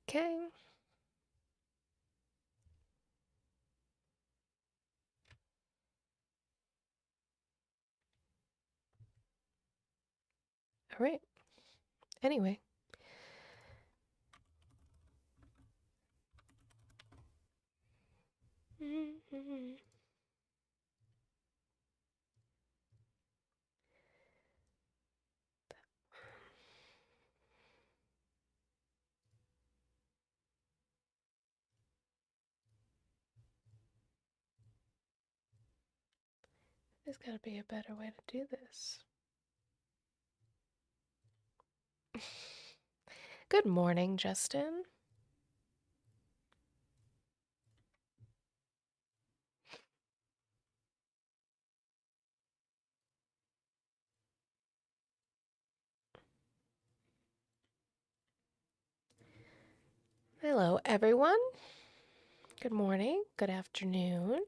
Okay. All right. Anyway. There's got to be a better way to do this. Good morning, Justin. Hello, everyone. Good morning. Good afternoon.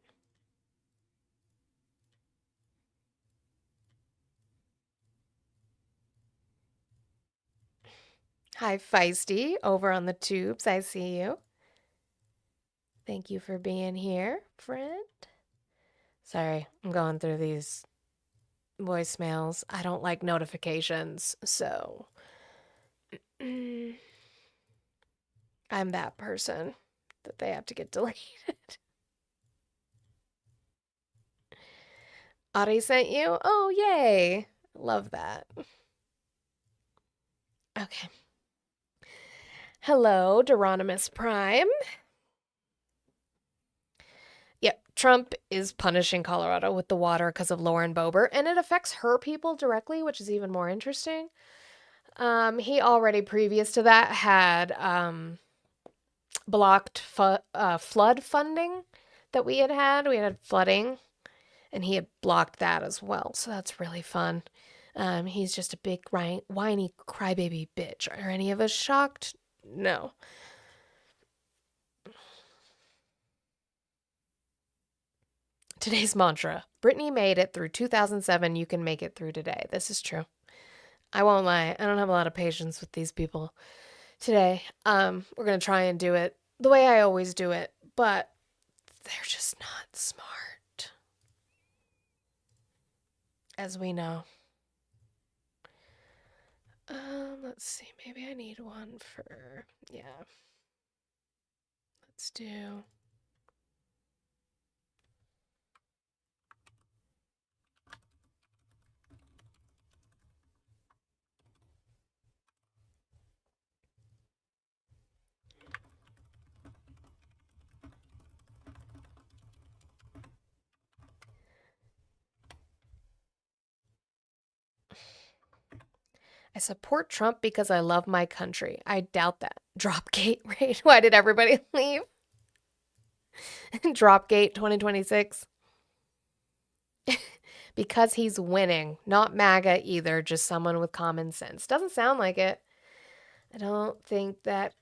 Hi, Feisty, over on the tubes. I see you. Thank you for being here, friend. Sorry, I'm going through these voicemails. I don't like notifications, so I'm that person that they have to get deleted. Audie sent you? Oh, yay. Love that. Okay. Hello, Deuteronomus Prime. Yep, Trump is punishing Colorado with the water because of Lauren Boebert, and it affects her people directly, which is even more interesting. He already previous to that had blocked flood funding that we had. We had flooding, and he had blocked that as well. So that's really fun. He's just a big whiny crybaby bitch. Are any of us shocked? No. Today's mantra: Brittany made it through 2007. You can make it through today. This is true. I won't lie. I don't have a lot of patience with these people today. We're gonna try and do it the way I always do it, but they're just not smart, as we know. Let's see. Maybe I need one for, yeah. Let's do. I support Trump because I love my country. I doubt that. Dropgate raid. Why did everybody leave? Dropgate 2026. Because he's winning. Not MAGA either, just someone with common sense. Doesn't sound like it. I don't think that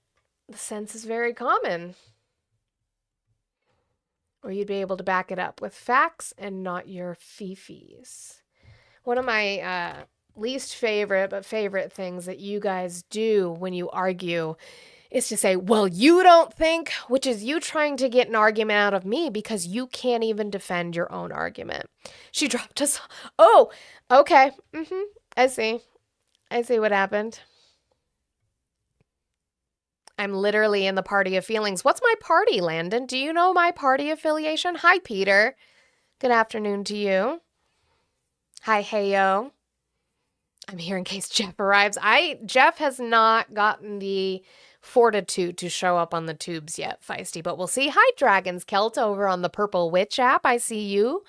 the sense is very common. Or you'd be able to back it up with facts and not your fifis. One of my least favorite, but favorite things that you guys do when you argue is to say, well, you don't think, which is you trying to get an argument out of me because you can't even defend your own argument. She dropped us. Oh, okay. I see. I see what happened. I'm literally in the party of feelings. What's my party, Landon? Do you know my party affiliation? Hi, Peter. Good afternoon to you. Hi, Heyo. I'm here in case Jeff arrives. Jeff has not gotten the fortitude to show up on the tubes yet, Feisty, but we'll see. Hi, Dragon's Celt over on the Purple Witch app. I see you.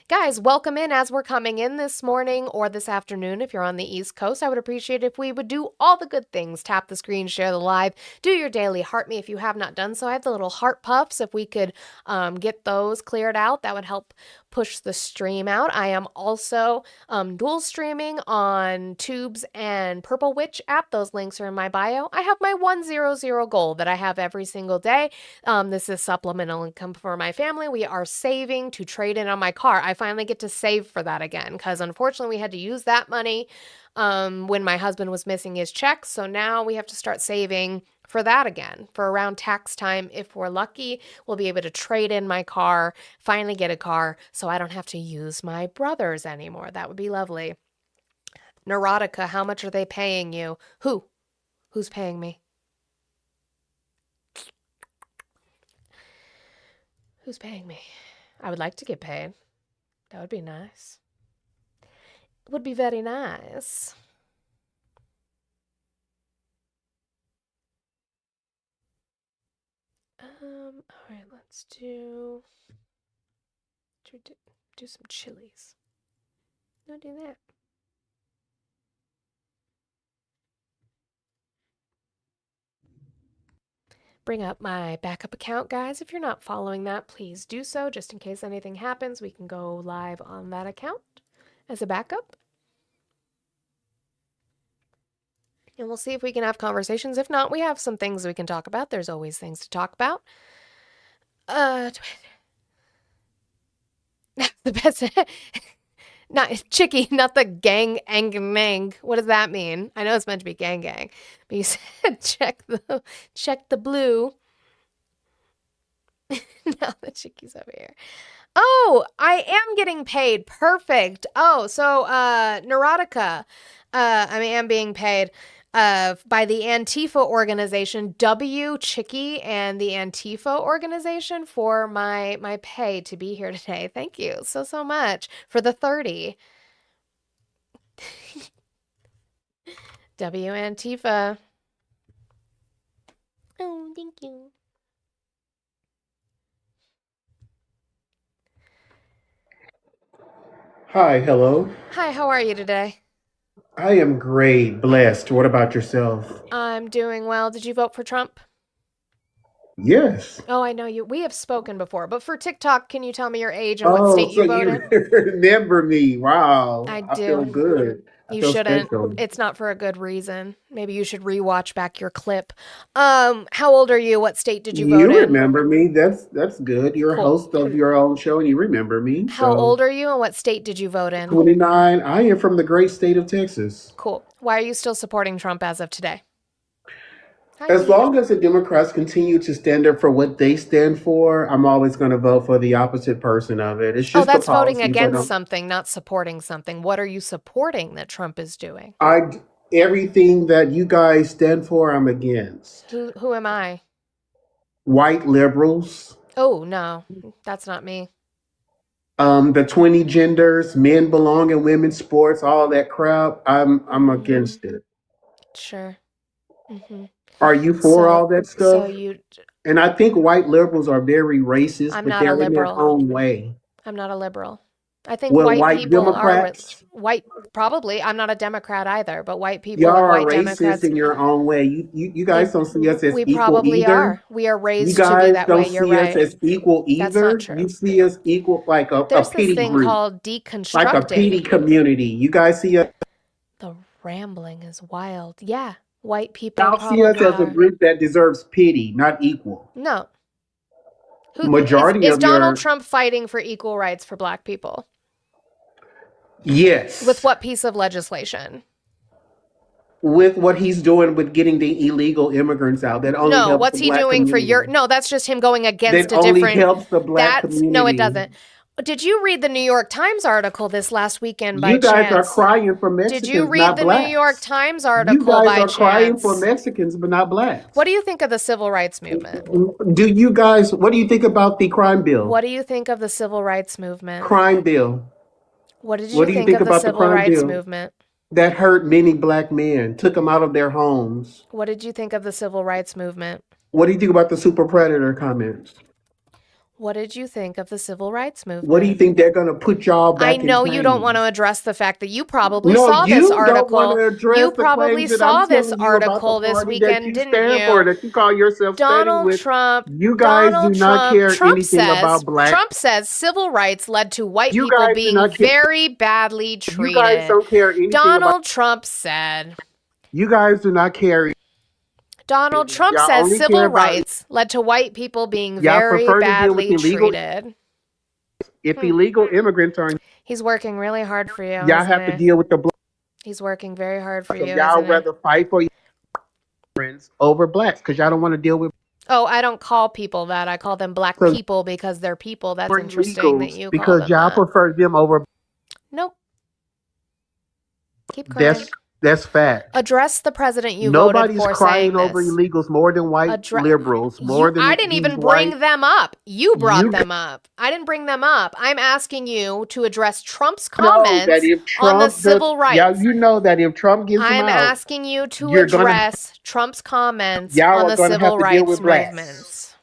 Guys, welcome in as we're coming in this morning or this afternoon. If you're on the East Coast, I would appreciate if we would do all the good things. Tap the screen, share the live, do your daily heart me if you have not done so. I have the little heart puffs. If we could get those cleared out, that would help push the stream out. I am also dual streaming on Tubes and Purple Witch app. Those links are in my bio. I have my 100 goal that I have every single day. This is supplemental income for my family. We are saving to trade in on my car. I finally get to save for that again because unfortunately we had to use that money when my husband was missing his checks. So now we have to start saving for that again. For around tax time, if we're lucky, we'll be able to trade in my car, finally get a car, so I don't have to use my brother's anymore. That would be lovely. Neurotica, how much are they paying you? Who? Who's paying me? Who's paying me? I would like to get paid. That would be nice. It would be very nice. All right, let's do some chilies. No, do that. Bring up my backup account, guys. If you're not following that, please do so. Just in case anything happens, we can go live on that account as a backup. And we'll see if we can have conversations. If not, we have some things we can talk about. There's always things to talk about. The best... Not Chicky, not the gang ang. What does that mean? I know it's meant to be gang. But you said check the blue. Now the Chicky's over here. Oh, I am getting paid. Perfect. Oh, so Neurotica. I am being paid by the Antifa organization, Chicky and the Antifa organization for my pay to be here today. Thank you so much for the 30. Antifa. Oh, thank you. Hi, hello. Hi, how are you today? I am great, blessed. What about yourself? I'm doing well. Did you vote for Trump? Yes. Oh, I know you. We have spoken before, but for TikTok, can you tell me your age and what Oh, state so you you voted? remember me. Wow. I I feel do. good. I You feel shouldn't. special. It's not for a good reason. Maybe you should rewatch back your clip. How old are you? What state did you vote You in? remember me. That's good. You're a Cool. host of your own show and you remember me. How So, old are you and what state did you vote in? 29. I am from the great state of Texas. Cool. Why are you still supporting Trump as of today? Hi, As Peter. long as the Democrats continue to stand up for what they stand for, I'm always going to vote for the opposite person of it. It's Oh, just the that's voting policy, but against something, not supporting something. What are you supporting that Trump is doing? everything that you guys stand for, I'm against. Who am I? White liberals, Oh, no. That's not me. the 20 genders, men belong in women's sports, all that crap. I'm against it. Sure. Mm-hmm. Are you for So all that so stuff? you And I think white liberals are very racist, I'm but not a they're in their liberal. own way. I'm not a liberal. I think Well, white white people are Democrats, white, probably. I'm not a Democrat either, but white people y'all and are white racist Democrats, in your own way. You they guys don't see us as we equal probably either. are. We are You raised to be guys that way. don't You're see us right. as equal That's not either. You true. see us equal like a There's this pity thing group, called like a pity deconstructing. community. You guys see us. The rambling is wild. Yeah, white people Y'all see us probably as a are. group that deserves pity, not equal. No. Who Majority is of Donald your Trump fighting for equal rights for black people? With yes, what piece of legislation? with what he's doing with getting the illegal immigrants out, that only No, helps what's the he black doing for your... community. No, that's just him going That against a only different... helps the black No, it community. doesn't. Did you read the New York Times article this last weekend by You guys are chance? crying for Did you Mexicans, read not the New York blacks. Times You article guys by are crying for chance? Mexicans, but not blacks. What do you think of the civil rights movement? What do you think about the crime bill? What do you think of the civil rights movement? Crime bill. What did What you do you think think of the about the civil crime rights bill? movement? That hurt many black men, took them out of their homes. What did you think of the civil rights movement? What do you think about the super predator comments? What did you think of the civil rights What do you movement? think they're going to put y'all I back in know you don't want to chains? address the fact that you probably No, saw this you don't want article. to You address the probably claims that I'm saw this telling you about the article this party that weekend, you didn't stand for, you? that you call yourself standing Donald with. Trump, You guys do not care anything about black. Trump says civil rights led to white You people guys do being not care. very badly You guys treated. don't care anything about. Donald Trump said. You guys do not care. Donald Trump Y'all says only civil care about. rights led to white people being Y'all very prefer to deal with badly illegal. treated. If illegal immigrants are, He's working really hard for you, y'all isn't have to he? deal with the black. He's working very hard for So you, y'all isn't he? rather fight for your friends over blacks because y'all don't want to deal with Oh, I don't call people that. I call them black so people because they're people. That's more interesting that illegals you call because them y'all that. prefer them over. Nope. Keep crying. That's fact. Address the president you voted Nobody's for saying crying over this. illegals more than white Address liberals, more you. I than didn't these even white. bring them up. You brought You them up. I didn't bring them up. I'm asking you to address Trump's know that comments if on the Trump does, civil yeah, rights. you know that if Trump gives them I'm out, asking you to you're gonna, address Trump's comments y'all on are the gonna have civil to deal rights with blacks. movements.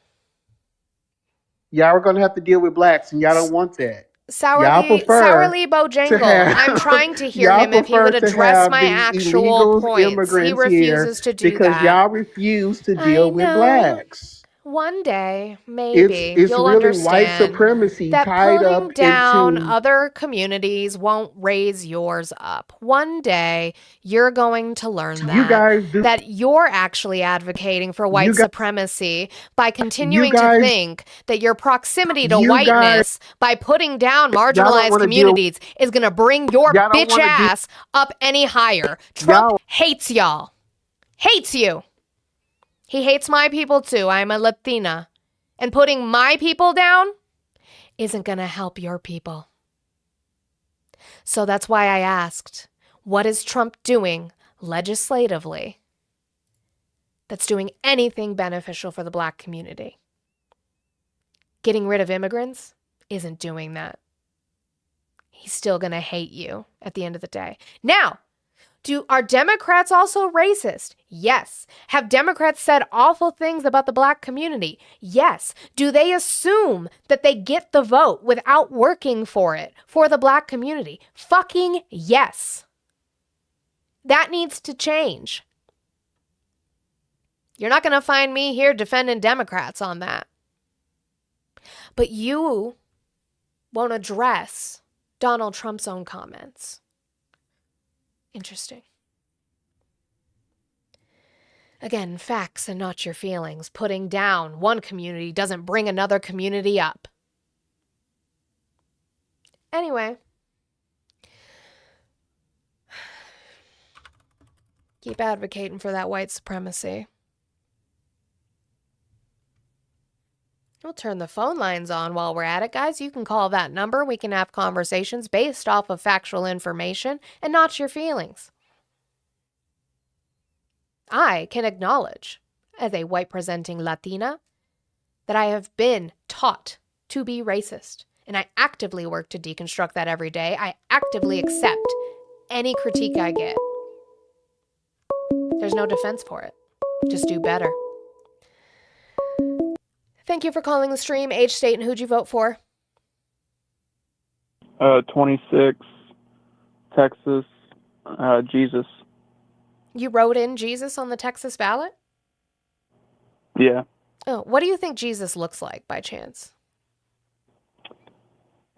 Y'all are gonna have to deal with blacks, and y'all don't want that. Y'all prefer Sourly to Bojangle. I'm have trying to hear y'all him if he prefer would to address have my the actual illegals, points. He immigrants here refuses to do because that. y'all refuse to I deal with know. blacks. One day, maybe, It's you'll really white understand supremacy that tied putting up down into other communities won't raise yours up. One day, you're going to learn you guys do. that you're actually advocating for You white guys, supremacy by you continuing to guys, think that your proximity to you guys. whiteness by putting down Y'all don't marginalized want to deal. communities is going to bring your Y'all don't bitch want to deal. ass up any higher. Trump Y'all. hates y'all. Hates you. He hates my people too. I'm a Latina. And putting my people down isn't going to help your people. So that's why I asked, what is Trump doing legislatively that's doing anything beneficial for the black community? Getting rid of immigrants isn't doing that. He's still going to hate you at the end of the day. Now, are Democrats also racist? Yes. Have Democrats said awful things about the black community? Yes. Do they assume that they get the vote without working for it for the black community? Fucking yes. That needs to change. You're not going to find me here defending Democrats on that. But you won't address Donald Trump's own comments. Interesting. Again, facts and not your feelings. Putting down one community doesn't bring another community up. Anyway, keep advocating for that white supremacy. We'll turn the phone lines on while we're at it, guys. You can call that number. We can have conversations based off of factual information and not your feelings. I can acknowledge, as a white-presenting Latina, that I have been taught to be racist, and I actively work to deconstruct that every day. I actively accept any critique I get. There's no defense for it. Just do better. Thank you for calling the stream. Age, state, and who'd you vote for? 26, Texas, Jesus. You wrote in Jesus on the Texas ballot? Yeah. Oh, what do you think Jesus looks like by chance?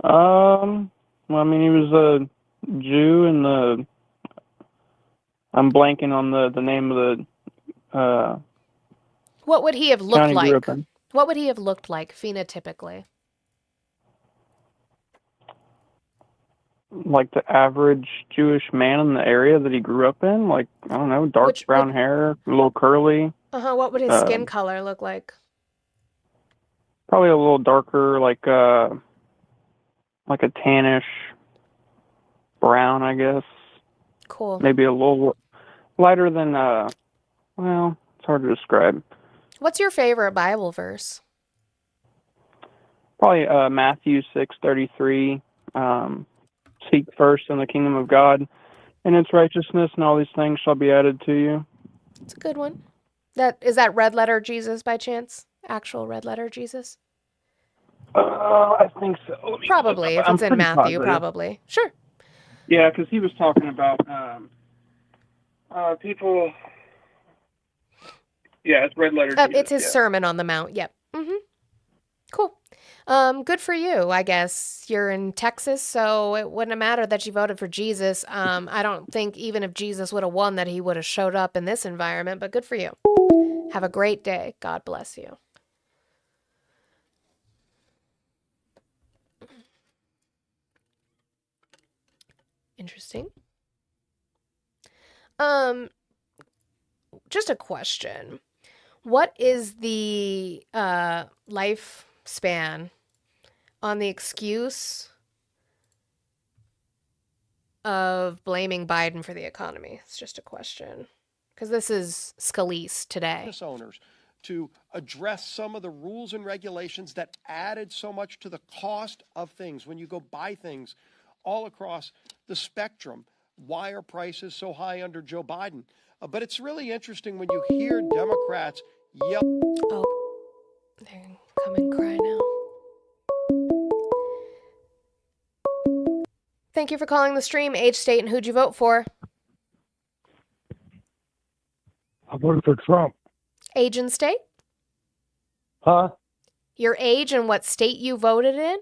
Well, I mean, he was a Jew, and I'm blanking on the name of the What would he have looked county he grew like? up in. What would he have looked like phenotypically? Like the average Jewish man in the area that he grew up in, like, I don't know, dark brown hair, a little curly. What would his skin color look like? Probably a little darker, like a tannish brown, I guess. Cool. Maybe a little lighter than, well, it's hard to describe. What's your favorite Bible verse? Probably Matthew 6:33. Seek first in the kingdom of God and its righteousness, and all these things shall be added to you. It's a good one. Is that red letter Jesus by chance? Actual red letter Jesus? I think so. Probably, if it's in Matthew, positive. probably. Sure. Yeah, because he was talking about people. Yeah, it's red letter Jesus. It's his Sermon on the Mount. Yep. Mm-hmm. Cool. Good for you, I guess. You're in Texas, so it wouldn't matter that you voted for Jesus. I don't think even if Jesus would have won that he would have showed up in this environment, but good for you. Have a great day. God bless you. Interesting. Um, just a question. What is the lifespan on the excuse of blaming Biden for the economy? It's just a question. Because this is Scalise today. Business owners to address some of the rules and regulations that added so much to the cost of things when you go buy things all across the spectrum. Why are prices so high under Joe Biden? But it's really interesting when you hear Democrats yell. Oh, they can come and cry now. Thank you for calling the stream. Age, state, and who'd you vote for? I voted for Trump. Age and state? Huh? Your age and what state you voted in?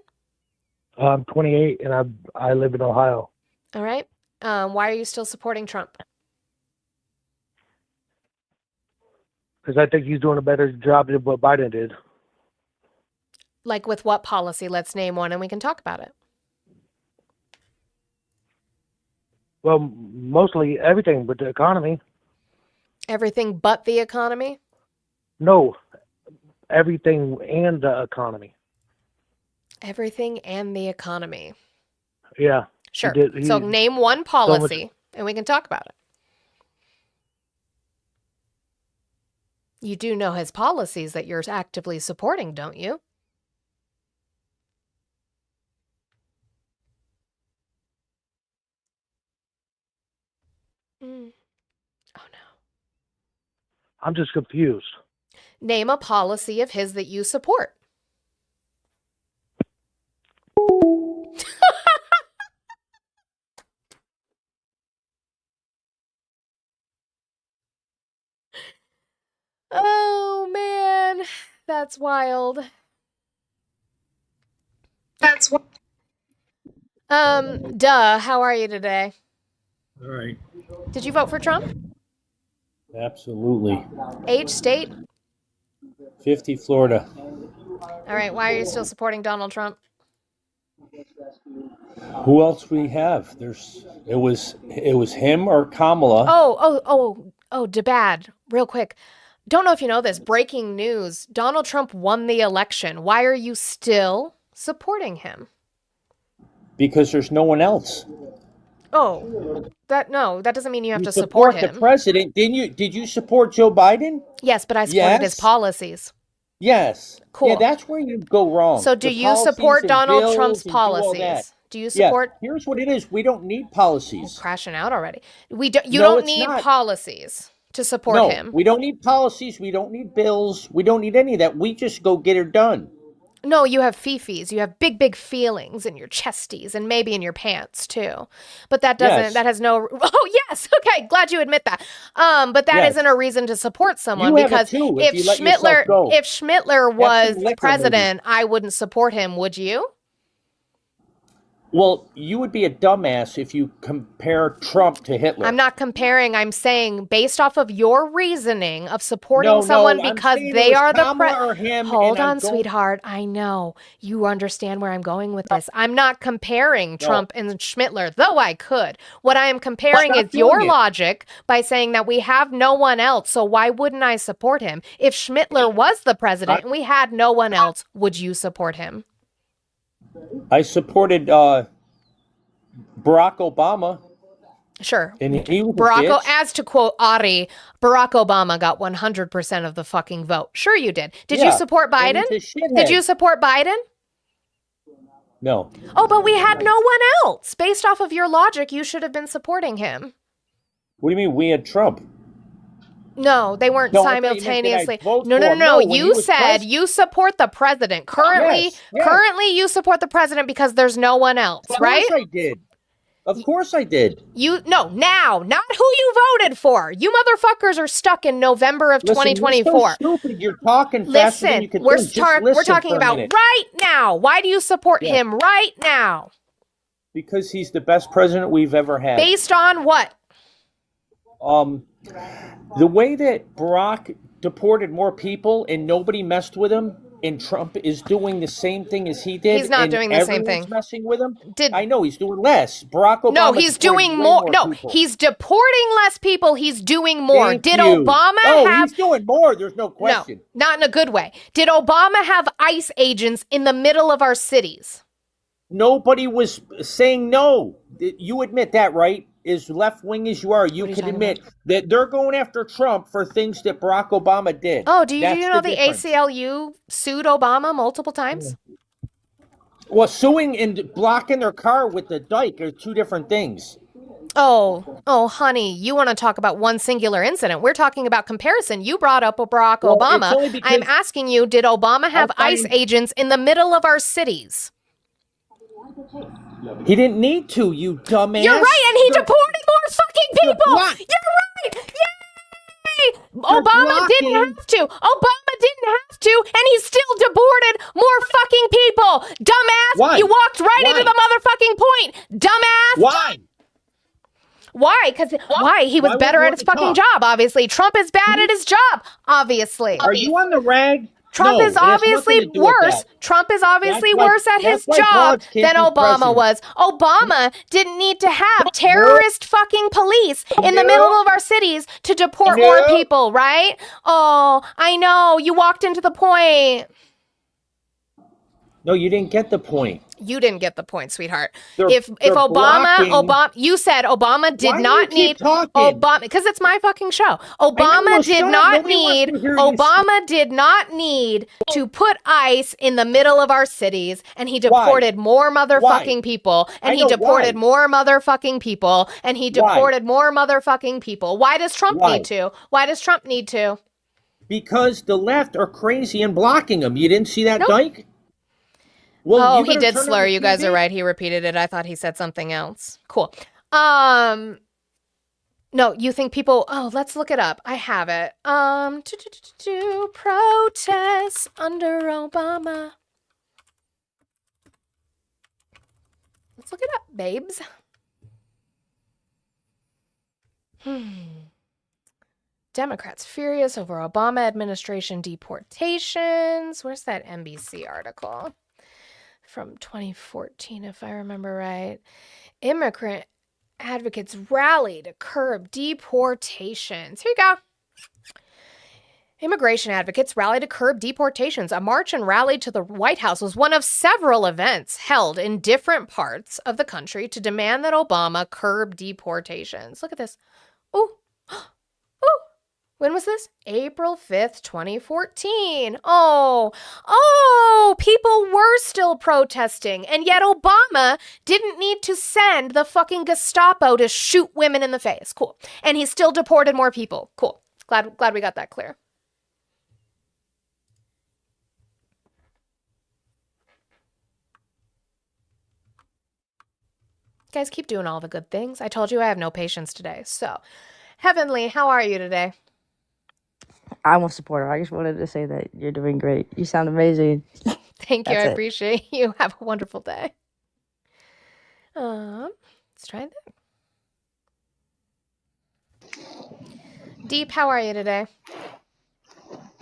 I'm 28 and I live in Ohio. All right. Why are you still supporting Trump? Because I think he's doing a better job than what Biden did. Like with what policy? Let's name one and we can talk about it. Well, mostly everything but the economy. Everything but the economy? No, everything and the economy. Everything and the economy. Yeah. Sure. He So name one policy and we can talk about it. You do know his policies that you're actively supporting, don't you? Oh no. I'm just confused. Name a policy of his that you support. Oh man, that's wild. That's what. How are you today? All right. Did you vote for Trump? Absolutely. Age, state? 50 Florida. All right, why are you still supporting Donald Trump? Who else we have? It was him or Kamala. DeBad, real quick. Don't know if you know this. Breaking news. Donald Trump won the election. Why are you still supporting him? Because there's no one else. Oh, that doesn't mean you have You to support the him. president, didn't you? Did you support Joe Biden? Yes, but I supported his Yes. policies. Yes. Cool. Yeah, that's where you go wrong. So do The you support policies and Donald bills Trump's and do all that. policies? Do you support Yeah, here's what it is. We don't need policies. crashing out already? You No, don't it's need not. policies to support No, him. we don't need policies. We don't need bills. We don't need any of that. We just go get it done. No, you have fifis. You have big feelings in your chesties and maybe in your pants too. But that doesn't, Yes. that has no, oh yes. Okay. Glad you admit that. But that Yes. isn't a reason to support someone You have it because too, if if you let yourself go. Schmittler Have was some liquor, president, I wouldn't support him. Would you? Well, you would be a dumbass if you compare Trump to Hitler. I'm not comparing. I'm saying based off of your reasoning of supporting No, someone I'm because saying it they was are the Kamala or him, Hold and I'm on, going- sweetheart. I know you understand where I'm going with this. I'm not comparing Trump and Schmittler, though I could. What I am comparing Stop is your doing it. logic by saying that we have no one else. So why wouldn't I support him? If Schmittler was the president and we had no one else, would you support him? I supported Barack Obama, Sure. and he was a Barack, bitch. as to quote Ari, Barack Obama got 100% of the fucking vote. Sure, you did. Did you Yeah, support and Biden? he's a shithead. Did you support Biden? No. Oh, but we had no one else. Based off of your logic, you should have been supporting him. What do you mean we had Trump? No, they weren't No, I thought you meant that simultaneously. I'd vote No, for no, no, him. no. No, when he You was said president- you support the president. Currently, Yes. you support the president because there's no one else, Of right? course I did. Of course I did. Now, not who you voted for. You motherfuckers are stuck in November of Listen, 2024. You're so stupid. You're talking faster than you Listen, can we're think. Just we're listen talking for a about minute. right now. Why do you support Yeah. him right now? Because he's the best president we've ever had. Based on what? The way that Barack deported more people and nobody messed with him, and Trump is doing the same thing as he did. He's not and doing the same everyone's thing. messing with him. Did I know he's doing less. Barack Obama. No, he's deported doing way more. No, people. he's deporting less people. He's doing more. Thank Did you. Obama Oh, have he's doing more. There's no question. No, not in a good way. Did Obama have ICE agents in the middle of our cities? Nobody was saying no. You admit that, right? As left wing as you are, you What are you can talking admit that they're going after Trump for things that Barack Obama did. Oh, do you That's know the difference. ACLU sued Obama multiple times? Well, suing and blocking their car with the dike are two different things. Oh, honey, you want to talk about one singular incident. We're talking about comparison. You brought up Barack Well, Obama. it's only because I'm asking you, did Obama have ICE finding- agents in the middle of our cities? He didn't need to, you dumbass. You're right, and he deported more fucking people. block- You're right. Yay! Obama didn't blocking- have to. Obama didn't have to, and he still deported more fucking people. Dumbass. Why? You walked right Why? into the motherfucking point. Dumbass. Why? Why? Because why? He was Why better won't at his you fucking talk? job, obviously. Trump is bad at his job, obviously. Are you on the rag? Trump No, is it has nothing obviously to do with worse. that. Trump is obviously That's why- worse at his that's why job Podge than can't be Obama president. was. Obama didn't need to have terrorist fucking police in the middle of our cities to deport more No. people, right? Oh, I know. You walked into the point. No, you didn't get the point. You didn't get the point, sweetheart. They're- if they're blocking- Obama, you said Obama did Why do not you keep need talking? Obama because it's my fucking show. Obama well, did shut up. not Nobody wants need to hear you Obama did not need to put ICE in the middle of our cities, and he deported more motherfucking people, and I he know deported why. more motherfucking people, and he Why? deported more motherfucking people. Why does Trump Why? need to? Why does Trump need to? Because the left are crazy and blocking him. You didn't see that, Nope. Dyke? Well, Oh, you he better did turn on slur. the You guys TV. are right. He repeated it. I thought he said something else. Cool. No, you think people, oh, let's look it up. I have it. Protests under Obama. Let's look it up, babes. Democrats furious over Obama administration deportations. Where's that NBC article? From 2014, if I remember right. Immigrant advocates rally to curb deportations. Here you go. Immigration advocates rally to curb deportations. A march and rally to the White House was one of several events held in different parts of the country to demand that Obama curb deportations. Look at this. Ooh. Ooh. When was this? April 5th, 2014. Oh, people were still protesting, and yet Obama didn't need to send the fucking Gestapo to shoot women in the face. Cool. And he still deported more people. Cool. Glad we got that clear. Guys, keep doing all the good things. I told you I have no patience today. So, Heavenly, how are you today? I'm a supporter. I just wanted to say that you're doing great. You sound amazing. Thank you. That's I it. appreciate you. Have a wonderful day. Let's try that. Deep, how are you today?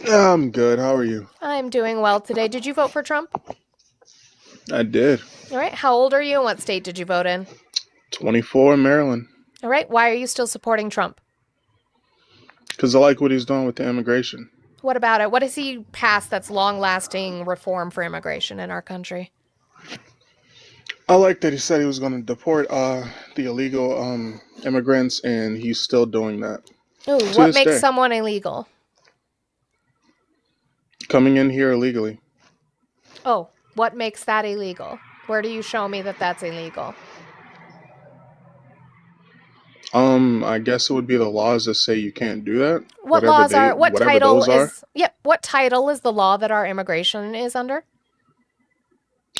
I'm good. How are you? I'm doing well today. Did you vote for Trump? I did. All right. How old are you and what state did you vote in? 24 in Maryland. All right. Why are you still supporting Trump? Because I like what he's doing with the immigration. What about it? What has he passed that's long-lasting reform for immigration in our country? I like that he said he was going to deport the illegal immigrants, and he's still doing that. Ooh, To what this makes day. someone illegal? Coming in here illegally. Oh, what makes that illegal? Where do you show me that that's illegal? I guess it would be the laws that say you can't do that. What whatever laws they- are, what whatever title those are. is, yep, what title is the law that our immigration is under?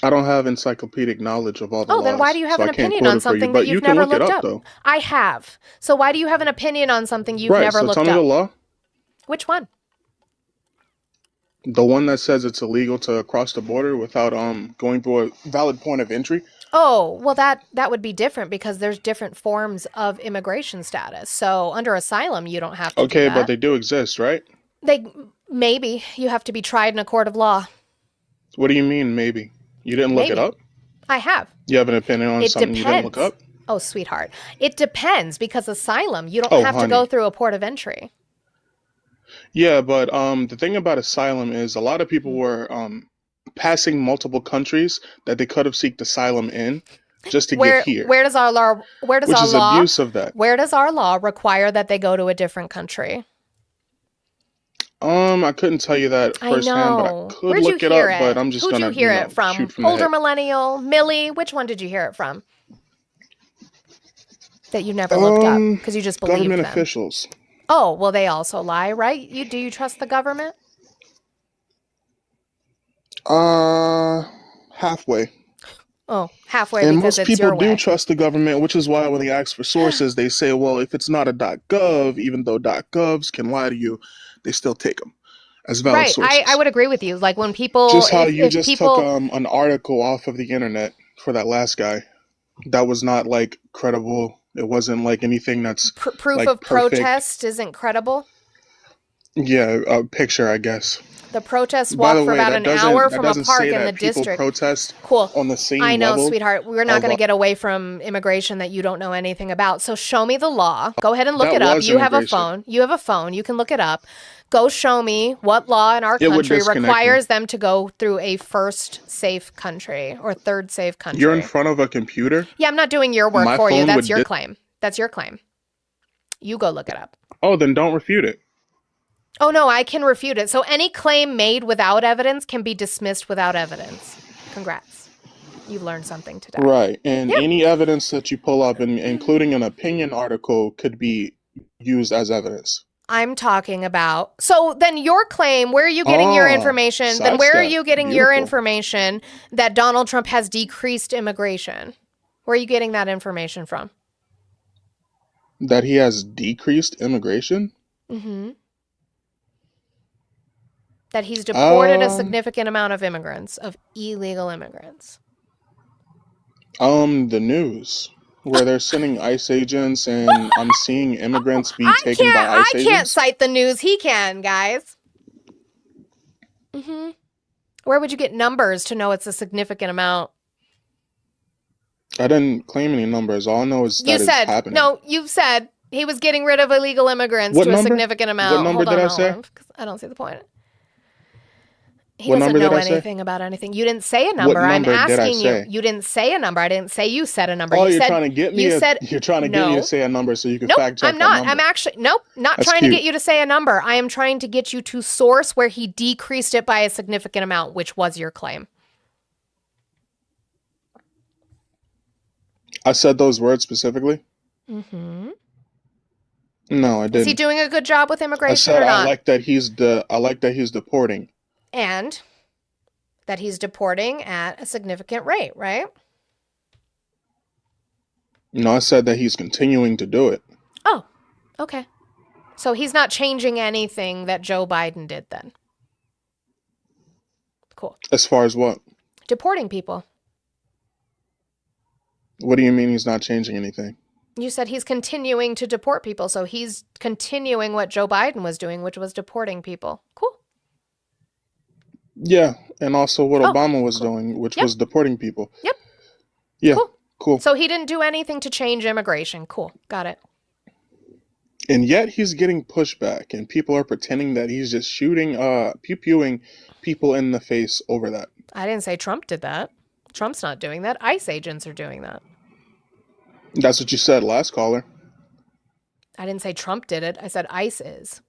I don't have encyclopedic knowledge of all the Oh, laws. then why do you have so an I can't opinion quote on it for you, something but that you you've can never look it looked up, up? though. I have. So why do you have an opinion on something you've Right, never so looked tell me up? the law. Which one? The one that says it's illegal to cross the border without going through a valid point of entry. Oh, well, that would be different because there's different forms of immigration status. So under asylum, you don't have to do Okay, that. but they do exist, right? Maybe you have to be tried in a court of law. What do you mean, maybe? You didn't look it Maybe. up? I have. You have an opinion on It something you didn't look depends. up? Oh, sweetheart. It depends because asylum, you don't Oh, have to go honey. through a port of entry. Yeah, but the thing about asylum is a lot of people were passing multiple countries that they could have sought asylum in just to get here, Where does our law which is abuse of that. where does our law require that they go to a different country? I couldn't tell you that I firsthand, but I know. could Where'd you look it hear up, but it? I'm just Who'd gonna, you hear it from? shoot from the Older hip. millennial, Millie? Which one did you hear it from? That you never looked up because you just believed Government them. officials. Oh, well, they also lie, right? Do you trust the government? Halfway. Oh, halfway And because most it's your people do way. trust the government, which is why when they ask for sources, they say, well, if it's not a .gov, even though .govs can lie to you, they still take them as valid Right. I sources. would agree with you. Like when people, Just how you if just people, took an article off of the internet for that last guy. That was not like credible. It wasn't like anything that's proof like of perfect. protest isn't credible. Yeah, a picture, I guess. The protests By walked the for way, about that an doesn't hour that from a doesn't park say in the that people district. protest Cool. on the same I know, level sweetheart. We're not of going to get away from immigration that you don't know anything about. So show me the law. Go ahead and look That it up. was You have a immigration. phone. You have a phone. You can look it up. Go show me what law in our It would country disconnect me. requires them to go through a first safe country or third safe country. You're in front of a computer. Yeah, I'm not doing your work My for you. phone That's would your di- claim. That's your claim. You go look it up. Oh, then don't refute it. Oh, no, I can refute it. So any claim made without evidence can be dismissed without evidence. Congrats. You've learned something today. Right. And Yeah. any evidence that you pull up, including an opinion article, could be used as evidence. I'm talking about. So then your claim, where are you getting your information? Then where are sidestep. you getting your Beautiful. information that Donald Trump has decreased immigration? Where are you getting that information from? That he has decreased immigration? Mm-hmm. That he's deported a Um, significant amount of immigrants, of illegal immigrants. The news. Where they're sending ICE agents and I'm seeing immigrants be taken by I ICE can't agents. cite the news. He can, guys. Mm-hmm. Where would you get numbers to know it's a significant amount? I didn't claim any numbers. All I know is that You it's said happening. no. You said he was getting rid of illegal immigrants What to a number? significant amount. What number Hold on, did I hold say? on, 'cause I don't see the point. He What doesn't number know did I say? anything about anything. You didn't say a number. I'm number did I asking you. say? You didn't say a number. I didn't say you said a number. Oh, you you're said trying to get me. you said You're trying to get me no. to say a number so you can Nope, fact check I'm not. that number. I'm actually not That's trying to cute. get you to say a number. I am trying to get you to source where he decreased it by a significant amount, which was your claim. I said those words specifically. Mm-hmm. No, I Is he didn't. doing a good job with I immigration said or not? I like that he's deporting. And that he's deporting at a significant rate, right? No, I said that he's continuing to do it. Oh, okay. So he's not changing anything that Joe Biden did then. Cool. As far as what? Deporting people. What do you mean he's not changing anything? You said he's continuing to deport people, so he's continuing what Joe Biden was doing, which was deporting people. Cool. Yeah, and also what Oh, Obama was doing, which Yep. was deporting people. Yep. Yeah, Cool. cool. So he didn't do anything to change immigration. Cool. Got it. And yet he's getting pushback, and people are pretending that he's just shooting, pew-pewing people in the face over that. I didn't say Trump did that. Trump's not doing that. ICE agents are doing that. That's what you said last caller. I didn't say Trump did it. I said ICE is.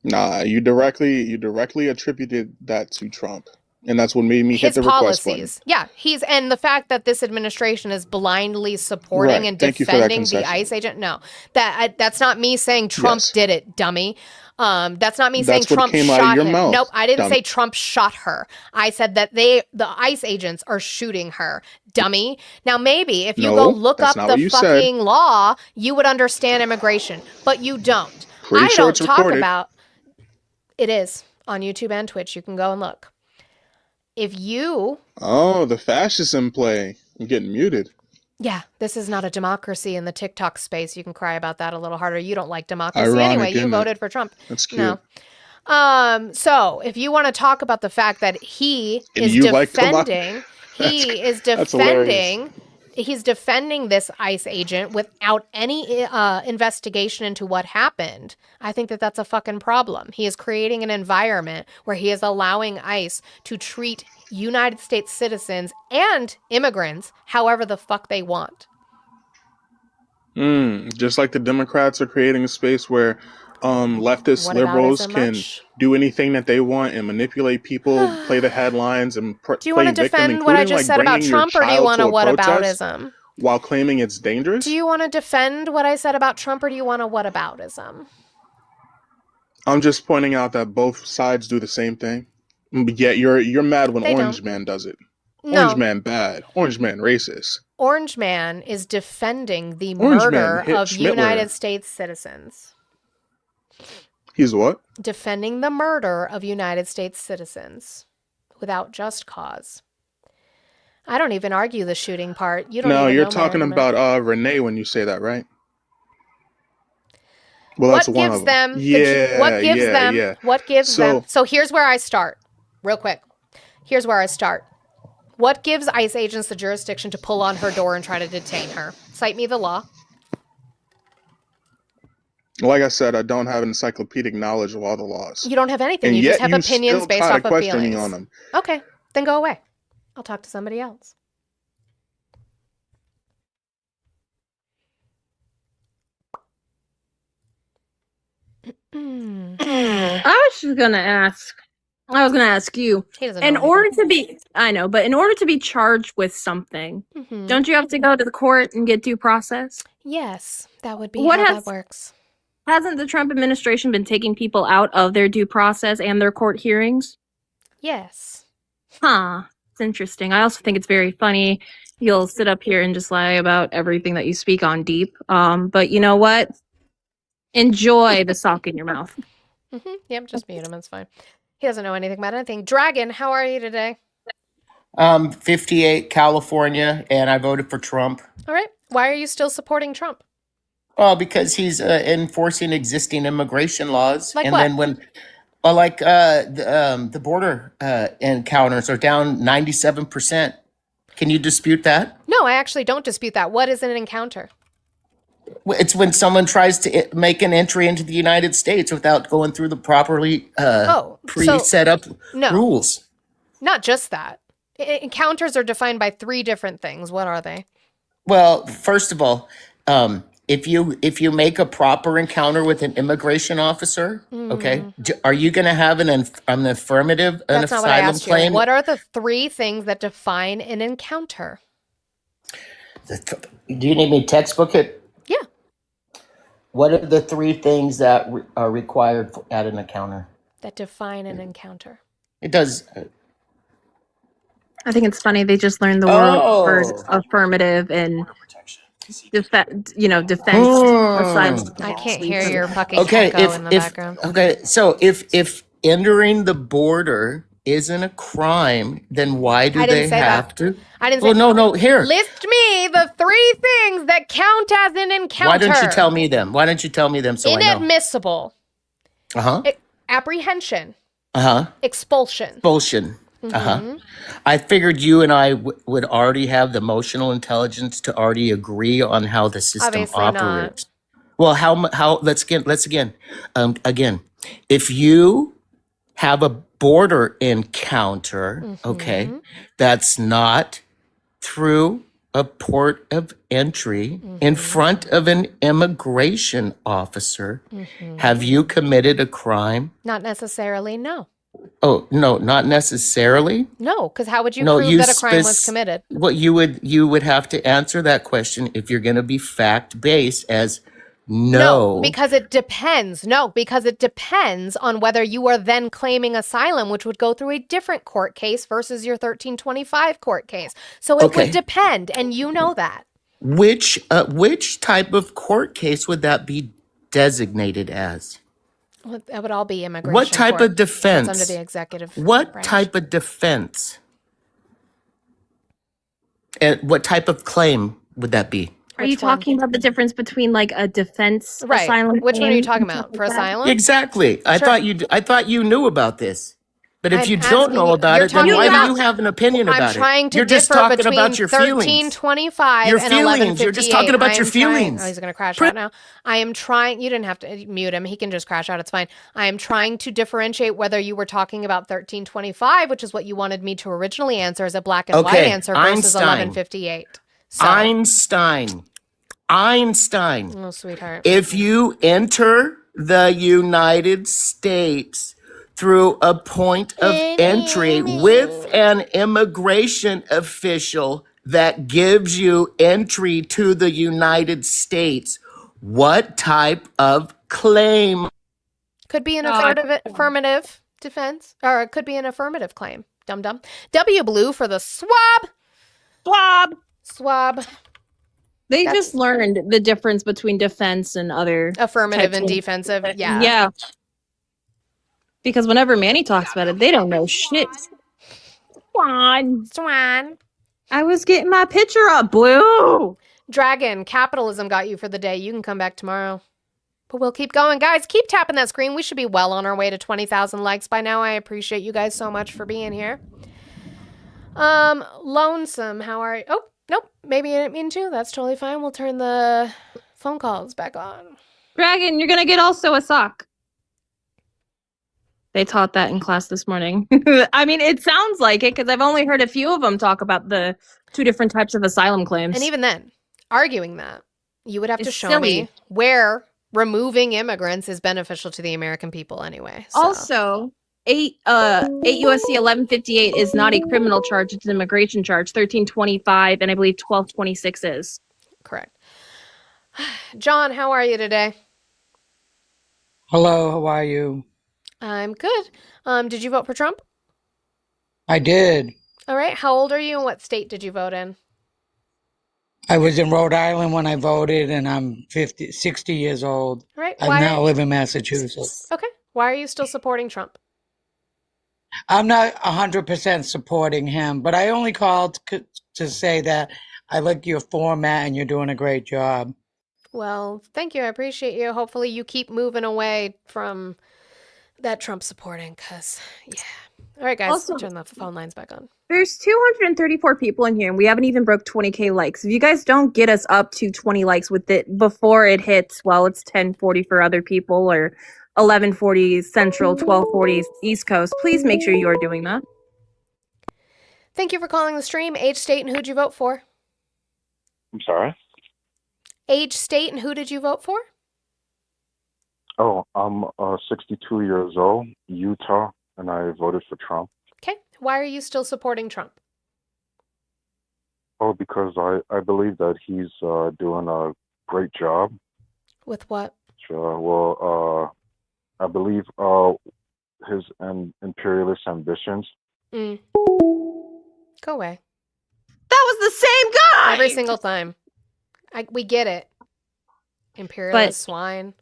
Nah, you directly attributed that to Trump, and that's what made me hit His the request policies. Yeah, and the fact that this administration is blindly supporting Right. and Thank you for that defending the concession. ICE agent. No, that's not me saying Trump Yes. did it, dummy. That's not me saying That's what Trump came shot out of your him. mouth, Nope, I didn't dummy. say Trump shot her. I said that the ICE agents are shooting her, dummy. Now maybe if you No, go look that's up not the what you said. fucking law, you would understand immigration, but you don't. Pretty I sure don't it's talk recorded. about. It is on YouTube and Twitch. You can go and look. If you Oh, the fascism play. I'm getting muted. Yeah, this is not a democracy in the TikTok space. You can cry about that a little harder. You don't like democracy Ironic, anyway. You isn't it? voted for Trump. That's cute. No. So if you want to talk about the fact that he And is you like to lie. defending, he is That's hilarious. he's defending this ICE agent without any investigation into what happened. I think that that's a fucking problem. He is creating an environment where he is allowing ICE to treat United States citizens and immigrants however the fuck they want. Just like the Democrats are creating a space where leftist What about liberals isn't can much? do anything that they want and manipulate people, play the headlines, and Do you play want to victim, defend what I including just like said about bringing your Trump, or do you child want to to a protest whataboutism? while claiming it's dangerous. Do you want to defend what I said about Trump, or do you want to whataboutism? I'm just pointing out that both sides do the same thing. Yet you're mad when They Orange don't. Man does it. No. Orange Man bad. Orange Man racist. Orange Man is defending the Orange Man murder hit of Schmittler. United States citizens. He's what? Defending the murder of United States citizens without just cause. I don't even argue the shooting part. You don't No, even you're know my talking argument. about Renee when you say that, right? Well, What that's one gives of them? them. Yeah, What gives yeah, them? yeah. What gives them? So- So here's where I start. Real quick. Here's where I start. What gives ICE agents the jurisdiction to pull on her door and try to detain her? Cite me the law. Like I said, I don't have encyclopedic knowledge of all the laws. You don't have anything. And You yet just have you opinions still based try off to of question me feelings. on them. Okay, then go away. I'll talk to somebody else. I was gonna ask you, He doesn't know in anything. order to be, I know, but in order to be charged with something, Mhm. don't you have to go to the court and get due process? Yes, that would be What how has- that works. Hasn't the Trump administration been taking people out of their due process and their court hearings? Yes. Huh. It's interesting. I also think it's very funny. You'll sit up here and just lie about everything that you speak on deep. But you know what? Enjoy the sock in your mouth. Yep, just mute him. It's fine. He doesn't know anything about anything. Dragon, how are you today? 58 California, and I voted for Trump. All right. Why are you still supporting Trump? Well, because he's enforcing existing immigration laws, Like and what? then the border encounters are down 97%. Can you dispute that? No, I actually don't dispute that. What is an encounter? It's when someone tries to make an entry into the United States without going through the properly pre-set up no. rules. Not just that. Encounters are defined by 3 different things. What are they? Well, first of all, if you make a proper encounter with an immigration officer, okay, are you going to have an affirmative, an That's not what I asylum asked claim? you. What are the 3 things that define an encounter? Do you need me to textbook it? Yeah. What are the 3 things that are required at an encounter? That define an encounter. It does. I think it's funny they just learned the word affirmative and defense, asylum. I can't hear your fucking Okay, echo in the background. so if entering the border isn't a crime, then why do I didn't they say have that. to? I didn't Oh, say no, here. List me the 3 things that count as an encounter. Why don't you tell me them? Why don't you tell me them so I know? Inadmissible. Uh-huh. Apprehension. Uh-huh. Expulsion. Expulsion. Uh-huh. I figured you and I would already have the emotional intelligence to already agree on how the system Obviously not. operates. Well, how let's again. If you have a border encounter, okay, that's not through a port of entry in front of an immigration officer, have you committed a crime? Not necessarily, no. Oh, no, not necessarily. No, because how would you No, prove you that a crime was committed? Well, you would have to answer that question if you're going to be fact-based as no. Because it depends. No, because it depends on whether you are then claiming asylum, which would go through a different court case versus your 1325 court case. So it Okay. would depend, and you know that. Which type of court case would that be designated as? Well, that would all be immigration. What type court. of defense? That's under the executive What branch. type of defense? And what type of claim would that be? Are you talking about the difference between like a defense asylum? Which one are you claim talking and stuff about? like For that? asylum? Exactly. I Sure. thought you knew about this. But if I'm you don't asking know you- about you're it, then talking why about- do you have an opinion I'm about trying it? to You're just differ talking between about your feelings. 1325 Your and feelings. 1158. You're just talking about your feelings. Oh, he's going to crash out now. I am trying. You didn't have to mute him. He can just crash out. It's fine. I am trying to differentiate whether you were talking about 1325, which is what you wanted me to originally answer as a black and white Okay, answer, versus Einstein. 1158. So, Einstein. oh, sweetheart. If you enter the United States through a point of entry with an immigration official that gives you entry to the United States, what type of claim? Could be an affirmative defense, or it could be an affirmative claim. Dum dum. W Blue for the swab. Swab. They just learned the difference between defense and other Affirmative types and of- defensive. Yeah. Yeah. Because whenever Manny talks about it, they don't know shit. Swan. I was getting my picture up, Blue. Dragon, capitalism got you for the day. You can come back tomorrow. But we'll keep going. Guys, keep tapping that screen. We should be well on our way to 20,000 likes by now. I appreciate you guys so much for being here. Lonesome, how are you? Oh, nope. Maybe you didn't mean to. That's totally fine. We'll turn the phone calls back on. Dragon, you're gonna get also a sock. They taught that in class this morning. I mean, it sounds like it because I've only heard a few of them talk about the two different types of asylum claims. And even then, arguing that, you would have to It's show silly. me where removing immigrants is beneficial to the American people anyway. So. Also, 8 USC 1158 is not a criminal charge; it's an immigration charge. 1325 and I believe 1226 is. Correct. John, how are you today? Hello, how are you? I'm good. Did you vote for Trump? I did. All right. How old are you and what state did you vote in? I was in Rhode Island when I voted, and I'm 60 years old. All right. I now live in Massachusetts. Okay. Why are you still supporting Trump? I'm not 100% supporting him, but I only called to say that I like your format and you're doing a great job. Well, thank you. I appreciate you. Hopefully you keep moving away from that Trump supporting because, yeah. All right, guys. Also- turn the phone lines back on. There's 234 people in here, and we haven't even broke 20K likes. If you guys don't get us up to 20 likes with it before it hits, well, it's 10:40 for other people or 11:40 Central, 12:40 East Coast. Please make sure you are doing that. Thank you for calling the stream. Age, state, and who'd you vote for? I'm sorry. Age, state, and who did you vote for? Oh, I'm 62 years old, Utah, and I voted for Trump. Okay. Why are you still supporting Trump? Oh, because I believe that he's doing a great job. With what? I believe his imperialist ambitions. Go away. That was the same guy! Every single time. We get it. Imperialist swine.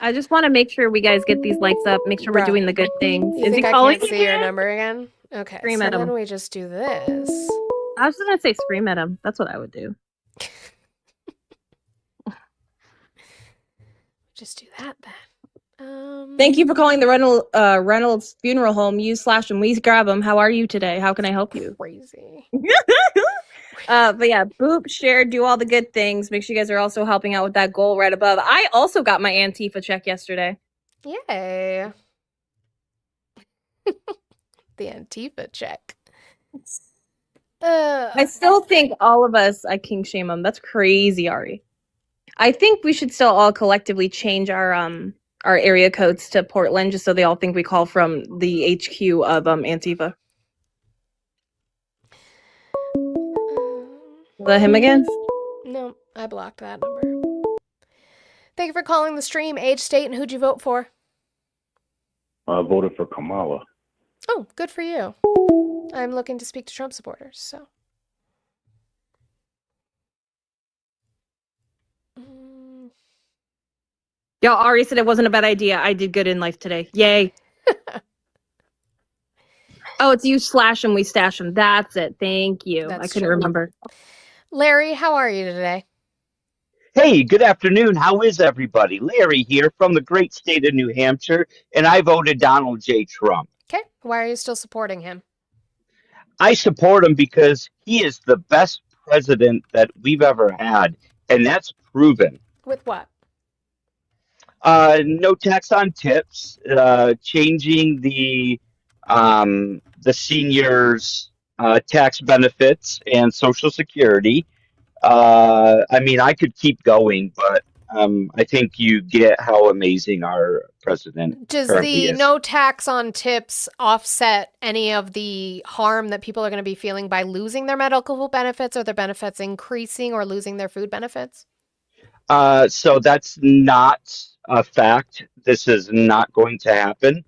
I just want to make sure we guys get these likes up. Make sure we're Bruh. doing the good things. You Is he think I calling can't see your again? number again? Okay, Scream so at him. then we just do this. I was just gonna say scream at him. That's what I would do. Just do that then. Thank you for calling the Reynolds Funeral Home. You/him. We grab him. How are you today? How can I help you? Crazy. But yeah, boop, share, do all the good things. Make sure you guys are also helping out with that goal right above. I also got my Antifa check yesterday. Yay. The Antifa check. I still think all of us, I king shame them. That's crazy, Ari. I think we should still all collectively change our area codes to Portland just so they all think we call from the HQ of Antifa. Him again? No, I blocked that number. Thank you for calling the stream. Age, state, and who'd you vote for? I voted for Kamala. Oh, good for you. I'm looking to speak to Trump supporters, so. Y'all, Ari said it wasn't a bad idea. I did good in life today. Yay. Oh, it's you/him, we stash him. That's it. Thank you. That's I couldn't true. remember. Larry, how are you today? Hey, good afternoon. How is everybody? Larry here from the great state of New Hampshire, and I voted Donald J. Trump. Okay. Why are you still supporting him? I support him because he is the best president that we've ever had, and that's proven. With what? No tax on tips, changing the seniors' tax benefits and Social Security. I mean, I could keep going, but I think you get how amazing our president Does currently the is. no tax on tips offset any of the harm that people are going to be feeling by losing their medical benefits, or their benefits increasing, or losing their food benefits? So that's not a fact. This is not going to happen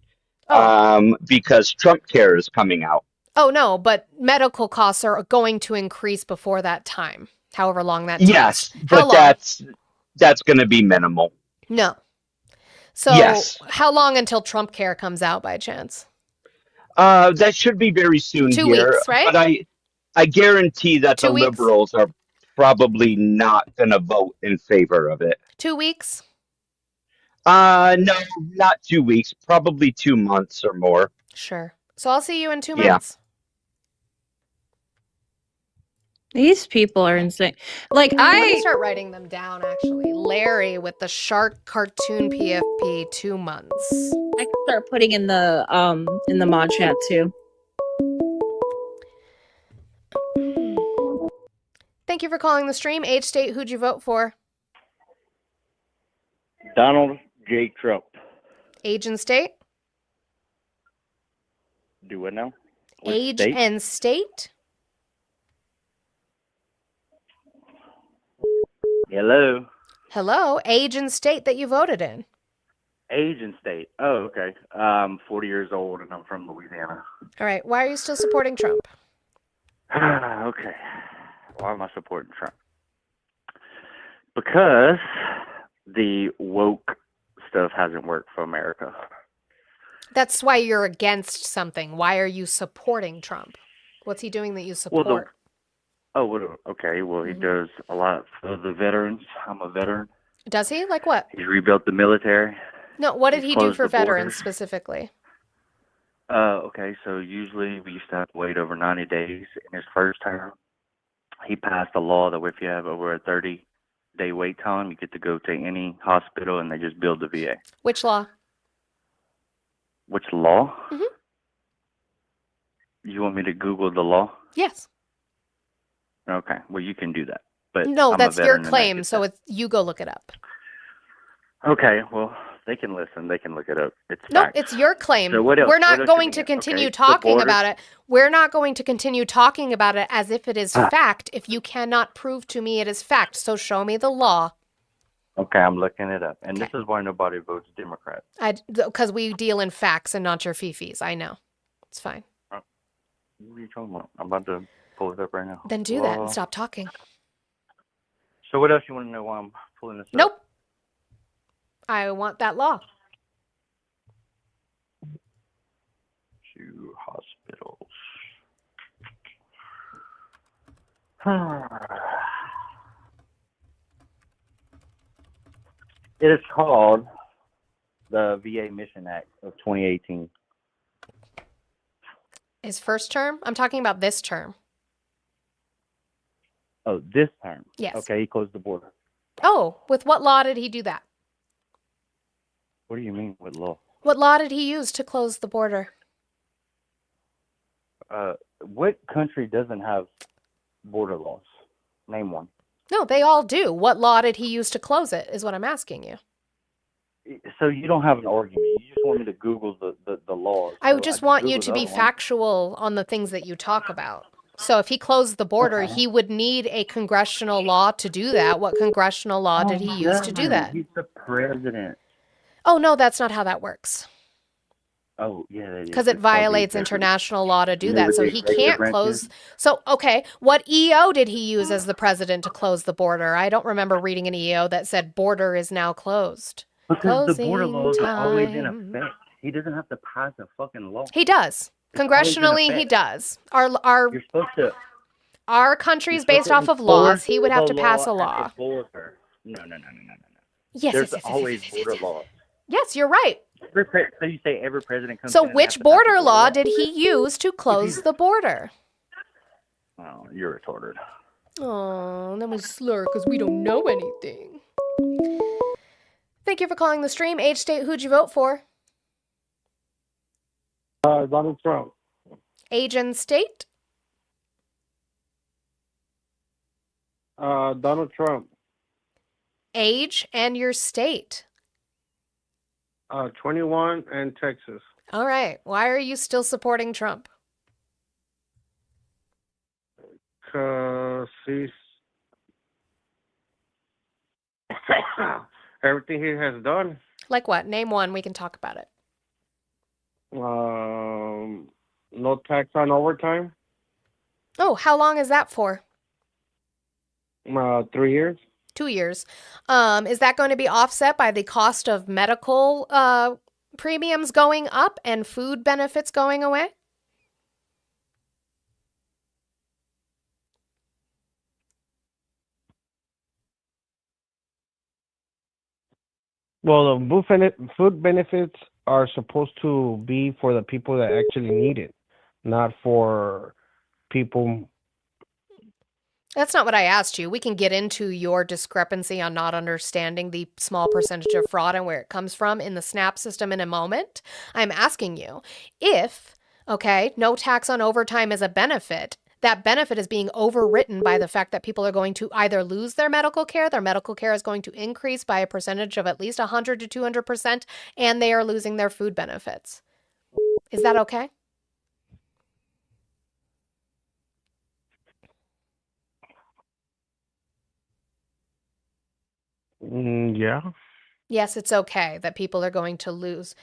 because Trump Care is coming out. Oh, no, but medical costs are going to increase before that time, however long that takes. Yes, How but long? that's going to be minimal. No. So Yes. how long until Trump Care comes out by chance? That should be very soon 2 here. weeks, right? But I guarantee that 2 the weeks? liberals are probably not going to vote in favor of it. 2 weeks? No, not 2 weeks. Probably 2 months or more. Sure. So I'll see you in 2 Yeah. months. These people are insane. Like Let me start writing them down, actually. Larry with the shark cartoon PFP, 2 months. I can start putting in the mod chat too. Thank you for calling the stream. Age, state, who'd you vote for? Donald J. Trump. Age and state? Do what now? What Age state? and state? Hello. Hello, age and state that you voted in. Age and state. Oh, okay. I'm 40 years old and I'm from Louisiana. All right, why are you still supporting Trump? Okay. Why am I supporting Trump? Because the woke stuff hasn't worked for America. That's why you're against something. Why are you supporting Trump? What's he doing that you support? Okay. Well, he does a lot for the veterans. I'm a veteran. Does he? Like what? He's rebuilt the military. No, what did He's he do closed for the veterans borders. specifically? Okay, so usually we used to have to wait over 90 days in his first term. He passed a law that if you have over a 30-day wait time, you get to go to any hospital and they just build the VA. Which law? Which law? Mhm. You want me to Google the law? Yes. Okay, well, you can do that. But No, I'm a that's your veteran and I claim, get so it's you go look it up. Okay, well, they can listen. They can look it up. It's No, facts. it's your claim. So what else? We're What not else going you to want? continue Okay, the talking border. about it. We're not going to continue talking about it as if it is fact if you cannot prove to me it is fact. So show me the law. Okay, I'm looking it up. And this is why nobody votes Democrat. Because we deal in facts and not your fifis. I know. It's fine. What are you talking about? I'm about to pull it up right now. Then do that Law. and stop talking. So what else you want to know why I'm pulling this up? Nope. I want that law. To hospitals. It is called the VA Mission Act of 2018. His first term? I'm talking about this term. Oh, this term. Yes. Okay, he closed the border. Oh, with what law did he do that? What do you mean with law? What law did he use to close the border? What country doesn't have border laws? Name one. No, they all do. What law did he use to close it, is what I'm asking you. So you don't have an argument. You just want me to Google the laws. I So would just can want you Google to the be other one. factual on the things that you talk about. So if he closed the border, he would need a congressional law to do that. What congressional law did he use to do that? He's the president. Oh, no, that's not how that works. Oh, yeah, that is. Because it It's called the violates executive. international law to do You know that. what So the he executive can't branch close. is? So, okay, what EO did he use as the president to close the border? I don't remember reading an EO that said border is now closed. Because the border Closing laws are always in time. effect. He doesn't have to pass a fucking law. He does. It's always in Congressionally, he effect. does. Our You're supposed to. country You're is based supposed off to of laws. enforce He would have the to pass a law law. at the border. No. Yes, There's yes, yes, yes, always yes, yes, border yes. laws. Yes, you're right. So you say every president comes So in and has which to pass a border law law? did he use to close the border? Oh, you're retarded. Oh, then we slur because we don't know anything. Thank you for calling the stream. Age, state, who'd you vote for? Donald Trump. Age and state? Donald Trump. Age and your state. 21 and Texas. All right. Why are you still supporting Trump? Cause he's everything he has done. Like what? Name one. We can talk about it. No tax on overtime. Oh, how long is that for? 3 years. 2 years. Is that going to be offset by the cost of medical premiums going up and food benefits going away? Well, the food benefits are supposed to be for the people that actually need it, not for people. That's not what I asked you. We can get into your discrepancy on not understanding the small percentage of fraud and where it comes from in the SNAP system in a moment. I'm asking you if, okay, no tax on overtime is a benefit, that benefit is being overwritten by the fact that people are going to either lose their medical care is going to increase by a percentage of at least 100 to 200%, and they are losing their food benefits. Is that okay? Yeah. Yes, it's okay that people are going to lose.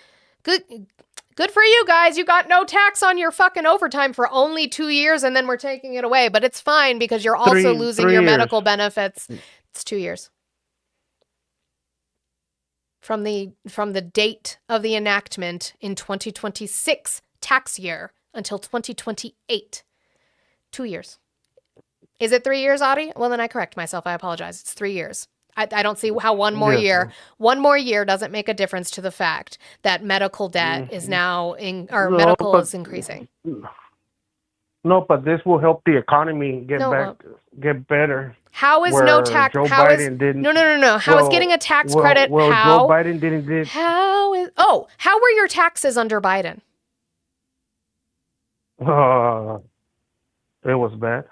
Good for you guys. You got no tax on your fucking overtime for only 2 years, and then we're taking it away. But it's fine because you're also losing 3 your years. medical benefits. It's 2 years. From the date of the enactment in 2026 tax year until 2028. 2 years. Is it 3 years, Audie? Well, then I correct myself. I apologize. It's 3 years. I don't see how one more year doesn't make a difference to the fact that medical debt is now medical is increasing. No, but this will help the economy get better. How is where no tax? Joe How is Biden didn't? No. How is getting a tax credit? Well, how? Joe Biden didn't. How were your taxes under Biden? It was bad.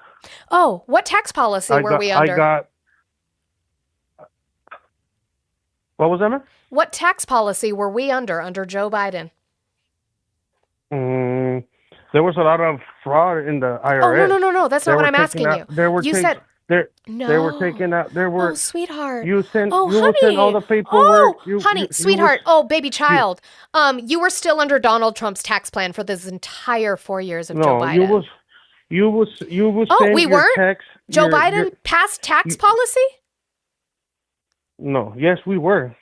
Oh, what tax policy were we under? What was that, man? What tax policy were we under Joe Biden? There was a lot of fraud in the IRS. Oh, no. That's not what I'm asking you. They were said no. They were taking out. There were. Oh, sweetheart. You sent. Oh, you honey. sent all the paperwork. Oh, honey, sweetheart. Baby child. You were still under Donald Trump's tax plan for this entire 4 years of Joe Biden. You was. Oh, we weren't. Tax, Joe Biden passed tax policy. No, yes, we were,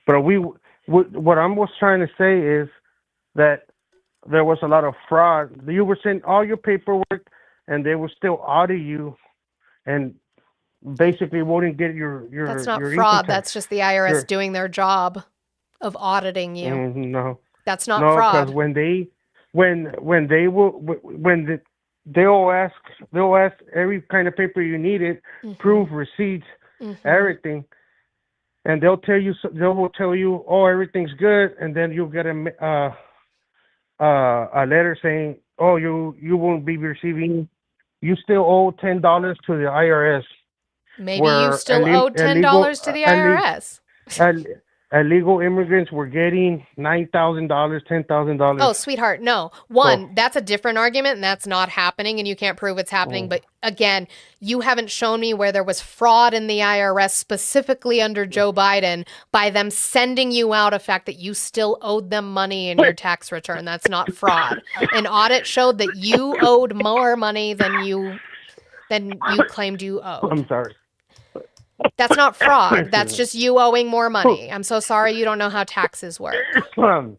but what I was trying to say is that there was a lot of fraud. You were sending all your paperwork, and they would still audit you, and basically wouldn't get your. That's not your fraud. income tax. That's just the IRS doing their job of auditing you. No, that's not fraud. Because they'll ask every kind of paper you needed, proof, receipts, everything. And they will tell you, oh, everything's good, and then you'll get a letter saying, oh, you won't be receiving. You still owe $10 to the IRS. Maybe you still owe $10 to the IRS. Illegal immigrants were getting $9,000, $10,000. Oh, sweetheart, no. That's a different argument, and that's not happening, and you can't prove it's happening. But again, you haven't shown me where there was fraud in the IRS, specifically under Joe Biden, by them sending you out a fact that you still owed them money in your tax return. That's not fraud. An audit showed that you owed more money than you claimed you owed. I'm sorry. That's not fraud. That's just you owing more money. I'm so sorry you don't know how taxes work. How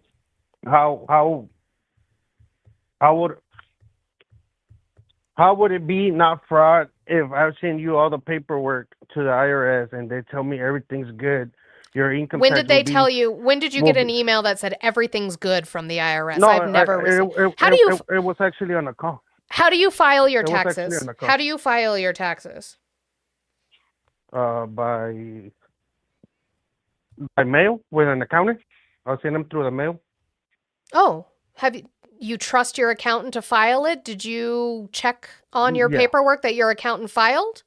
would it be not fraud if I send you all the paperwork to the IRS and they tell me everything's good, your income When tax did they will be tell you? When did you will get be. an email that said everything's good from the IRS? No, I've never received. it was actually on a call. How do you file your It was actually taxes? on a call. How do you file your taxes? By mail with an accountant. I'll send them through the mail. Oh, have you trust your accountant to file it? Did you check on your Yeah. paperwork that your accountant filed?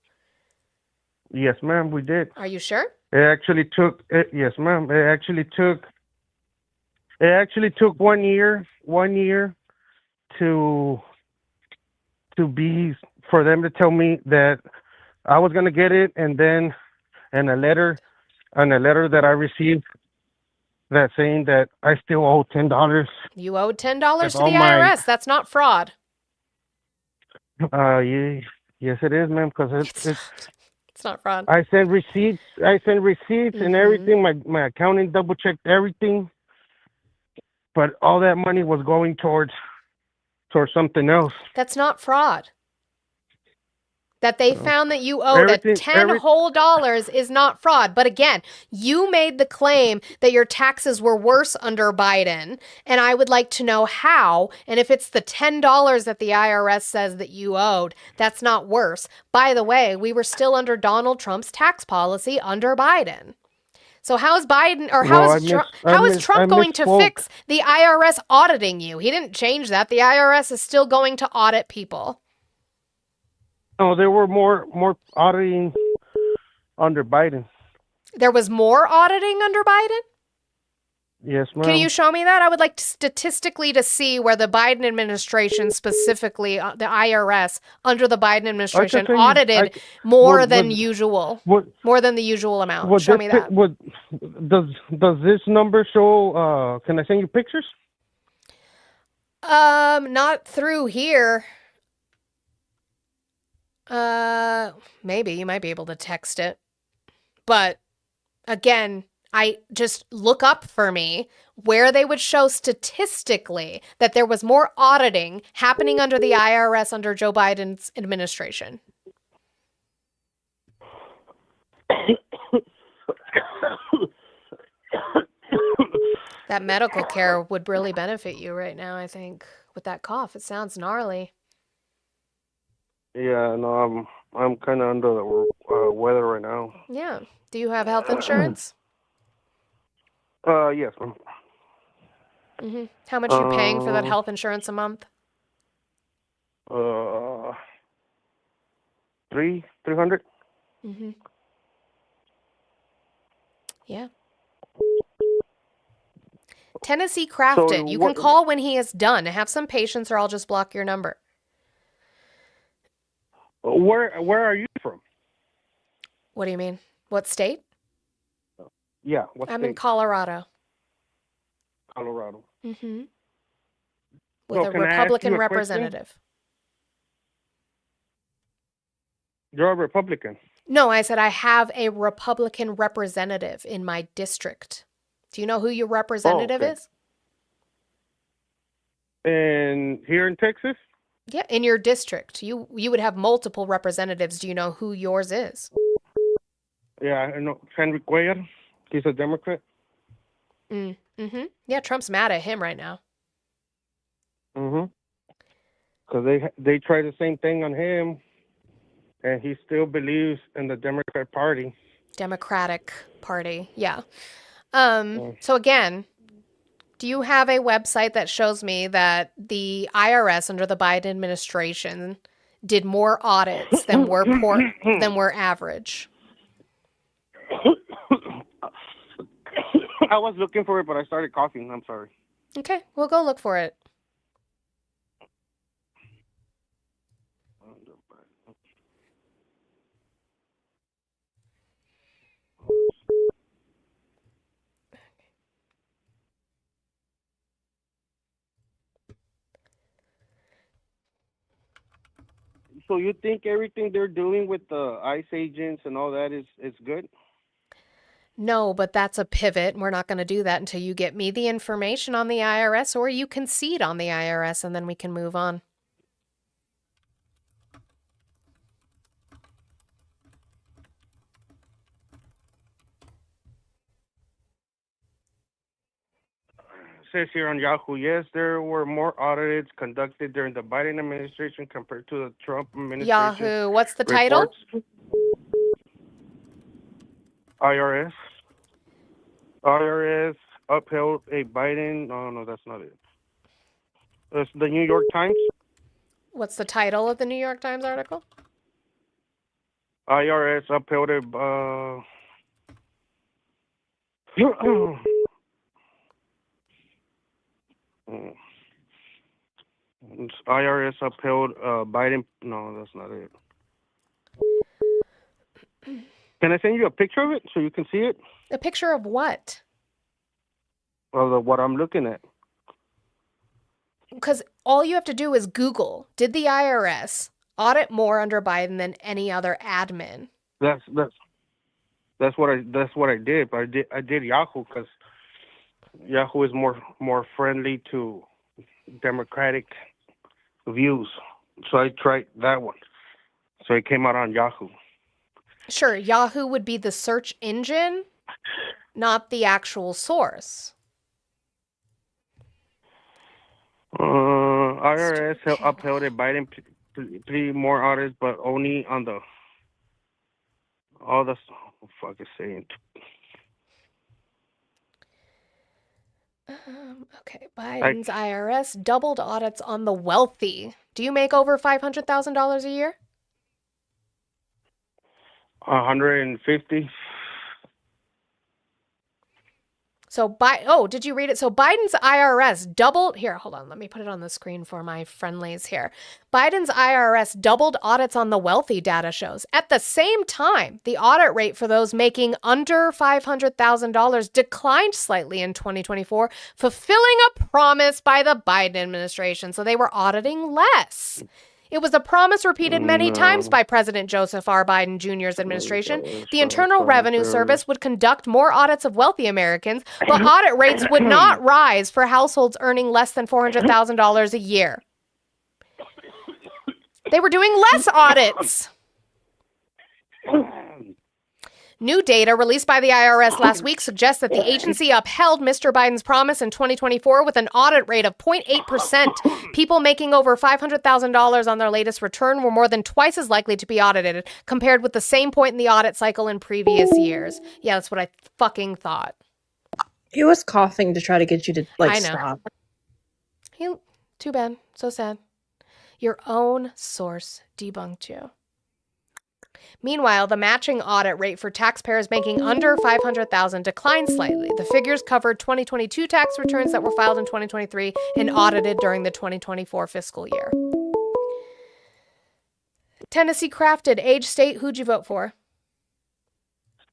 Yes, ma'am, we did. Are you sure? It actually took. Yes, ma'am. It actually took 1 year. 1 year to be for them to tell me that I was gonna get it, and then and a letter that I received that saying that I still owe $10. You owed $10 to all the my- IRS. That's not fraud. Yeah, yes, it is, ma'am. Because it's It's not fraud. I sent receipts. And everything. My accountant double checked everything, but all that money was going towards something else. That's not fraud. That they found that you owed at $10 whole is not fraud. But again, you made the claim that your taxes were worse under Biden, and I would like to know how. And if it's the $10 that the IRS says that you owed, that's not worse. By the way, we were still under Donald Trump's tax policy under Biden. So how is Biden or how is Trump going to fix the IRS auditing you? He didn't change that. The IRS is still going to audit people. No, there were more auditing under Biden. There was more auditing under Biden? Yes, ma'am. Can you show me that? I would like statistically to see where the Biden administration, specifically the IRS, under the Biden administration, audited more than usual, more than the usual amount. Show me that. Does this number show? Can I send you pictures? Not through here. Maybe you might be able to text it. But again, I just look up for me where they would show statistically that there was more auditing happening under the IRS under Joe Biden's administration. That medical care would really benefit you right now, I think, with that cough. It sounds gnarly. Yeah, no, I'm kind of under the weather right now. Yeah. Do you have health insurance? Yes, ma'am. How much are you paying for that health insurance a month? $300. Yeah. Tennessee Crafton. You can call when he is done. Have some patience or I'll just block your number. Where are you from? What do you mean? What state? Yeah, what I'm state? in Colorado. Colorado. With So a can I ask Republican you a question? representative. You're a Republican. No, I said I have a Republican representative in my district. Do you know who your representative okay. is? And here in Texas? Yeah, in your district. You would have multiple representatives. Do you know who yours is? Yeah, I know Henry Cuellar. He's a Democrat. Yeah, Trump's mad at him right now. Because they try the same thing on him, and he still believes in the Democrat Party. Democratic Party, yeah. So again, do you have a website that shows me that the IRS under the Biden administration did more audits than were average? I was looking for it, but I started coughing. I'm sorry. Okay, we'll go look for it. So you think everything they're doing with the ICE agents and all that is good? No, but that's a pivot. We're not going to do that until you get me the information on the IRS or you concede on the IRS, and then we can move on. says here on Yahoo, yes, there were more audits conducted during the Biden administration compared to the Trump administration. Yahoo. What's the title? Reports. IRS upheld a Biden. No, that's not it. It's the New York Times. What's the title of the New York Times article? IRS upheld a. IRS upheld Biden. No, that's not it. Can I send you a picture of it so you can see it? A picture of what? Of what I'm looking at. Because all you have to do is Google, did the IRS audit more under Biden than any other admin? That's what I did. But I did Yahoo because Yahoo is more friendly to Democratic views. So I tried that one. So it came out on Yahoo. Sure, Yahoo would be the search engine, not the actual source. IRS upheld a Biden three more audits, but only on the all the fuck is saying. Okay, Biden's IRS doubled audits on the wealthy. Do you make over $500,000 a year? 150. So, did you read it? So Biden's IRS doubled, here, hold on, let me put it on the screen for my friendlies here. Biden's IRS doubled audits on the wealthy, data shows. At the same time, the audit rate for those making under $500,000 declined slightly in 2024, fulfilling a promise by the Biden administration. So they were auditing less. It was a promise repeated many times by President Joseph R. Biden Jr.'s administration. The Internal Revenue Service would conduct more audits of wealthy Americans, but audit rates would not rise for households earning less than $400,000 a year. They were doing less audits. New data released by the IRS last week suggests that the agency upheld Mr. Biden's promise in 2024 with an audit rate of 0.8%. People making over $500,000 on their latest return were more than twice as likely to be audited compared with the same point in the audit cycle in previous years. Yeah, that's what I fucking thought. He was coughing to try to get you to I know. stop. Too bad. So sad. Your own source debunked you. Meanwhile, the matching audit rate for taxpayers making under $500,000 declined slightly. The figures covered 2022 tax returns that were filed in 2023 and audited during the 2024 fiscal year. Tennessee Crafted, age, state, who'd you vote for?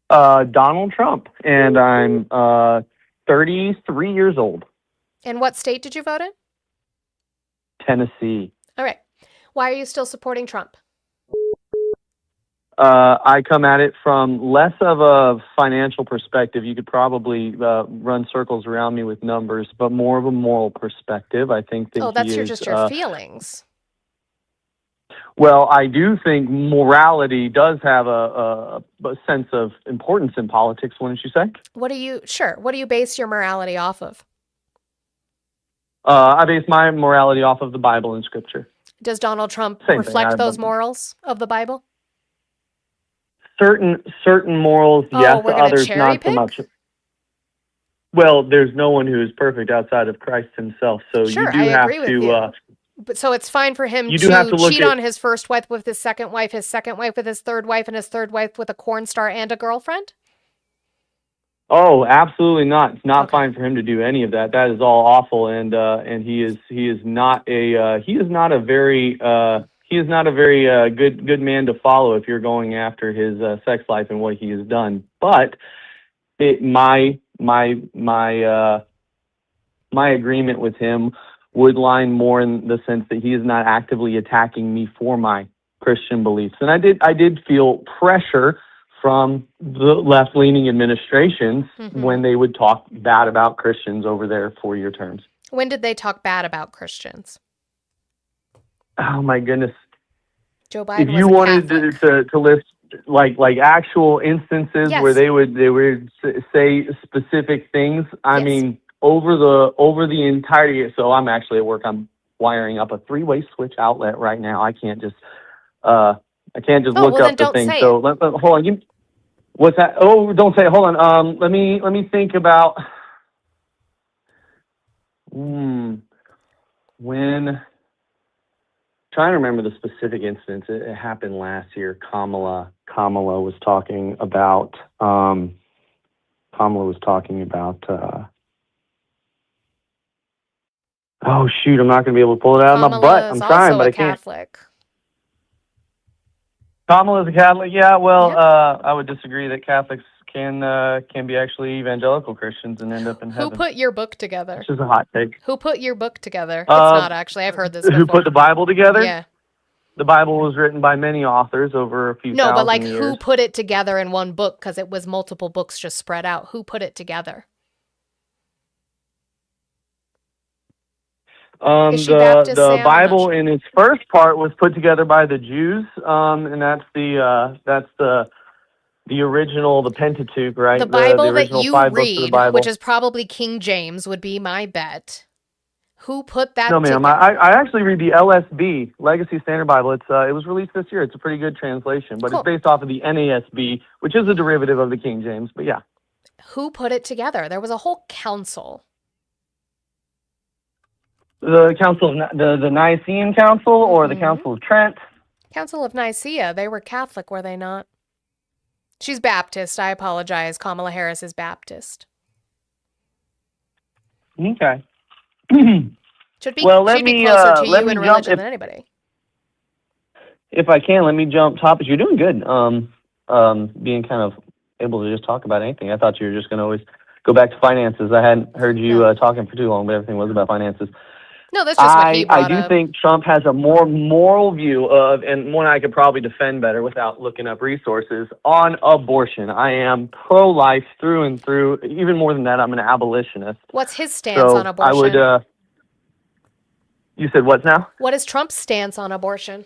Donald Trump, and I'm 33 years old. And what state did you vote in? Tennessee. All right. Why are you still supporting Trump? I come at it from less of a financial perspective. You could probably run circles around me with numbers, but more of a moral perspective. I think that that's he is, just your feelings. Well, I do think morality does have a sense of importance in politics, wouldn't you say? What do you base your morality off of? I base my morality off of the Bible and Scripture. Does Donald Trump Same thing. reflect those morals of the Bible? Certain morals, yes. Others, not so much. Well, there's no one who is perfect outside of Christ himself. So sure, you do I have agree with to. you. But so it's fine for him to cheat on his first wife with his second wife with his third wife, and his third wife with a corn star and a girlfriend? Oh, absolutely not. It's not fine for him to do any of that. That is all awful, and he is not a very good man to follow if you're going after his sex life and what he has done. But my agreement with him would line more in the sense that he is not actively attacking me for my Christian beliefs. And I did feel pressure from the left-leaning administrations when they would talk bad about Christians over their 4-year terms. When did they talk bad about Christians? Oh my goodness. Joe Biden. If you wanted to list like actual instances where they would say specific things, I mean, over the entirety. So I'm actually at work. I'm wiring up a 3-way switch outlet right now. I can't just Oh, look well, then up the don't thing. say So it. hold on. What's that? Oh, don't say it. Hold on. Let me think about when. Trying to remember the specific instance. It happened last year. Kamala was talking about. Oh shoot! I'm not going to be able to pull it out of my butt. Kamala is I'm trying, also but a I can't. Catholic. Kamala's a Catholic. Yeah. Well, Yeah. I would disagree that Catholics can be actually evangelical Christians and end up in Who heaven. put your book together? Which is a hot take. Who put your book together? It's not actually. I've heard this Who put before. the Bible together? Yeah. The Bible was written by many authors over a few No, but like thousand who years. put it together in one book? Because it was multiple books just spread out. Who put it together? Is she Baptist, The Sam? I'm not Bible sure. in its first part was put together by the Jews, and that's the original, the Pentateuch, right? The The Bible that original you 5 books of the read, Bible. which is probably King James, would be my bet. Who put that No, ma'am. together? I actually read the LSB, Legacy Standard Bible. It was released this year. It's a pretty good translation, but Cool. it's based off of the NASB, which is a derivative of the King James. But yeah, Who put it together? There was a whole council. the Council of the Nicene Council or the Council of Trent. Council of Nicaea. They were Catholic, were they not? She's Baptist. I apologize. Kamala Harris is Baptist. Okay. Should be, Well, she'd be closer to you in jump religion than anybody. if I can. Let me jump topics. You're doing good. Being kind of able to just talk about anything. I thought you were just going to always go back to finances. I hadn't heard you talking for too long, but everything was about finances. No, that's just what he brought I do up. think Trump has a more moral view of, and one I could probably defend better without looking up resources, on abortion. I am pro-life through and through. Even more than that, I'm an abolitionist. What's his stance on abortion? I would. You said what now? What is Trump's stance on abortion?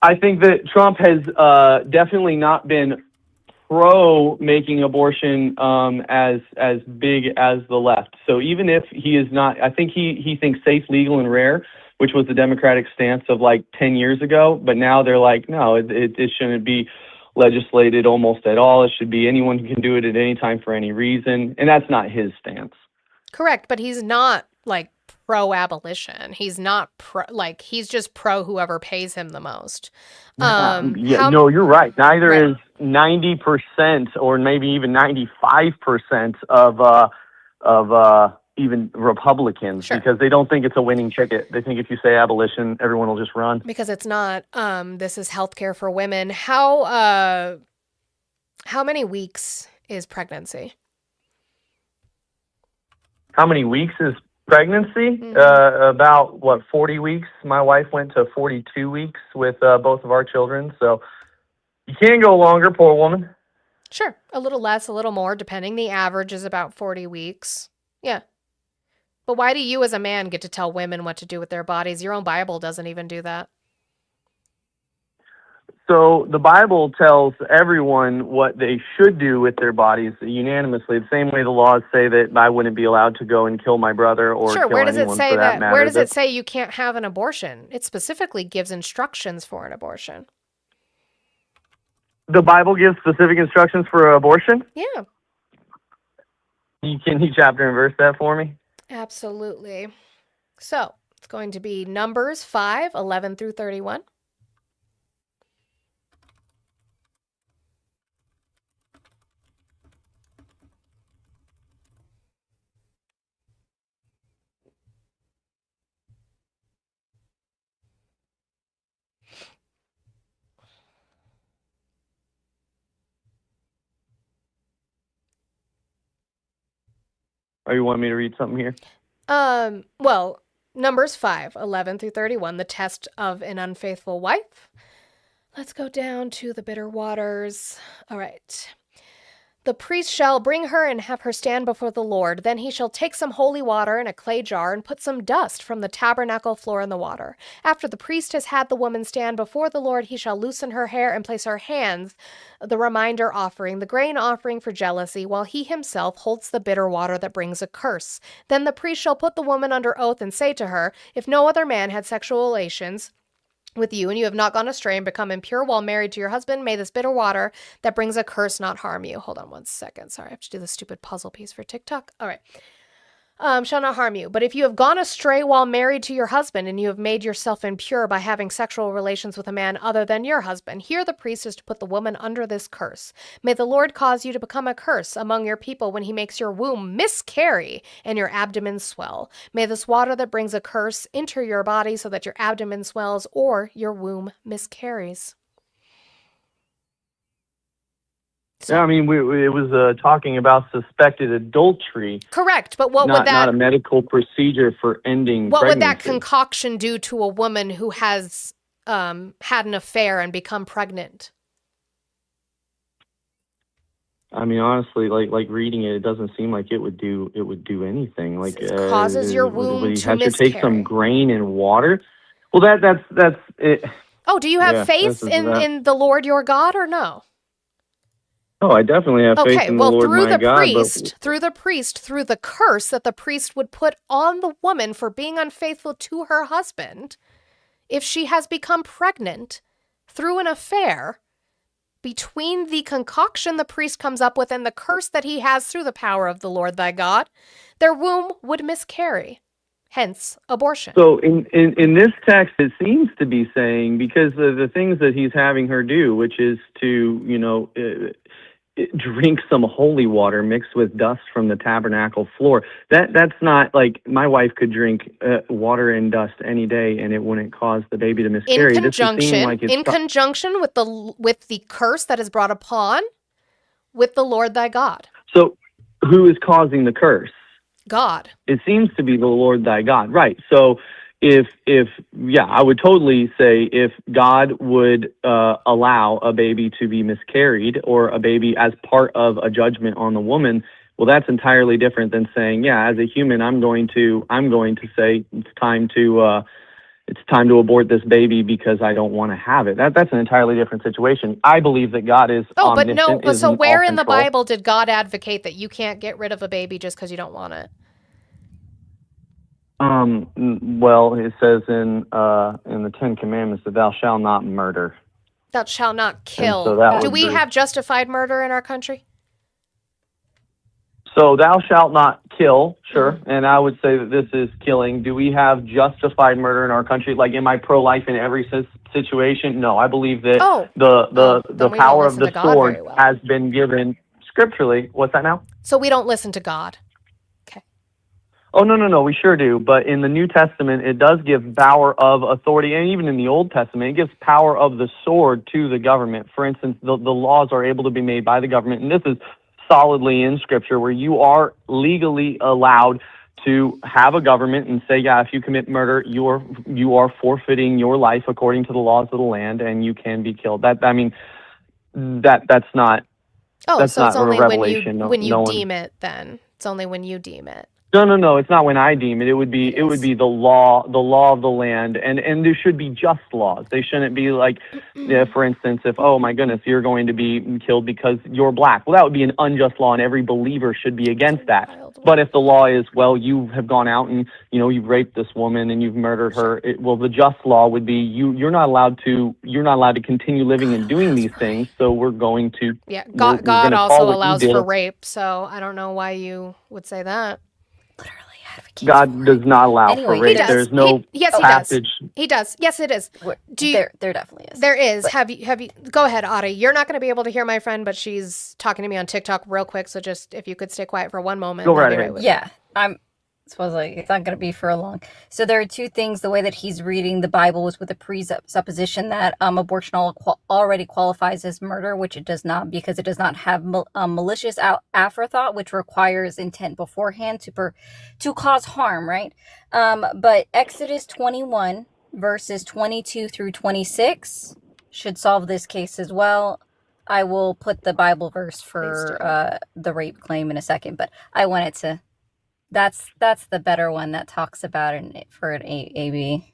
I think that Trump has definitely not been pro making abortion as big as the left. So even if he is not, I think he thinks safe, legal, and rare, which was the Democratic stance of like 10 years ago. But now they're like, no, it shouldn't be legislated almost at all. It should be anyone who can do it at any time for any reason. And that's not his stance. Correct, but he's not like pro-abolition. He's not he's just pro whoever pays him the most. No, you're right. Neither is 90% or maybe even 95% of even Republicans, because they don't think it's a winning ticket. They think if you say abolition, everyone will just run. Because it's not. This is healthcare for women. How many weeks is pregnancy? How many weeks is pregnancy? About 40 weeks. My wife went to 42 weeks with both of our children, so you can go longer, poor woman. Sure, a little less, a little more, depending. The average is about 40 weeks. Yeah. But why do you as a man get to tell women what to do with their bodies? Your own Bible doesn't even do that. So the Bible tells everyone what they should do with their bodies unanimously. The same way the laws say that I wouldn't be allowed to go and kill my brother or Sure, kill where does it anyone say for that that? matter. Where does it say you can't have an abortion? It specifically gives instructions for an abortion. The Bible gives specific instructions for abortion? Yeah. Can you chapter and verse that for me? Absolutely. So it's going to be Numbers 5:11 through 31. Or you want me to read something here? Well, Numbers 5:11 through 31, the test of an unfaithful wife. Let's go down to the bitter waters. All right. The priest shall bring her and have her stand before the Lord. Then he shall take some holy water in a clay jar and put some dust from the tabernacle floor in the water. After the priest has had the woman stand before the Lord, he shall loosen her hair and place her hands, the reminder offering, the grain offering for jealousy, while he himself holds the bitter water that brings a curse. Then the priest shall put the woman under oath and say to her, if no other man had sexual relations with you, and you have not gone astray and become impure while married to your husband, may this bitter water that brings a curse not harm you. Hold on one second. Sorry, I have to do this stupid puzzle piece for TikTok. All right. Shall not harm you. But if you have gone astray while married to your husband, and you have made yourself impure by having sexual relations with a man other than your husband, here the priest is to put the woman under this curse. May the Lord cause you to become a curse among your people when he makes your womb miscarry and your abdomen swell. May this water that brings a curse enter your body so that your abdomen swells or your womb miscarries. Yeah, I mean, it was talking about suspected adultery. Correct, but what not, would that... Not a medical procedure for ending What pregnancy. would that concoction do to a woman who has had an affair and become pregnant? I mean, honestly, like reading it, it doesn't seem like it would do anything. Like It causes your womb would he to have to take some miscarry. grain and water? Well, that's it. Oh, do you have Yeah, faith this is that. in the Lord your God or no? Oh, I definitely have faith Okay, in well, the Lord through my the God. priest, through the curse that the priest would put on the woman for being unfaithful to her husband, if she has become pregnant through an affair, between the concoction the priest comes up with and the curse that he has through the power of the Lord thy God, their womb would miscarry. Hence, abortion. So in this text, it seems to be saying, because of the things that he's having her do, which is to, drink some holy water mixed with dust from the tabernacle floor. That's not like my wife could drink water and dust any day and it wouldn't cause the baby to miscarry. In conjunction with the curse that is brought upon with the Lord thy God. So who is causing the curse? God. It seems to be the Lord thy God. Right. So if I would totally say if God would allow a baby to be miscarried or a baby as part of a judgment on the woman, well, that's entirely different than saying, as a human, I'm going to say it's time to abort this baby because I don't want to have it. That's an entirely different situation. I believe that God is omniscient. But so where in the Bible did God advocate that you can't get rid of a baby just because you don't want it? Well, it says in the Ten Commandments that thou shalt not murder. Thou shalt not kill. So do we have justified murder in our country? So thou shalt not kill, sure. And I would say that this is killing. Do we have justified murder in our country? Like, am I pro-life in every situation? No, I believe that the power of the sword has been given scripturally. What's that now? So we don't listen to God. Oh, no, we sure do. But in the New Testament, it does give power of authority, and even in the Old Testament, it gives power of the sword to the government. For instance, the laws are able to be made by the government, and this is solidly in Scripture, where you are legally allowed to have a government and say, if you commit murder, you are forfeiting your life according to the laws of the land, and you can be killed. That's not. Oh, that's so not it's only a revelation. when you deem it. Then it's only when you deem it. No. It's not when I deem it. It would be the law of the land, and there should be just laws. They shouldn't be like, for instance, if oh my goodness, you're going to be killed because you're black. Well, that would be an unjust law, and every believer should be against that. But if the law is, well, you have gone out and you've raped this woman and you've murdered her, the just law would be you're not allowed to continue living and doing these things. So we're going to God also allows for rape. So I don't know why you would say that. God does not allow for rape. There's no passage. He does. Yes, it is. There definitely is. There is. But have you? Go ahead, Audie. You're not going to be able to hear my friend, but she's talking to me on TikTok real quick. So just if you could stay quiet for one moment. Go right ahead. Yeah, I'm supposedly it's not going to be for long. So there are two things. The way that he's reading the Bible was with the presupposition that abortion already qualifies as murder, which it does not, because it does not have malicious afterthought, which requires intent beforehand to cause harm, right? But Exodus 21 verses 22 through 26 should solve this case as well. I will put the Bible verse for the rape claim in a second, but I wanted to. That's the better one that talks about it for an AB.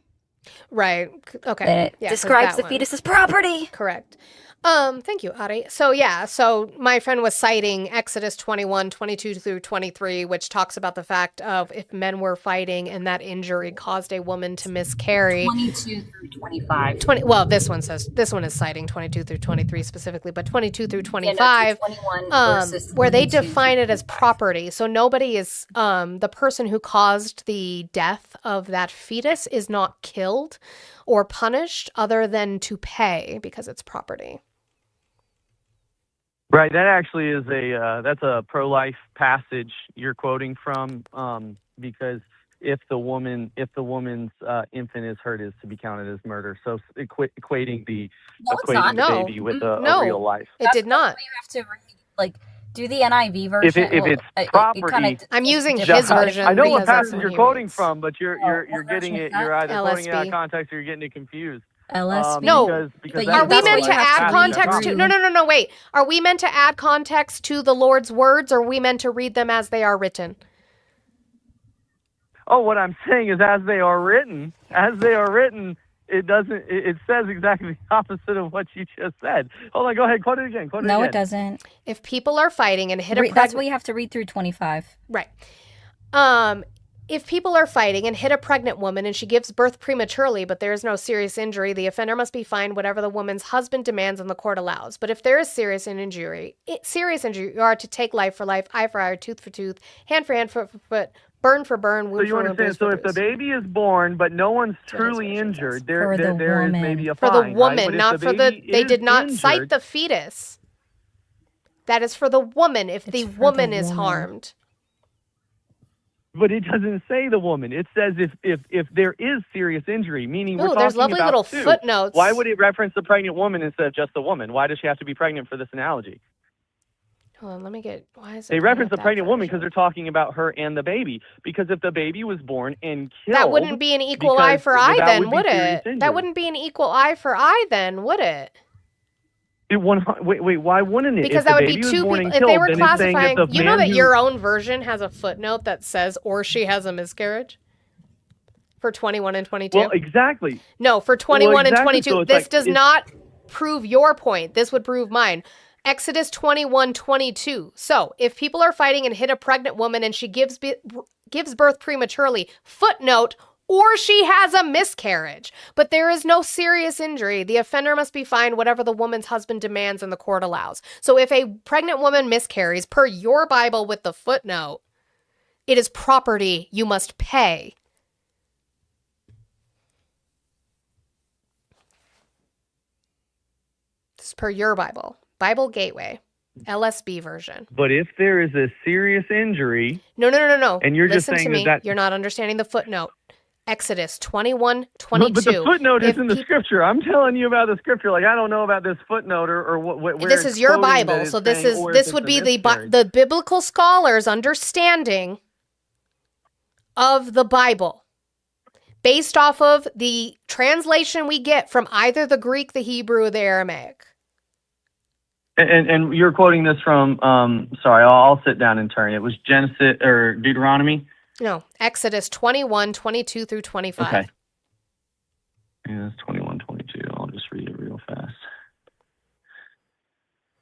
Right. Okay. That it Yeah, 'cause describes that the one. fetus as property. Correct. Thank you, Ari. So my friend was citing Exodus 21, 22 through 23, which talks about the fact of if men were fighting and that injury caused a woman to miscarry. 22 through 25. Well, this one is citing 22 through 23 specifically, but 22 through 25, 21 versus where they 22 define it as property. So nobody is, the person who caused the death of that fetus is not killed or punished other than to pay because it's property. Right. That actually is that's a pro-life passage you're quoting from, because if the woman's infant is hurt, is to be counted as murder. So equating the baby with a real life. It did not. You have to read, do the NIV version. If it's property, I'm using his version. I know what because that's passage what you're he quoting reads. from, but you're getting it. You're either quoting it out of LSB. context or you're getting it confused. LSB. No, because are we that's meant what to you add have context to? read. No, wait. Are we meant to add context to the Lord's words, or are we meant to read them as they are written? Oh, what I'm saying is, as they are written, it doesn't. It says exactly the opposite of what you just said. Hold on, go ahead, quote it again. No, it doesn't. If people are fighting and hit a That's what you have to read through 25. Right. If people are fighting and hit a pregnant woman and she gives birth prematurely, but there is no serious injury, the offender must be fined whatever the woman's husband demands and the court allows. But if there is serious injury, you are to take life for life, eye for eye, tooth for tooth, hand for hand, foot for foot, burn for burn, wound So you for wound, understand? bruise So for if the bruise. baby is born, but no one's truly injured, there is maybe a For fine. the right? woman, But if not the for the. baby They is did not cite injured- the fetus. That is for the woman if the woman is harmed. But it doesn't say the woman. It says if there is serious injury, meaning we're Ooh, talking there's lovely about little two. footnotes. Why would it reference the pregnant woman instead of just the woman? Why does she have to be pregnant for this analogy? Hold on, let me get. Why is it? They bringing reference up the that pregnant woman version? because they're talking about her and the baby. Because if the baby was born and killed, That wouldn't be an equal eye because for eye that then, would be would serious it? injury. That wouldn't be an equal eye for eye then, would it? Wait, why wouldn't it? Because If the that would be baby was two born people. and If they killed, were then it's saying classifying, that the you know man that who- your own version has a footnote that says, or she has a miscarriage for 21 and 22. Well, exactly. No, for 21 and exactly. 22. So it's This like- does it's- not prove your point. This would prove mine. Exodus 21, 22. So if people are fighting and hit a pregnant woman and she gives birth prematurely, footnote, or she has a miscarriage, but there is no serious injury, the offender must be fined whatever the woman's husband demands and the court allows. So if a pregnant woman miscarries, per your Bible with the footnote, it is property you must pay. This is per your Bible. Bible Gateway, LSB version. But if there is a serious injury, No. and you're just Listen saying to me. that You're not understanding the footnote. Exodus 21, No, 22. but the footnote If is in the scripture. I'm telling you about the scripture. Like I don't know about this footnote or what. Where This it's is your quoting that Bible, it's so this saying, is or if this it's would a be miscarriage. the biblical scholars' understanding of the Bible, based off of the translation we get from either the Greek, the Hebrew, or the Aramaic. And you're quoting this from. Sorry, I'll sit down and turn. It was Genesis or Deuteronomy. No, Exodus 21, 22 through 25. Okay. Yeah, it's 21, 22. I'll just read it real fast.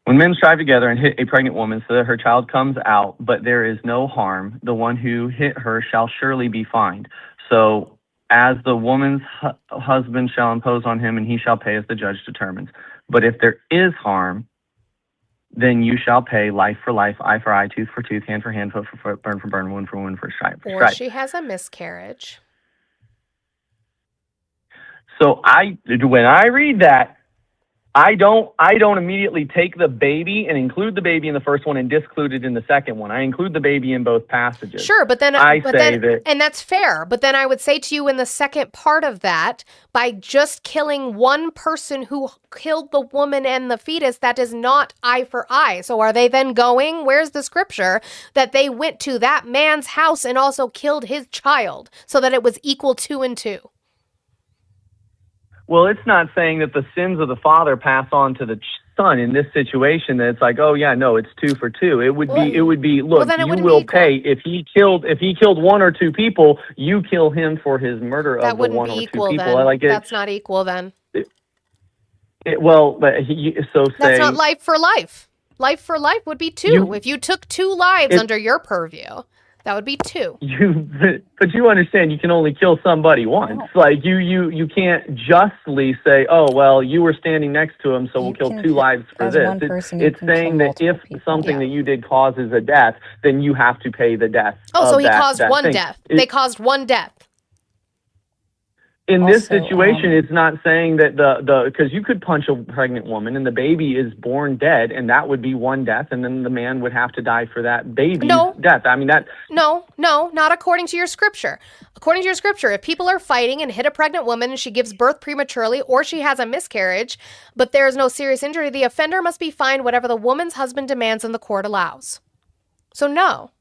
When men strive together and hit a pregnant woman so that her child comes out, but there is no harm, the one who hit her shall surely be fined. So as the woman's husband shall impose on him, and he shall pay as the judge determines. But if there is harm, then you shall pay life for life, eye for eye, tooth for tooth, hand for hand, foot for foot, burn for burn, wound for wound, for stripe for Or stripe. she has a miscarriage. So when I read that, I don't immediately take the baby and include the baby in the first one and disclude it in the second one. I include the baby in both passages. Sure, but then that and that's fair. But then I would say to you in the second part of that, by just killing one person who killed the woman and the fetus, that is not eye for eye. So are they then going, where's the scripture that they went to that man's house and also killed his child so that it was equal 2 and 2? Well, it's not saying that the sins of the father pass on to son in this situation that it's like, oh yeah, no, it's 2 for 2. It would be Well, look, then it you wouldn't will be equal. pay if he killed 1 or 2 people, you kill him for his murder That of the wouldn't 1 be or 2 equal people. then. Like That's not equal then. well, but That's not life for life. Life for life would be 2. If you took 2 lives It- under your purview, that would be 2. but you understand you can only kill somebody once. Like you can't justly say, oh well, you were standing next to him, so we'll kill 2 lives for as this. one person, you It's can saying kill that if multiple people. something that you did causes a death, then you have to pay the death. Oh, of so he that- caused that 1 thing. death. They caused 1 death. In this Also, situation, it's not saying that because you could punch a pregnant woman and the baby is born dead, and that would be 1 death, and then the man would have to die for that baby's death. I mean that. No, not according to your scripture. According to your scripture, if people are fighting and hit a pregnant woman and she gives birth prematurely or she has a miscarriage, but there is no serious injury, the offender must be fined whatever the woman's husband demands and the court allows. So no.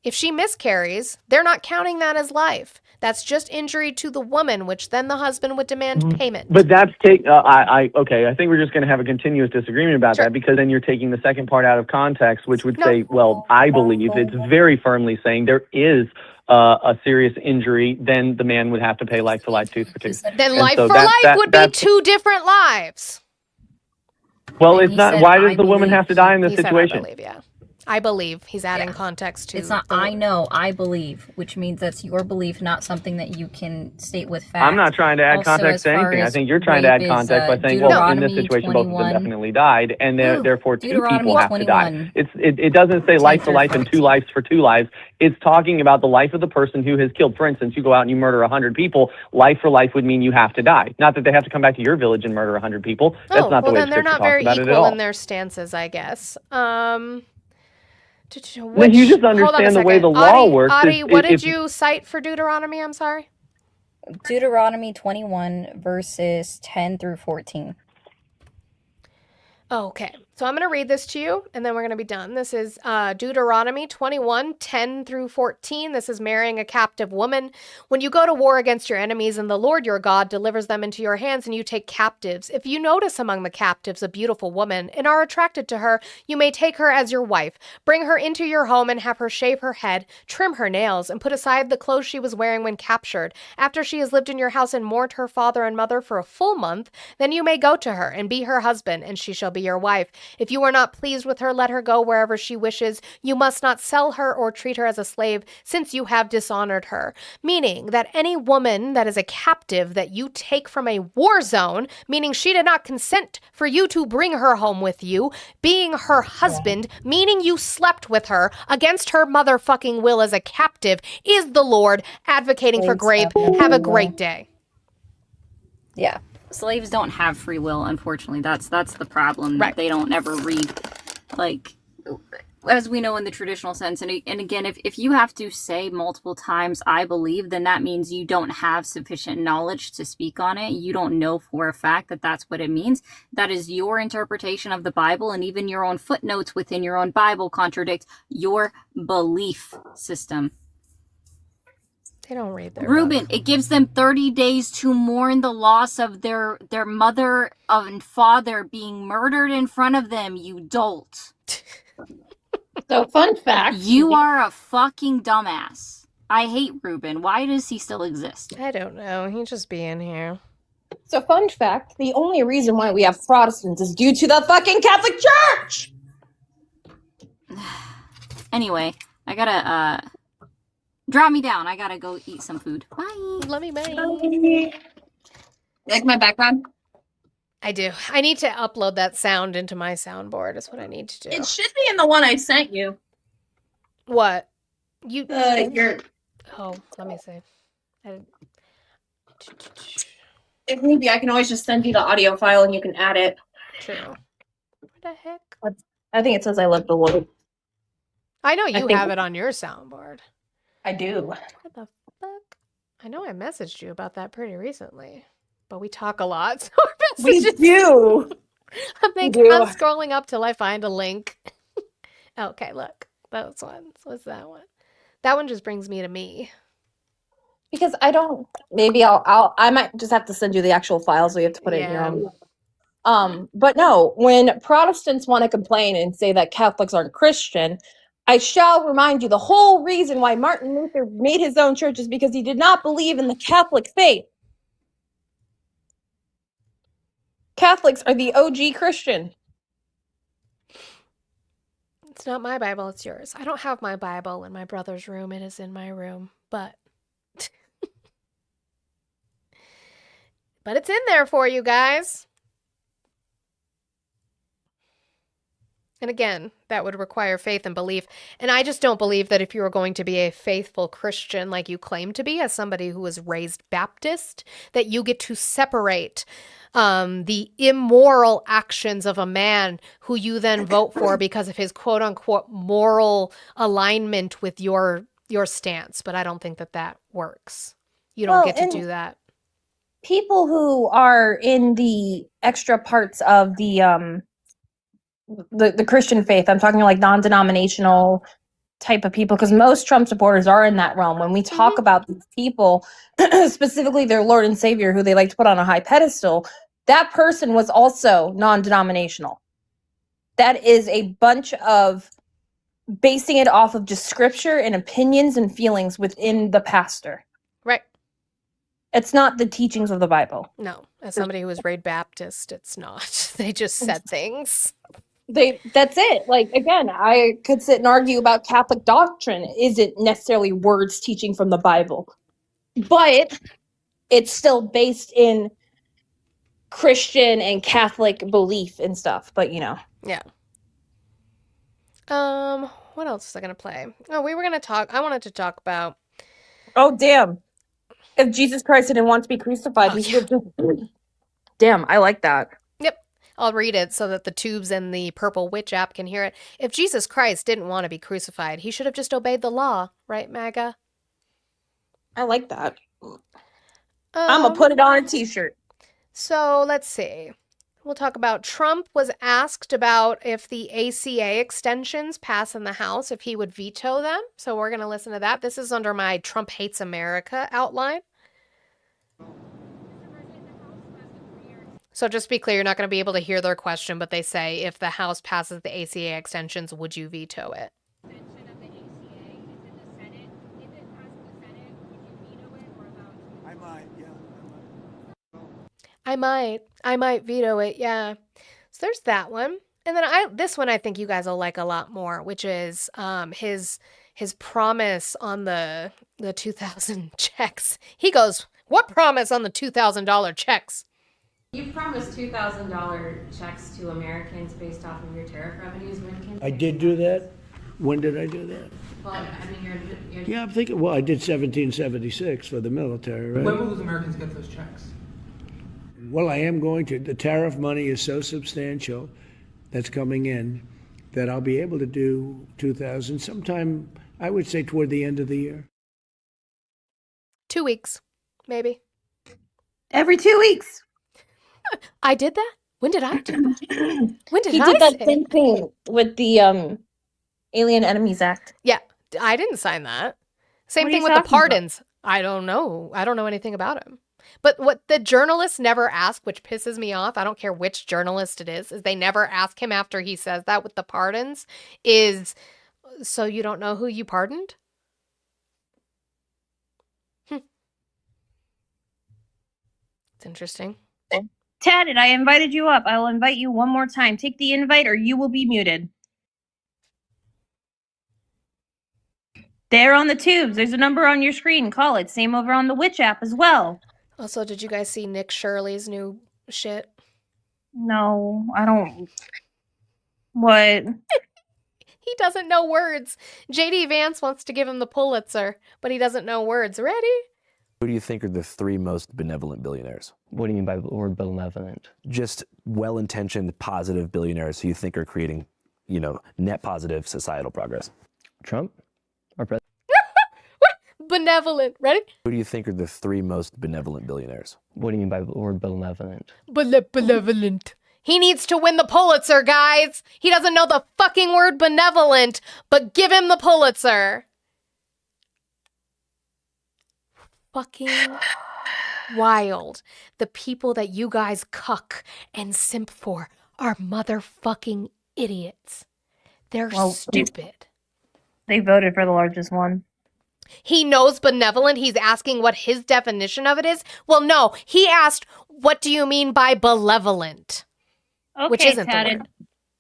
If she miscarries, they're not counting that as life. That's just injury to the woman, which then the husband would demand payment. But that's okay. I think we're just going to have a continuous disagreement about that, because then you're taking the second part out of context, which would say, well, I believe it's very firmly saying there is a serious injury, then the man would have to pay life for life, tooth for tooth. Then And life so for life would be 2 different lives. Well, And it's he not. said, Why "I does the woman have to die in this He said, situation? I believe, yeah. I believe he's adding context to It's not I know, I believe, which means that's your belief, not something that you can state with fact. I'm not trying to add Also, context to as far anything. I as think you're trying to add rape context is, by saying, well, in this Deuteronomy situation, both of them 21. definitely died, and therefore 2 Deuteronomy people have to die. 21. It doesn't say life for life and 2 lives for 2 lives. It's talking about the life of the person who has killed. For instance, you go out and you murder 100 people. Life for life would mean you have to die. Not that they have to come back to your village and murder 100 people. That's not the way then they're Scripture not talks very about it at equal all. in their stances, I guess. Then you just understand the way the law works. Adi, what did If- you cite for Deuteronomy? I'm sorry. Deuteronomy 21 verses 10 through 14. Okay, so I'm going to read this to you, and then we're going to be done. This is Deuteronomy 21, 10 through 14. This is marrying a captive woman. When you go to war against your enemies, and the Lord your God delivers them into your hands, and you take captives, if you notice among the captives a beautiful woman, and are attracted to her, you may take her as your wife. Bring her into your home, and have her shave her head, trim her nails, and put aside the clothes she was wearing when captured. After she has lived in your house and mourned her father and mother for a full month, then you may go to her, and be her husband, and she shall be your wife. If you are not pleased with her, let her go wherever she wishes. You must not sell her or treat her as a slave, since you have dishonored her. Meaning that any woman that is a captive that you take from a war zone, meaning she did not consent for you to bring her home with you, being her husband, meaning you slept with her against her motherfucking will as a captive, is the Lord advocating for rape. Have a great day. Yeah. Slaves don't have free will, unfortunately. That's the problem. Right. They don't ever read, like, as we know in the traditional sense. And again, if you have to say multiple times, I believe, then that means you don't have sufficient knowledge to speak on it. You don't know for a fact that that's what it means. That is your interpretation of the Bible, and even your own footnotes within your own Bible contradict your belief system. They don't read their Reuben, it gives them 30 days to mourn the loss of their mother and father being murdered in front of them, you dolt. So, fun fact. You are a fucking dumbass. I hate Reuben. Why does he still exist? I don't know. He's just being here. So, fun fact, the only reason why we have Protestants is due to the fucking Catholic Church! Anyway, I gotta, drop me down. I gotta go eat some food. Bye. Love you, bye. Like my background? I do. I need to upload that sound into my soundboard. That's what I need to do. It should be in the one I sent you. What? You your Oh, let me see. If need be, I can always just send you the audio file and you can add it. True. What the heck? I think it says I love the Lord. I know I you think- have it on your soundboard. I do. What the fuck? I know I messaged you about that pretty recently, but we talk a lot. So our We messages- do. I'm scrolling up till I find a link. Okay, look. Those ones. What's that one? That one just brings me to me. Because I don't. Maybe I might just have to send you the actual file, so you have to put it in your own. But no, when Protestants want to complain and say that Catholics aren't Christian, I shall remind you the whole reason why Martin Luther made his own church is because he did not believe in the Catholic faith. Catholics are the OG Christian. It's not my Bible, it's yours. I don't have my Bible in my brother's room. It is in my room, but it's in there for you guys. And again, that would require faith and belief. And I just don't believe that if you were going to be a faithful Christian like you claim to be, as somebody who was raised Baptist, that you get to separate the immoral actions of a man who you then vote for because of his quote unquote moral alignment with your stance. But I don't think that works. You don't get to do that. People who are in the extra parts of the Christian faith, I'm talking like non-denominational type of people, because most Trump supporters are in that realm. When we talk about these people, specifically their Lord and Savior, who they like to put on a high pedestal, that person was also non-denominational. That is a bunch of basing it off of just scripture and opinions and feelings within the pastor. Right. It's not the teachings of the Bible. No, as somebody who was raised Baptist, it's not. They just said things. That's it. Like, again, I could sit and argue about Catholic doctrine isn't necessarily words teaching from the Bible, but it's still based in Christian and Catholic belief and stuff. But Yeah. What else was I gonna play? Oh, I wanted to talk about. Oh, damn. If Jesus Christ didn't want to be crucified, he should have just... Damn, I like that. Yep. I'll read it so that the tubes and the Purple Witch app can hear it. If Jesus Christ didn't want to be crucified, he should have just obeyed the law, right, MAGA? I like that. I'm going to put it on a t-shirt. So let's see. We'll talk about Trump was asked about if the ACA extensions pass in the House, if he would veto them. So we're going to listen to that. This is under my Trump Hates America outline. So just to be clear, you're not going to be able to hear their question, but they say, if the House passes the ACA extensions, would you veto it? I might veto it, yeah. So there's that one. And then this one I think you guys will like a lot more, which is his promise on the 2,000 checks. He goes, "What promise on the $2,000 checks?" You promised $2,000 checks to Americans based off of your tariff revenues. When can I did do that. When did I do that? Well, I mean, you're Yeah, I'm thinking. Well, I did 1776 for the military, right? When will those Americans get those checks? Well, I am going to. The tariff money is so substantial that's coming in that I'll be able to do 2,000 sometime, I would say, toward the end of the year. 2 weeks, maybe. Every 2 weeks. I did that? When did I do that? When did He I did that say same thing with the Alien Enemies Act. Yeah, I didn't sign that. Same What are thing you with the talking about? pardons. I don't know. I don't know anything about him. But what the journalists never ask, which pisses me off, I don't care which journalist it is they never ask him after he says that with the pardons, is, so you don't know who you pardoned? It's interesting. Tad, I invited you up. I will invite you one more time. Take the invite or you will be muted. There on the tubes. There's a number on your screen. Call it. Same over on the Witch app as well. Also, did you guys see Nick Shirley's new shit? No, I don't. What? He doesn't know words. JD Vance wants to give him the Pulitzer, but he doesn't know words. Ready? Who do you think are the three most benevolent billionaires? What do you mean by the word benevolent? Just well-intentioned, positive billionaires who you think are creating, net positive societal progress. Trump? Our president? Benevolent. Ready? Who do you think are the three most benevolent billionaires? What do you mean by the word benevolent? Benevolent. He needs to win the Pulitzer, guys. He doesn't know the fucking word benevolent, but give him the Pulitzer. Fucking wild. The people that you guys cuck and simp for are motherfucking idiots. They're stupid. They voted for the largest one. He knows benevolent. He's asking what his definition of it is. Well, no, he asked, what do you mean by benevolent? Okay, Which isn't the Tatted. word.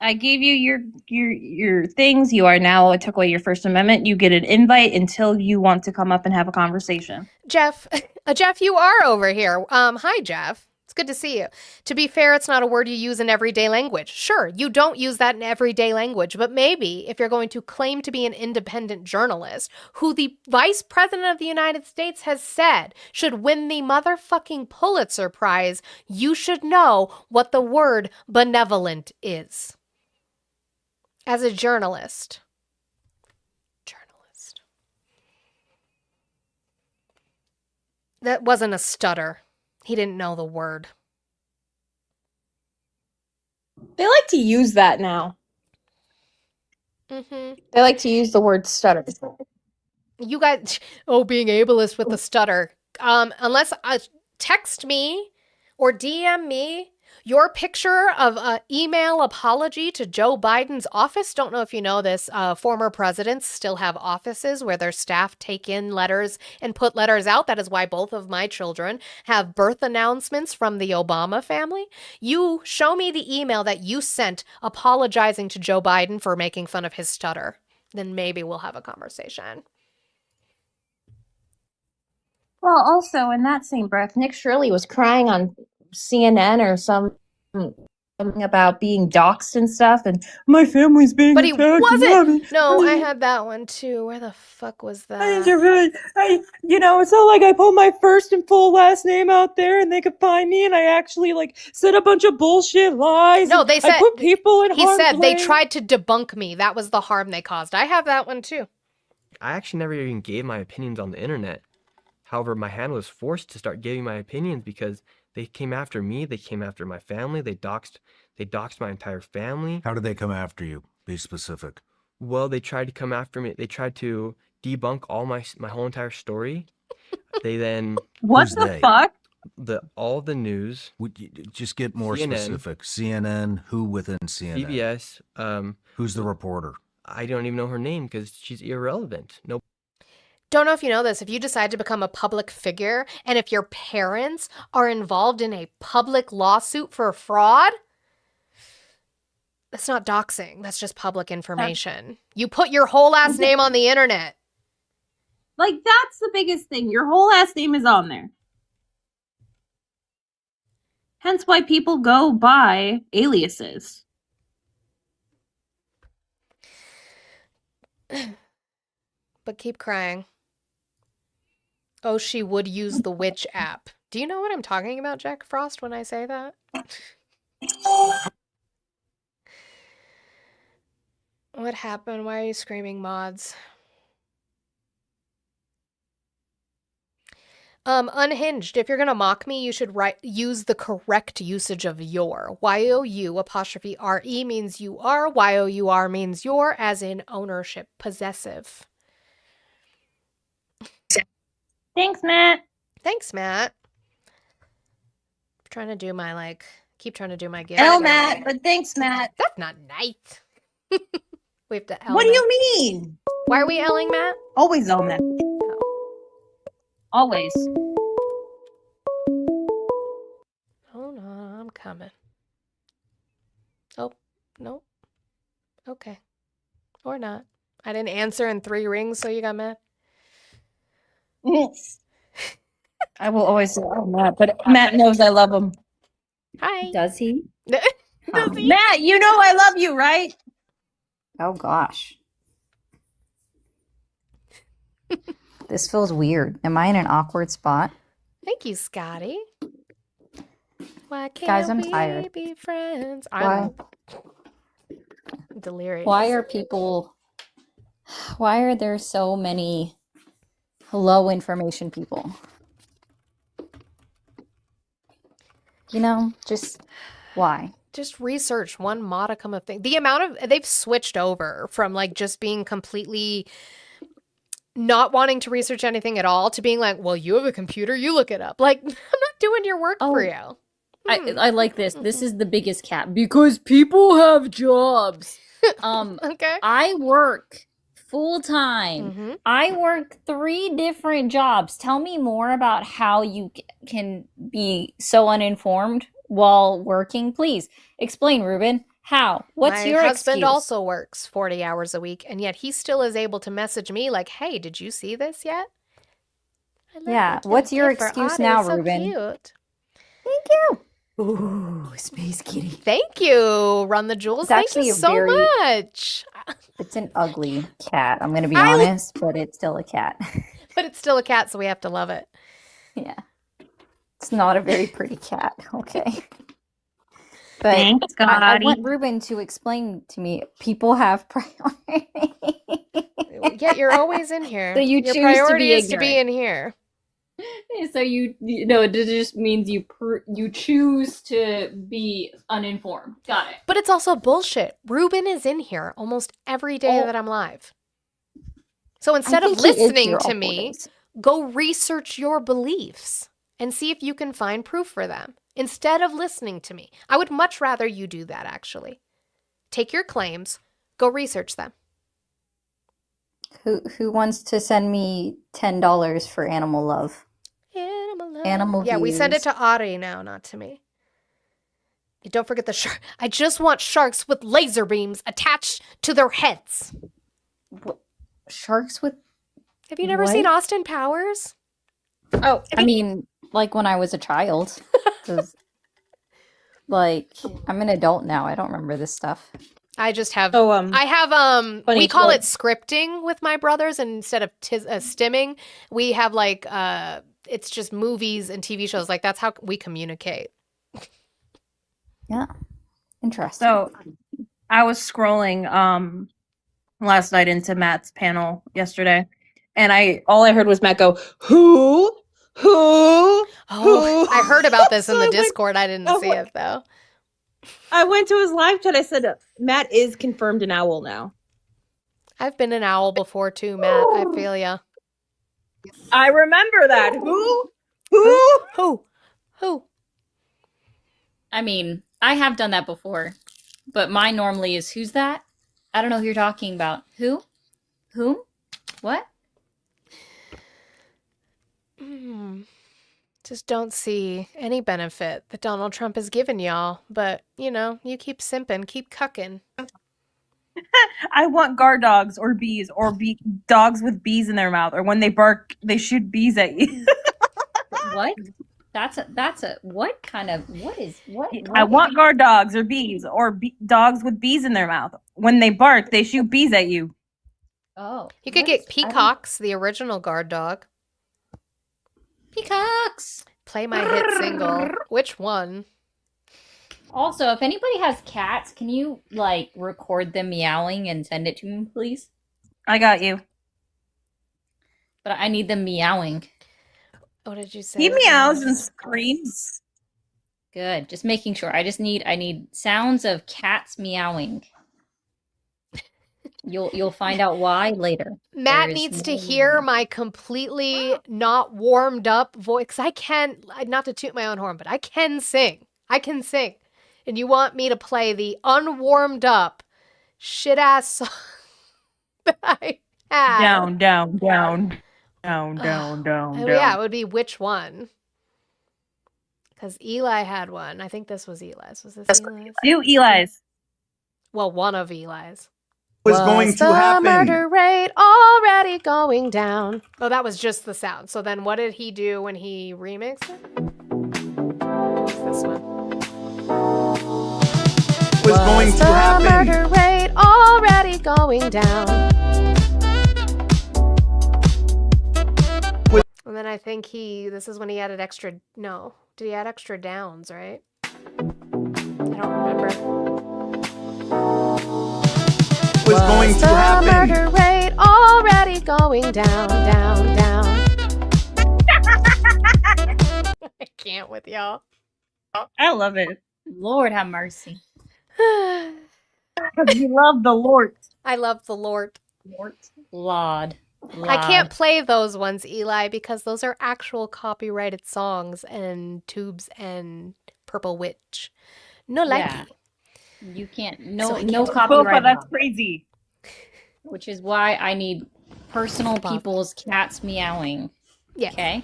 I gave you your things. You are now. I took away your First Amendment. You get an invite until you want to come up and have a conversation. Jeff, Jeff, you are over here. Hi, Jeff. It's good to see you. To be fair, it's not a word you use in everyday language. Sure, you don't use that in everyday language, but maybe if you're going to claim to be an independent journalist, who the Vice President of the United States has said should win the motherfucking Pulitzer Prize, you should know what the word benevolent is. As a journalist. That wasn't a stutter. He didn't know the word. They like to use that now. Mm-hmm. They like to use the word stutter. You guys, being ableist with the stutter. Unless text me or DM me your picture of an email apology to Joe Biden's office. Don't know if you know this. Former presidents still have offices where their staff take in letters and put letters out. That is why both of my children have birth announcements from the Obama family. You show me the email that you sent apologizing to Joe Biden for making fun of his stutter. Then maybe we'll have a conversation. Well, also in that same breath, Nick Shirley was crying on CNN or something about being doxxed and stuff, and my family's being But he attacked. wasn't. No, I had that one too. Where the fuck was that? It's not like I put my first and full last name out there and they could find me, and I actually said a bunch of bullshit lies. No, they said I put people in He harm's said they way. tried to debunk me. That was the harm they caused. I have that one too. I actually never even gave my opinions on the internet. However, my hand was forced to start giving my opinions because they came after me. They came after my family. They doxed my entire family. How did they come after you? Be specific. Well, they tried to come after me. They tried to debunk all my whole entire story. They then What the fuck? all the news. Just get more CNN. specific. CNN. Who within CNN? CBS. Who's the reporter? I don't even know her name because she's irrelevant. Nope. Don't know if you know this. If you decide to become a public figure and if your parents are involved in a public lawsuit for fraud, that's not doxing. That's just public information. You put your whole last name on the internet. That's the biggest thing. Your whole last name is on there. Hence why people go by aliases. But keep crying. Oh, she would use the witch app. Do you know what I'm talking about, Jack Frost, when I say that? What happened? Why are you screaming, mods? Unhinged. If you're gonna mock me, you should use the correct usage of your. Y-O-U''re means you are. Y-O-U-R means your, as in ownership, possessive. Thanks, Matt. Thanks, Matt. I'm trying to do my keep trying to do my gift. L Matt, but thanks, Matt. That's not nice. We have to L What do Matt. you mean? Why are we L'ing Matt? Always L Matt. Always. Hold on, I'm coming. Oh, no. Okay. Or not. I didn't answer in 3 rings, so you got mad? I will always say oh, Matt, but Matt knows I love him. Hi. Does he? Does he? Matt, you know I love you, right? Oh gosh. This feels weird. Am I in an awkward spot? Thank you, Scotty. Why can't Guys, I'm we tired. be friends? Why? I'm delirious. Why are there so many low information people? Just why? Just research one modicum of things. The amount of they've switched over from just being completely not wanting to research anything at all to being like, well, you have a computer, you look it up. Like, I'm not doing your work for you. I like this. This is the biggest cat because people have jobs. Okay. I work full time. I work 3 different jobs. Tell me more about how you can be so uninformed while working, please. Explain, Ruben. How? What's your husband excuse? also works 40 hours a week, and yet he still is able to message me like, hey, did you see this yet? I love Yeah. that What's your gift for excuse Audie. now, It's so Ruben? cute. Thank you. Ooh, Space Kitty. Thank you, Run the Jewels. It's Thank actually you a so very- much. It's an ugly cat. I'm gonna be honest, but it's still a cat. But it's still a cat, so we have to love it. Yeah. It's not a very pretty cat. Okay. But Thanks, I Gotti. want Ruben to explain to me. People have priority. Yeah, you're always in here. So you Your choose to priority be is to be ignorant. in here. So you know, it just means you choose to be uninformed. Got it. But it's also bullshit. Ruben is in here almost every day that I'm live. So instead of think he is listening here to all 4 me, days. go research your beliefs and see if you can find proof for them instead of listening to me. I would much rather you do that, actually. Take your claims, go research them. Who wants to send me $10 for animal love? Animal Yeah, we send it views. to Audie now, not to me. And don't forget the shark. I just want sharks with laser beams attached to their heads. Sharks with Have you never what? seen Austin Powers? Oh, I mean, like when I was a child. 'Cause, like, I'm an adult now. I don't remember this stuff. I just have. So, I have. funny We call story. it scripting with my brothers, and instead of stimming, we have like. It's just movies and TV shows. Like that's how we communicate. Yeah, interesting. So I was scrolling last night into Matt's panel yesterday, and all I heard was Matt go, "Who? Oh, I heard about this in So the I went- Discord. I didn't see it though. I went to his live chat. I said, Matt is confirmed an owl now. I've been an owl before too, Matt. I feel ya. I remember that. Who? Who? I mean, I have done that before, but mine normally is who's that? I don't know who you're talking about. Who? Whom? What? Just don't see any benefit that Donald Trump has given y'all. But, you know, you keep simping, keep cucking. I want guard dogs or bees or dogs with bees in their mouth, or when they bark, they shoot bees at you. What? That's a what kind of what is what? I want guard dogs or bees or dogs with bees in their mouth. When they bark, they shoot bees at you. Oh, You could get Peacocks, the original guard dog. Peacocks. Play my hit single. Which one? Also, if anybody has cats, can you like record them meowing and send it to me, please? I got you. But I need them meowing. What did you say? He meows and screams. Good. Just making sure. I need sounds of cats meowing. You'll find out why later. Matt There's needs to more- hear my completely not warmed up voice. 'Cause I can, not to toot my own horn, but I can sing. I can sing. And you want me to play the unwarmed up shit ass song that I had. Down. Oh, yeah, it would be which one? Because Eli had one. I think this was Eli's. Was this Eli's? Do Eli's. Well, one of Eli's. Was going to the happen. murder rate already going down? Oh, that was just the sound. So then what did he do when he remixed it? What's this one? Was going to the happen. murder rate already going down? And then I think this is when he added extra, no. Did he add extra downs, right? I don't remember. Was going to the happen. murder rate already going down? I can't with y'all. I love it. Lord have mercy. You love the Lord. I love the Lord. Lord. I can't play those ones, Eli, because those are actual copyrighted songs and Tubes and Purple Witch. No Yeah. likey. You can't. So No. I No can't. copyright. That's on. crazy. Which is why I need personal Bob. people's cats meowing. Yeah. Okay.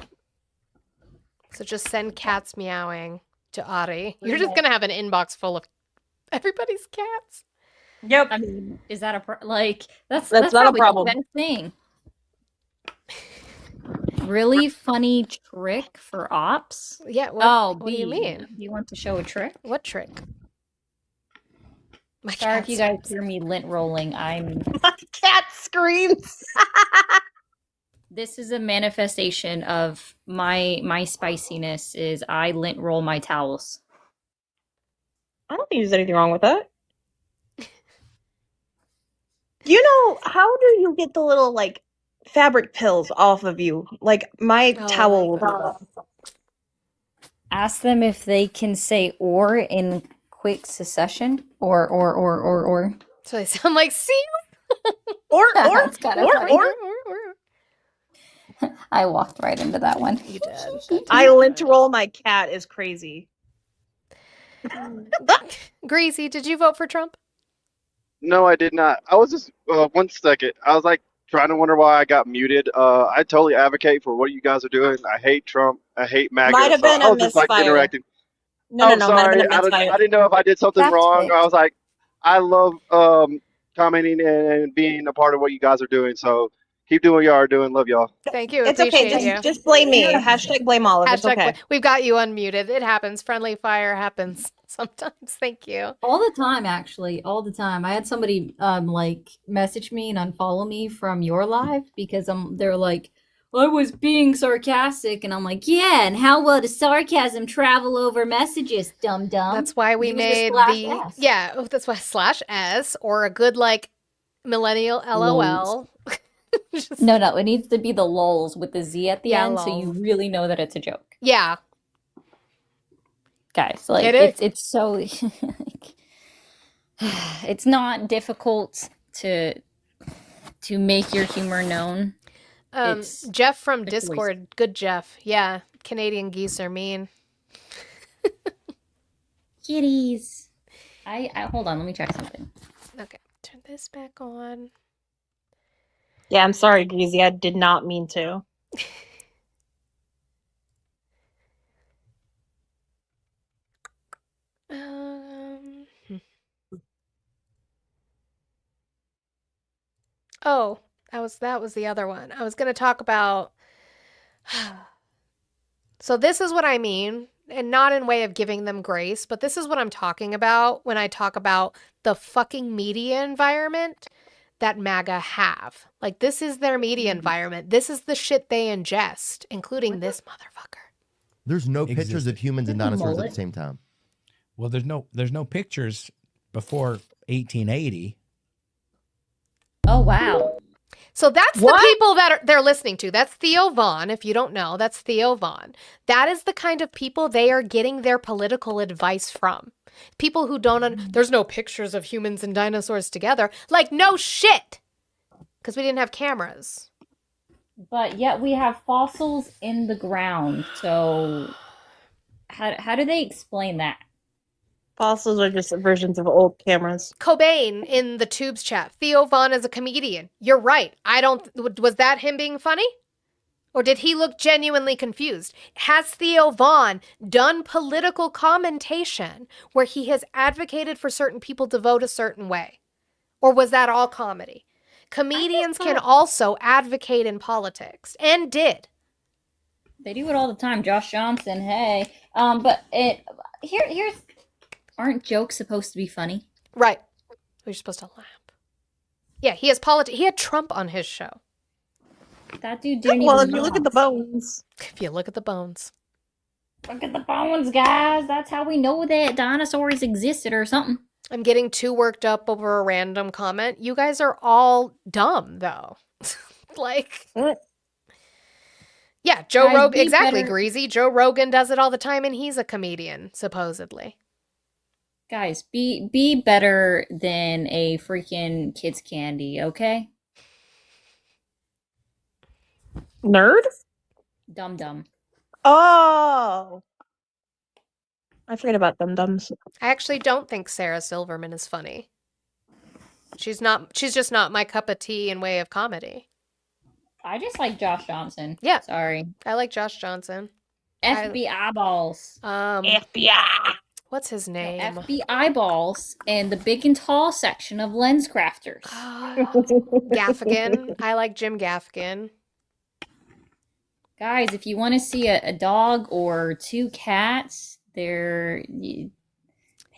So just send cats meowing to Ari. You're just gonna have an inbox full of everybody's cats. Yep. I mean, is that that's That's not a probably problem. the best thing. Really funny trick for ops. Yeah. What do you mean? You want to show a trick? What trick? My Sorry if cat you guys hear me lint rolling. I'm. My cat screams. This is a manifestation of my spiciness. Is I lint roll my towels. I don't think there's anything wrong with that. You know, how do you get the little like fabric pills off of you? Like my towel will do that. Ask them if they can say "or" in quick succession. Or. So they sound like sea. That's kinda funny. I walked right into that one. You did. I lint roll my cat is crazy. Greasy, did you vote for Trump? No, I did not. I was just 1 second. I was like trying to wonder why I got muted. I totally advocate for what you guys are doing. I hate Trump. I hate MAGA. Might have so been I a was just like misfire. interacting. No, Oh, might have sorry. been a misfire. I didn't know if I did something That's wrong. it. I was like, I love commenting and being a part of what you guys are doing. So keep doing what y'all are doing. Love y'all. Thank you. It's okay. Appreciate you. Just blame me. Hashtag blame Olive. It's Hashtag okay. We've got you unmuted. It happens. Friendly fire happens sometimes. Thank you. All the time, actually, all the time. I had somebody message me and unfollow me from your live because they're like, I was being sarcastic, and I'm like, yeah. And how well does sarcasm travel over messages, dum dum? That's why we Use made /S. that's why /S or a good like millennial LOL. No, it needs to be the lols with the Z at the Yeah, end, so you really know that it's a joke, Yeah. guys. Like Get it? it's so it's not difficult to make your humor known. It's Jeff from a choice. Discord. Good Jeff. Yeah. Canadian geese are mean. Kitties. I hold on, let me check something. Okay. Turn this back on. Yeah, I'm sorry, Greasy. I did not mean to. Oh, that was the other one. I was going to talk about. So this is what I mean, and not in way of giving them grace, but this is what I'm talking about when I talk about the fucking media environment that MAGA have. Like, this is their media environment. This is the shit they ingest, including this motherfucker. There's no pictures of humans and dinosaurs at the same time. Well, there's no pictures before 1880. Oh wow. So that's the people that they're listening to. That's Theo Vaughn. If you don't know, that's Theo Vaughn. That is the kind of people they are getting their political advice from. People who don't, there's no pictures of humans and dinosaurs together. Like, no shit. Because we didn't have cameras. But yet we have fossils in the ground. So how do they explain that? Fossils are just versions of old cameras. Cobain in the Tubes chat. Theo Vaughn is a comedian. You're right. Was that him being funny? Or did he look genuinely confused? Has Theo Vaughn done political commentation where he has advocated for certain people to vote a certain way? Or was that all comedy? Comedians can also advocate in politics, and did. They do it all the time. Josh Johnson, hey. Here's aren't jokes supposed to be funny? Right. We're supposed to laugh. Yeah, he has he had Trump on his show. That dude didn't Well, even if you look at the bones. If you look at the bones. Look at the bones, guys. That's how we know that dinosaurs existed or something. I'm getting too worked up over a random comment. You guys are all dumb, though. Like, yeah, Joe Guys, Rogan, be exactly, better. Greasy. Joe Rogan does it all the time, and he's a comedian, supposedly. Guys, be better than a freaking kids candy, okay? Nerd? Dum Dum. Oh, I forget about Dum Dums. I actually don't think Sarah Silverman is funny. She's just not my cup of tea in way of comedy. I just like Josh Johnson. Yeah. Sorry. I like Josh Johnson. FBI balls. FBI. What's his name? FBI balls and the big and tall section of Lens Crafters. Gaffigan. I like Jim Gaffigan. Guys, if you want to see a dog or two cats, pay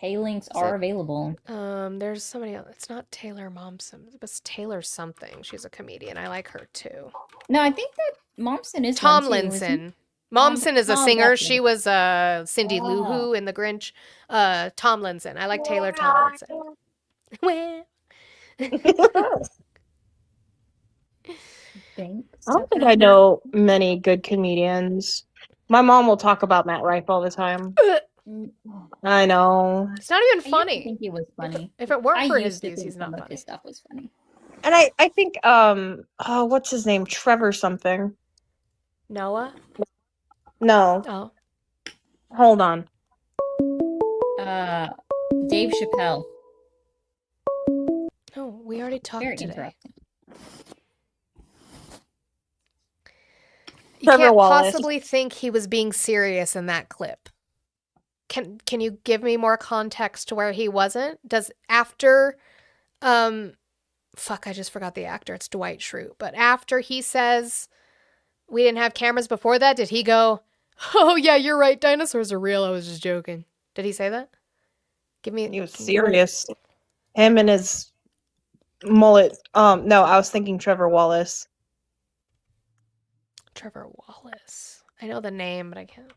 links are available. There's somebody else. It's not Taylor Momsen. It's Taylor something. She's a comedian. I like her too. No, I think that Momsen is Tomlinson. Momsen is a Tom singer. Beckman. She was Cindy Lou Who in The Grinch. Tomlinson. I like Taylor Tomlinson. I don't think I know many good comedians. My mom will talk about Matt Rife all the time. I know. It's not even funny. I think he was funny. If it weren't I for used his to views, think he's not some of funny. his stuff was funny. And I think what's his name? Trevor something. Noah? No. Oh. Hold on. Dave Chappelle. Oh, we already talked Very today. interesting. You Trevor can't Wallace. possibly think he was being serious in that clip. Can you give me more context to where he wasn't? Does after fuck, I just forgot the actor. It's Dwight Schrute. But after he says we didn't have cameras before that, did he go, "Oh yeah, you're right. Dinosaurs are real. I was just joking." Did he say that? He was serious. Him and his mullet. No, I was thinking Trevor Wallace. Trevor Wallace. I know the name, but I can't.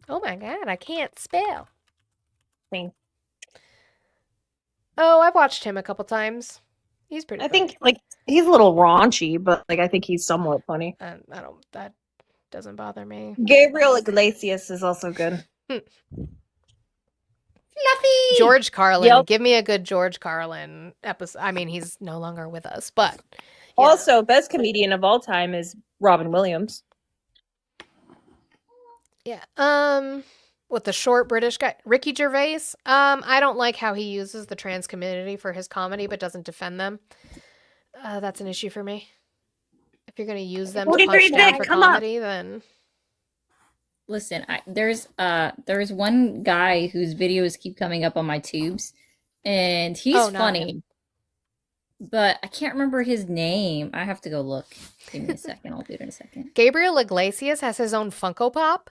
Oh my god, I can't spell. Oh, I've watched him a couple times. He's pretty. I think he's a little raunchy, but I think he's somewhat funny. I don't. That doesn't bother me. Gabriel Iglesias is also good. Fluffy. George Carlin. Yep. Give me a good George Carlin episode. I mean, he's no longer with us, but Also, best comedian of all time is Robin Williams. yeah. With the short British guy, Ricky Gervais. I don't like how he uses the trans community for his comedy, but doesn't defend them. That's an issue for me. If you're gonna use them to 43 punch down bit, for come on. comedy, then Listen, there's one guy whose videos keep coming up on my tubes, and he's Oh, not funny, him. but I can't remember his name. I have to go look. Give me a second. I'll do it in a second. Gabriel Iglesias has his own Funko Pop.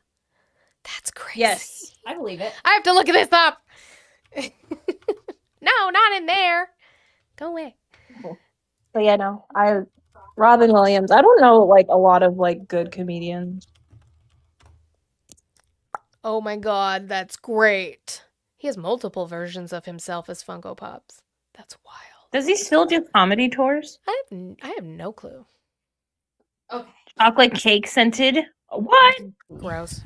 That's crazy. Yes, I believe it. I have to look this up. No, not in there. Go away. But yeah, no, Robin Williams. I don't know a lot of good comedians. Oh my god, that's great. He has multiple versions of himself as Funko Pops. That's wild. Does he still do comedy tours? I have no clue. Chocolate cake scented? What? Gross.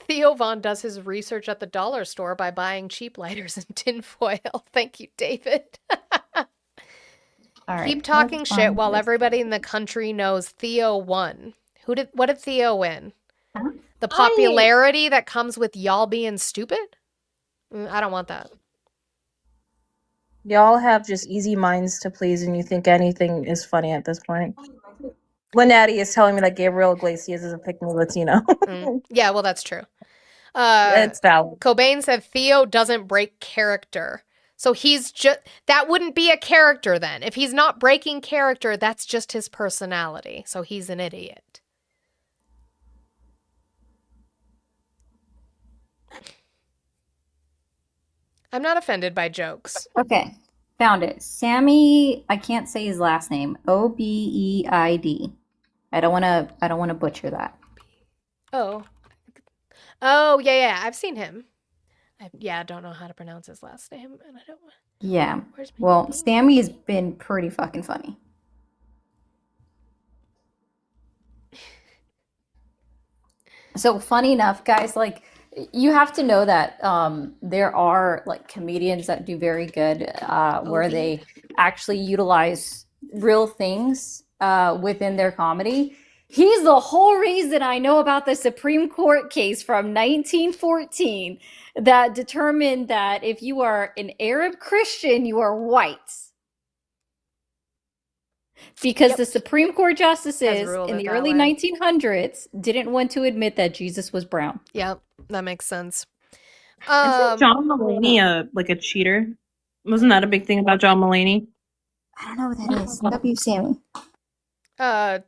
Theo Vaughn does his research at the dollar store by buying cheap lighters and tinfoil. Thank you, David. All right, Keep talking let's shit find while this. everybody in the country knows Theo won. What did Theo win? Huh? The popularity that comes with y'all being stupid? I don't want that. Y'all have just easy minds to please, and you think anything is funny at this point. Lynette is telling me that Gabriel Iglesias is a pick-me Latino. Yeah, well, that's true. It's valid. Cobain said Theo doesn't break character. So that wouldn't be a character then. If he's not breaking character, that's just his personality. So he's an idiot. I'm not offended by jokes. Okay, found it. Sammy, I can't say his last name. Obeid. I don't want to butcher that. Oh, yeah. I've seen him. I don't know how to pronounce his last name, and I don't. Yeah. Where's my Well, Sammy has been pretty fucking funny. So funny enough, guys, you have to know that there are comedians that do very good where they actually utilize real things within their comedy. He's the whole reason I know about the Supreme Court case from 1914 that determined that if you are an Arab Christian, you are white. Because the Supreme Court justices ruled in it the that early way. 1900s didn't want to admit that Jesus was brown. Yep, that makes sense. Isn't John Mulaney like a cheater? Wasn't that a big thing about John Mulaney? I don't know what that is. W. Sammy.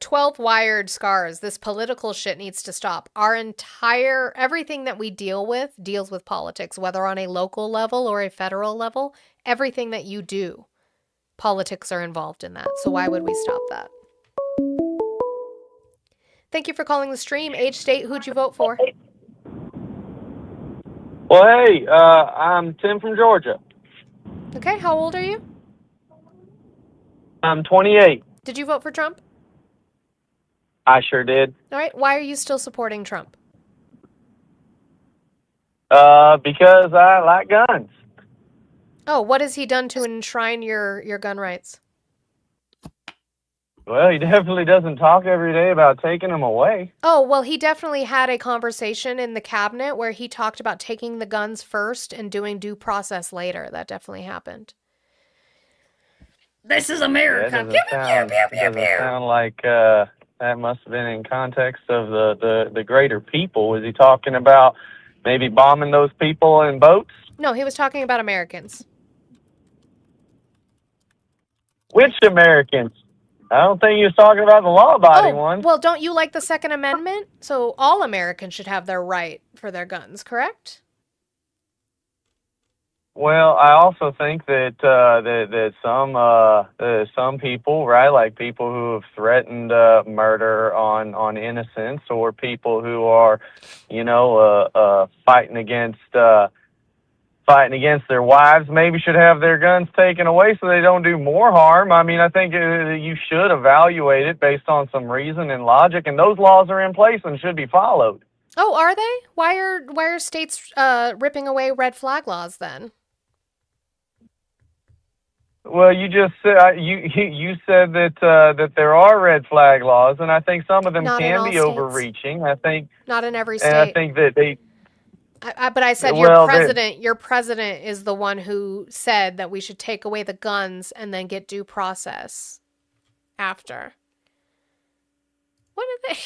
12 wired scars. This political shit needs to stop. Everything that we deal with deals with politics, whether on a local level or a federal level. Everything that you do, politics are involved in that. So why would we stop that? Thank you for calling the stream. Age, state, who'd you vote for? Well, hey, I'm Tim from Georgia. Okay, how old are you? I'm 28. Did you vote for Trump? I sure did. All right, why are you still supporting Trump? Because I like guns. Oh, what has he done to enshrine your gun rights? Well, he definitely doesn't talk every day about taking them away. Oh, well, he definitely had a conversation in the cabinet where he talked about taking the guns first and doing due process later. That definitely happened. This is America. It doesn't sound like that must have been in context of the greater people. Was he talking about maybe bombing those people in boats? No, he was talking about Americans. Which Americans? I don't think he was talking about the law-abiding ones. Well, don't you like the Second Amendment? So all Americans should have their right for their guns, correct? Well, I also think that some people, right, like people who have threatened murder on innocents, or people who are, fighting against their wives, maybe should have their guns taken away so they don't do more harm. I mean, I think you should evaluate it based on some reason and logic, and those laws are in place and should be followed. Oh, are they? Why are states ripping away red flag laws then? Well, you just said you said that there are red flag laws, and I think some of them Not in can all be states. overreaching. I think, Not in every and I state. think that they. But I said Well, your president is the one who said that we should take away the guns and then get due process after. What are they?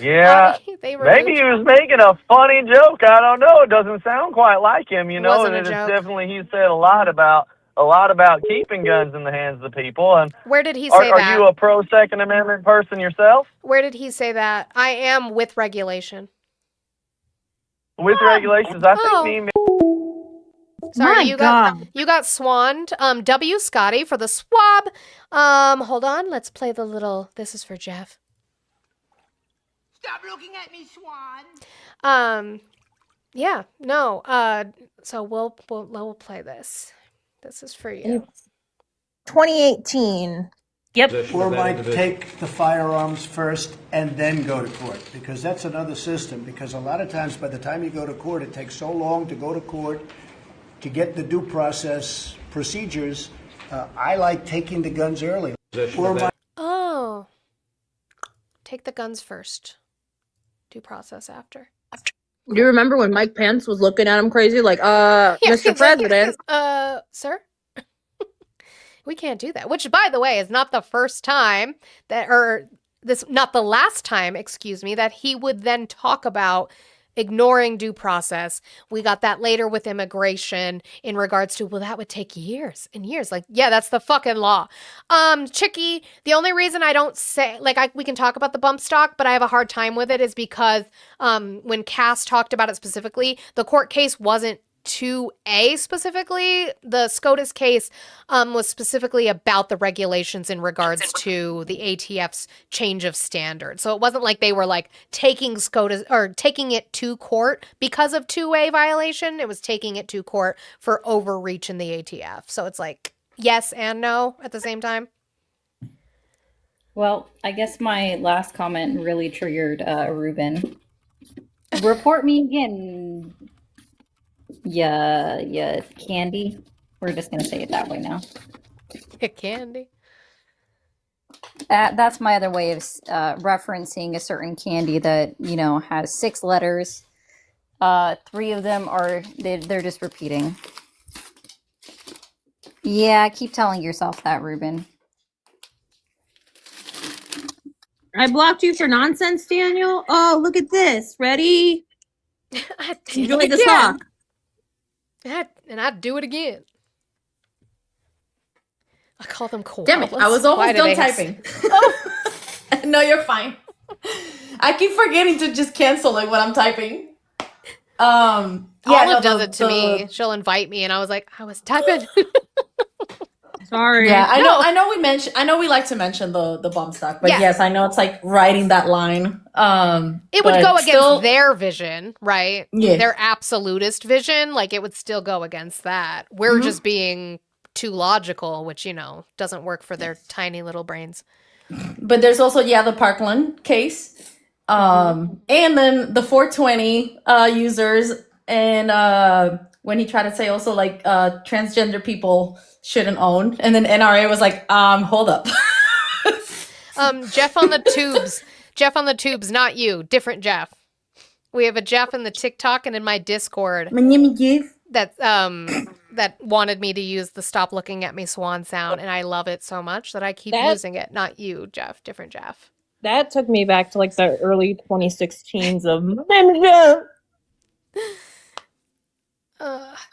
Yeah, They maybe removed- he was making a funny joke. I don't know. It doesn't sound quite like him, you know. Wasn't a And it's joke. definitely he said a lot about keeping guns in the hands of the people. And Where did he are, say are that? you a pro Second Amendment person yourself? Where did he say that? I am with regulation. With regulations, I think Oh. me. Sorry, My you God. got swanned. W Scotty for the swab. Hold on. Let's play the little. This is for Jeff. Stop looking at me, Swan. Yeah. No. So we'll play this. This is for you. 2018. Yep. Or might take the firearms first and then go to court, because that's another system. Because a lot of times, by the time you go to court, it takes so long to go to court to get the due process procedures. I like taking the guns early. Or might Oh. Take the guns first. Due process after. Do you remember when Mike Pence was looking at him crazy, like, Mr. President? Sir? We can't do that. Which, by the way, is not the first time not the last time, excuse me, that he would then talk about ignoring due process. We got that later with immigration in regards to, well, that would take years and years. Like, yeah, that's the fucking law. Chicky, the only reason I don't say, we can talk about the bump stock, but I have a hard time with it is because when Cass talked about it specifically, the court case wasn't 2A specifically. The SCOTUS case was specifically about the regulations in regards to the ATF's change of standards. So it wasn't like they were like taking SCOTUS or taking it to court because of 2A violation. It was taking it to court for overreach in the ATF. So it's like yes and no at the same time. Well, I guess my last comment really triggered Ruben. Report me again. Yeah, Candy. We're just gonna say it that way now. Candy. That's my other way of referencing a certain candy that, you know, has 6 letters. 3 of them are, they're just repeating. Yeah, keep telling yourself that, Ruben. I blocked you for nonsense, Daniel. Oh, look at this. Ready? I did Enjoy it the again. sock. And I'd do it again. I call them koalas. Damn it, I was Why almost do done they have typing. No, you're fine. I keep forgetting to just cancel it when I'm typing. Olive does it to me. She'll invite me, and I was like, I was typing. Sorry. Yeah, I know we like to mention the bump stock, but Yes. yes, I know it's like writing that line. It would but go against still- their vision, right? Yeah. Their absolutist vision. Like, it would still go against that. We're just being too logical, which, you know, doesn't work for their tiny little brains. But there's also the Parkland case, and then the 420 users, and when he tried to say also like transgender people shouldn't own, and then NRA was like, hold up. Jeff on the tubes. Jeff on the tubes, not you. Different Jeff. We have a Jeff in the TikTok and in my Discord. My name is Jeff. That wanted me to use the "Stop Looking at Me" swan sound, and I love it so much that I keep using it. Not you, Jeff. Different Jeff. That took me back to like the early 2016s of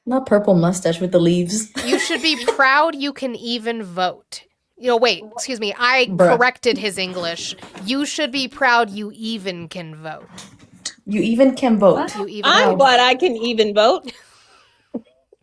Not purple mustache with the leaves. You should be proud you can even vote. You know, wait, excuse me. I Bruh. corrected his English. You should be proud you even can vote. You even can vote. You even I'm vote. glad I can even vote.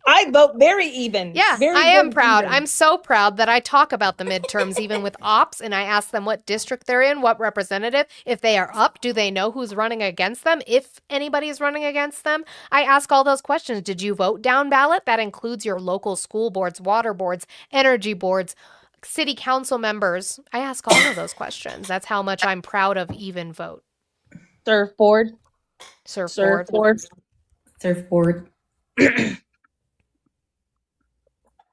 I vote very even. Yeah, Very, I am very proud. even. I'm so proud that I talk about the midterms even with ops, and I ask them what district they're in, what representative. If they are up, do they know who's running against them? If anybody is running against them, I ask all those questions. Did you vote down ballot? That includes your local school boards, water boards, energy boards, city council members. I ask all of those questions. That's how much I'm proud of even vote. Surfboard. Surfboard. Surfboard.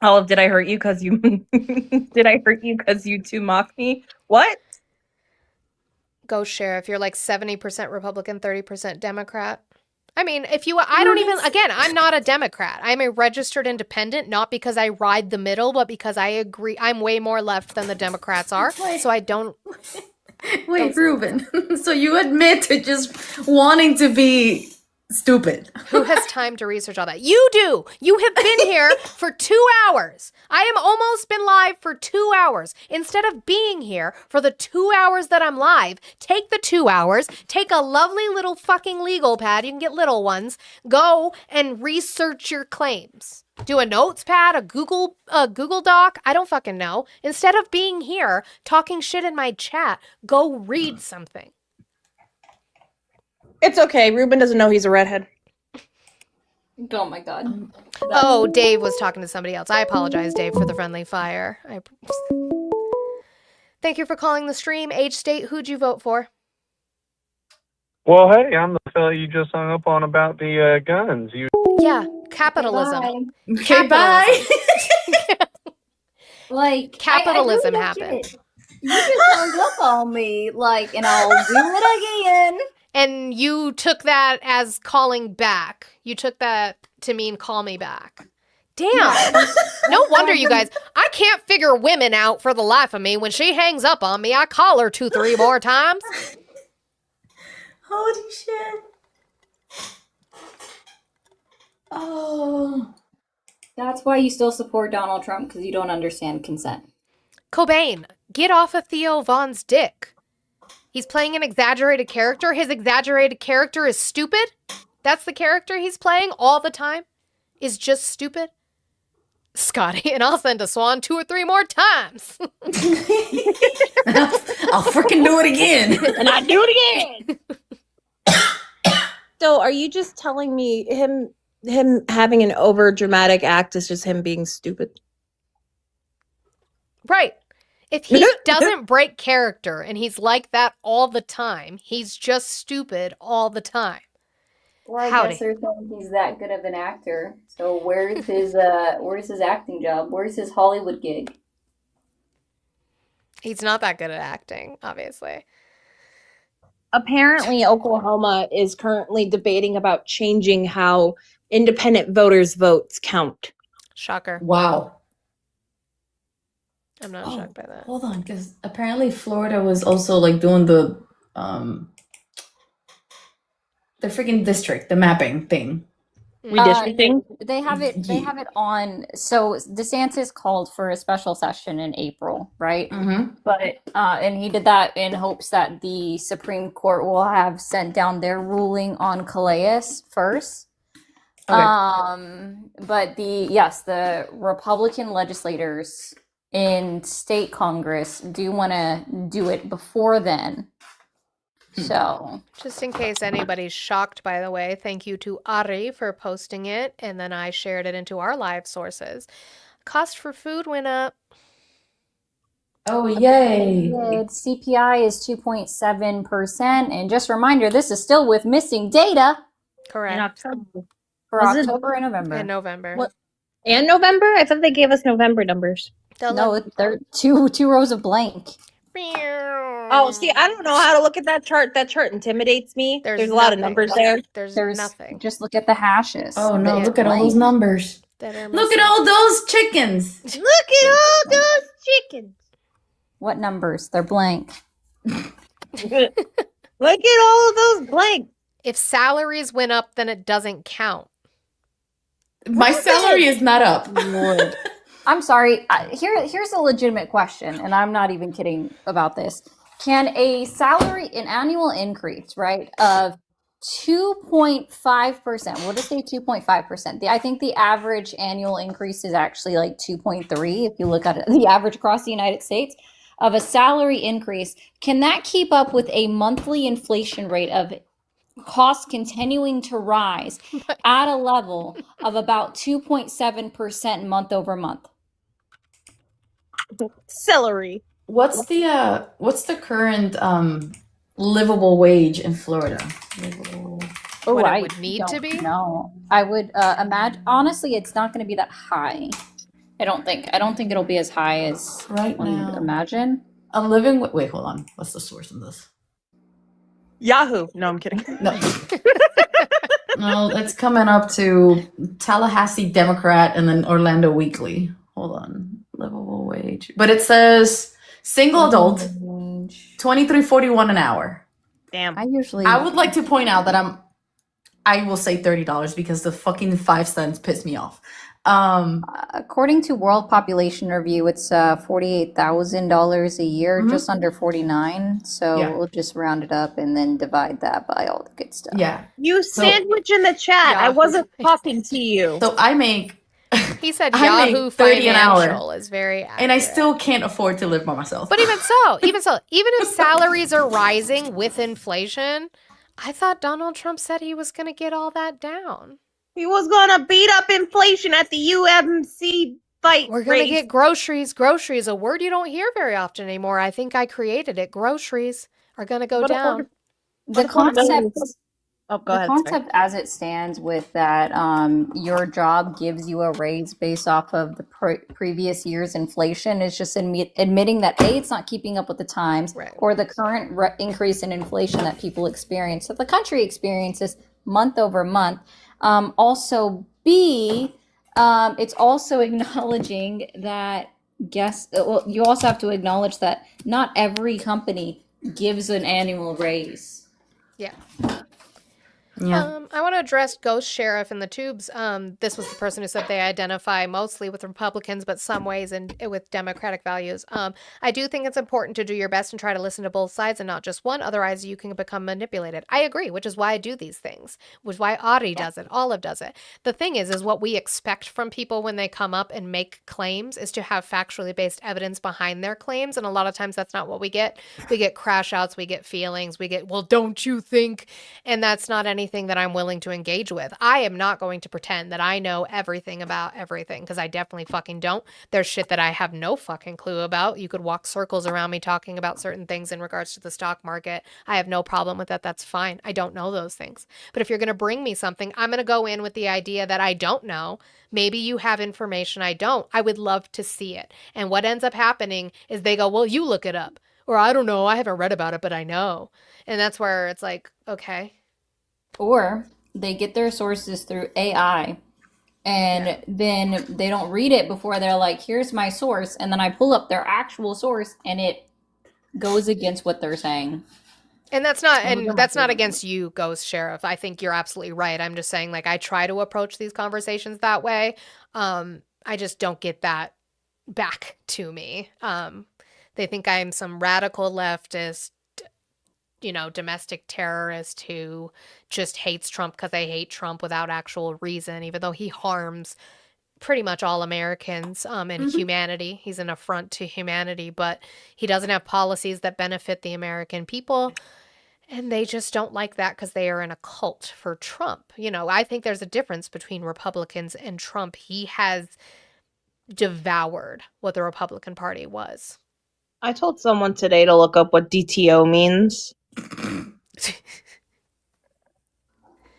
Olive, did I hurt you because you did I hurt you because you two mocked me? What? Go Sheriff. You're like 70% Republican, 30% Democrat. I mean, I don't even, again, I'm not a Democrat. I'm a registered independent, not because I ride the middle, but because I agree. I'm way more left than the Democrats are. So I don't. Wait, Ruben. So you admit to just wanting to be stupid. Who has time to research all that? You do. You have been here for 2 hours. I am almost been live for 2 hours. Instead of being here for the 2 hours that I'm live, take the 2 hours, take a lovely little fucking legal pad. You can get little ones. Go and research your claims. Do a notes pad, a Google Doc. I don't fucking know. Instead of being here talking shit in my chat, go read something. It's okay. Ruben doesn't know he's a redhead. Oh my god. Oh, Dave was talking to somebody else. I apologize, Dave, for the friendly fire. Thank you for calling the stream. Age, state, who'd you vote for? Well, hey, I'm the fella you just hung up on about the guns. Yeah, capitalism. Okay, bye. Like, Capitalism I really don't happened. get it. You just hung up on me, like, and I'll do it again. And you took that as calling back. You took that to mean call me back. Damn. No wonder you guys, I can't figure women out for the life of me. When she hangs up on me, I call her 2-3 more times. Holy shit. Oh. That's why you still support Donald Trump, because you don't understand consent. Cobain, get off of Theo Vaughn's dick. He's playing an exaggerated character. His exaggerated character is stupid. That's the character he's playing all the time. Is just stupid. Scotty, and I'll send a swan 2 or 3 more times. I'll freaking do it again. And I do it again. So are you just telling me him having an over dramatic act is just him being stupid? Right. If he doesn't break character and he's like that all the time, he's just stupid all the time. Well, I Howdy. guess they're saying he's that good of an actor. So where's his acting job? Where's his Hollywood gig? He's not that good at acting, obviously. Apparently, Oklahoma is currently debating about changing how independent voters' votes count. Shocker. Wow. I'm not shocked by that. Hold on, because apparently Florida was also like doing the freaking district, the mapping thing. Redistricting? They have it. They have it on. So DeSantis called for a special session in April, right? But and he did that in hopes that the Supreme Court will have sent down their ruling on Calais first. But the Republican legislators in state Congress do want to do it before then. So, just in case anybody's shocked, by the way, thank you to Ari for posting it, and then I shared it into our live sources. Cost for food went up. Oh, yay. CPI is 2.7%. And just a reminder, this is still with missing data. Correct. For October and November. In November. What? And November? I thought they gave us November numbers. No, they're two rows of blank. Oh, see, I don't know how to look at that chart. That chart intimidates me. There's a lot of numbers there. There's nothing. Just look at the hashes. Oh no, look at all those numbers. Look at all those chickens. Look at all those chickens. What numbers? They're blank. Look at all of those blank. If salaries went up, then it doesn't count. My salary is not up. Lord. I'm sorry. Here's a legitimate question, and I'm not even kidding about this. Can an annual increase, right, of 2.5%, we'll just say 2.5%. I think the average annual increase is actually like 2.3 if you look at it, the average across the United States of a salary increase. Can that keep up with a monthly inflation rate of costs continuing to rise at a level of about 2.7% month over month? Celery. What's the current livable wage in Florida? What it would need to be? No, I would imagine. Honestly, it's not going to be that high. I don't think it'll be as high as right one now. would imagine. Wait, hold on. What's the source of this? Yahoo. No, I'm kidding. No. No, it's coming up to Tallahassee Democrat and then Orlando Weekly. Hold on. Livable wage. But it says single adult, $23.41 an hour. Damn. I would like to point out that I will say $30 because the fucking 5 cents pissed me off. According to World Population Review, it's $48,000 a year, just under 49. So we'll just round it up and then divide that by all the good stuff. Yeah. You sandwich in the chat. I wasn't talking to you. So I make He said I Yahoo make 30 an hour. Financial is very accurate. and I still can't afford to live by myself. But even so, even if salaries are rising with inflation, I thought Donald Trump said he was going to get all that down. He was going to beat up inflation at the UMC fight. We're going to get groceries. Groceries, a word you don't hear very often anymore. I think I created it. Groceries are going to go down. The concept Oh, go ahead. The concept as it stands with that your job gives you a raise based off of the previous year's inflation is just admitting that A, it's not keeping up with the times, or the current increase in inflation that people experience, that the country experiences month over month. Also, B, it's also acknowledging that you also have to acknowledge that not every company gives an annual raise. Yeah. Yeah. I want to address Ghost Sheriff in the tubes. This was the person who said they identify mostly with Republicans, but some ways with Democratic values. I do think it's important to do your best and try to listen to both sides and not just one. Otherwise, you can become manipulated. I agree, which is why I do these things, which is why Audrey does it, Olive does it. The thing is what we expect from people when they come up and make claims is to have factually based evidence behind their claims. And a lot of times that's not what we get. We get crash outs, we get feelings, we get, well, don't you think? And that's not anything anything that I'm willing to engage with. I am not going to pretend that I know everything about everything, because I definitely fucking don't. There's shit that I have no fucking clue about. You could walk circles around me talking about certain things in regards to the stock market. I have no problem with that. That's fine. I don't know those things. But if you're going to bring me something, I'm going to go in with the idea that I don't know. Maybe you have information I don't. I would love to see it. And what ends up happening is they go, well, you look it up. Or I don't know. I haven't read about it, but I know. And that's where it's like, okay. Or they get their sources through AI and then they don't read it before they're like, here's my source. And then I pull up their actual source and it goes against what they're saying. And that's not against you, Ghost Sheriff. I think you're absolutely right. I'm just saying, like, I try to approach these conversations that way. I just don't get that back to me. They think I'm some radical leftist, domestic terrorist who just hates Trump because I hate Trump without actual reason, even though he harms pretty much all Americans and humanity. He's an affront to humanity, but he doesn't have policies that benefit the American people. And they just don't like that because they are in a cult for Trump. I think there's a difference between Republicans and Trump. He has devoured what the Republican Party was. I told someone today to look up what DTO means.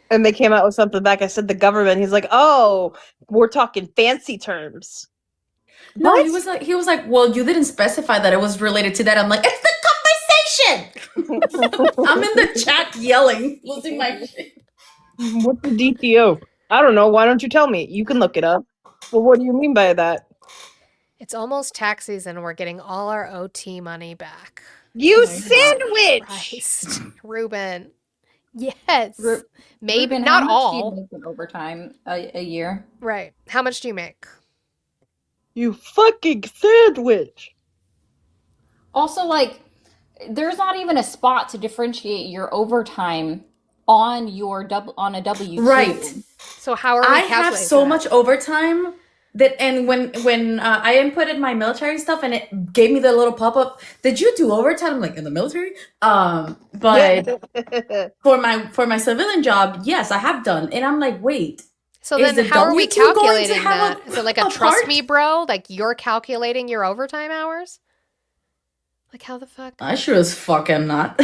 And they came out with something back. I said the government. He's like, oh, we're talking fancy terms. No, he was like, well, you didn't specify that it was related to that. I'm like, it's the conversation. I'm in the chat yelling, losing my shit. What's the DTO? I don't know. Why don't you tell me? You can look it up. Well, what do you mean by that? It's almost tax season. We're getting all our OT money back. You sandwich! Christ. Ruben. Yes. Maybe Ruben, not how much all. do you make in overtime a year? Right. How much do you make? You fucking sandwich. Also, like, there's not even a spot to differentiate your overtime on your on a W-2. Right. So how are we I have calculating so that? much overtime that, and when I inputted my military stuff and it gave me the little pop-up, did you do overtime? I'm like, in the military? But for my civilian job, yes, I have done. And I'm like, wait. So is then the how are we W-2 going to calculating have that? Is it like a a trust part? me, bro? Like you're calculating your overtime hours? Like how the fuck? I sure as fuck am not.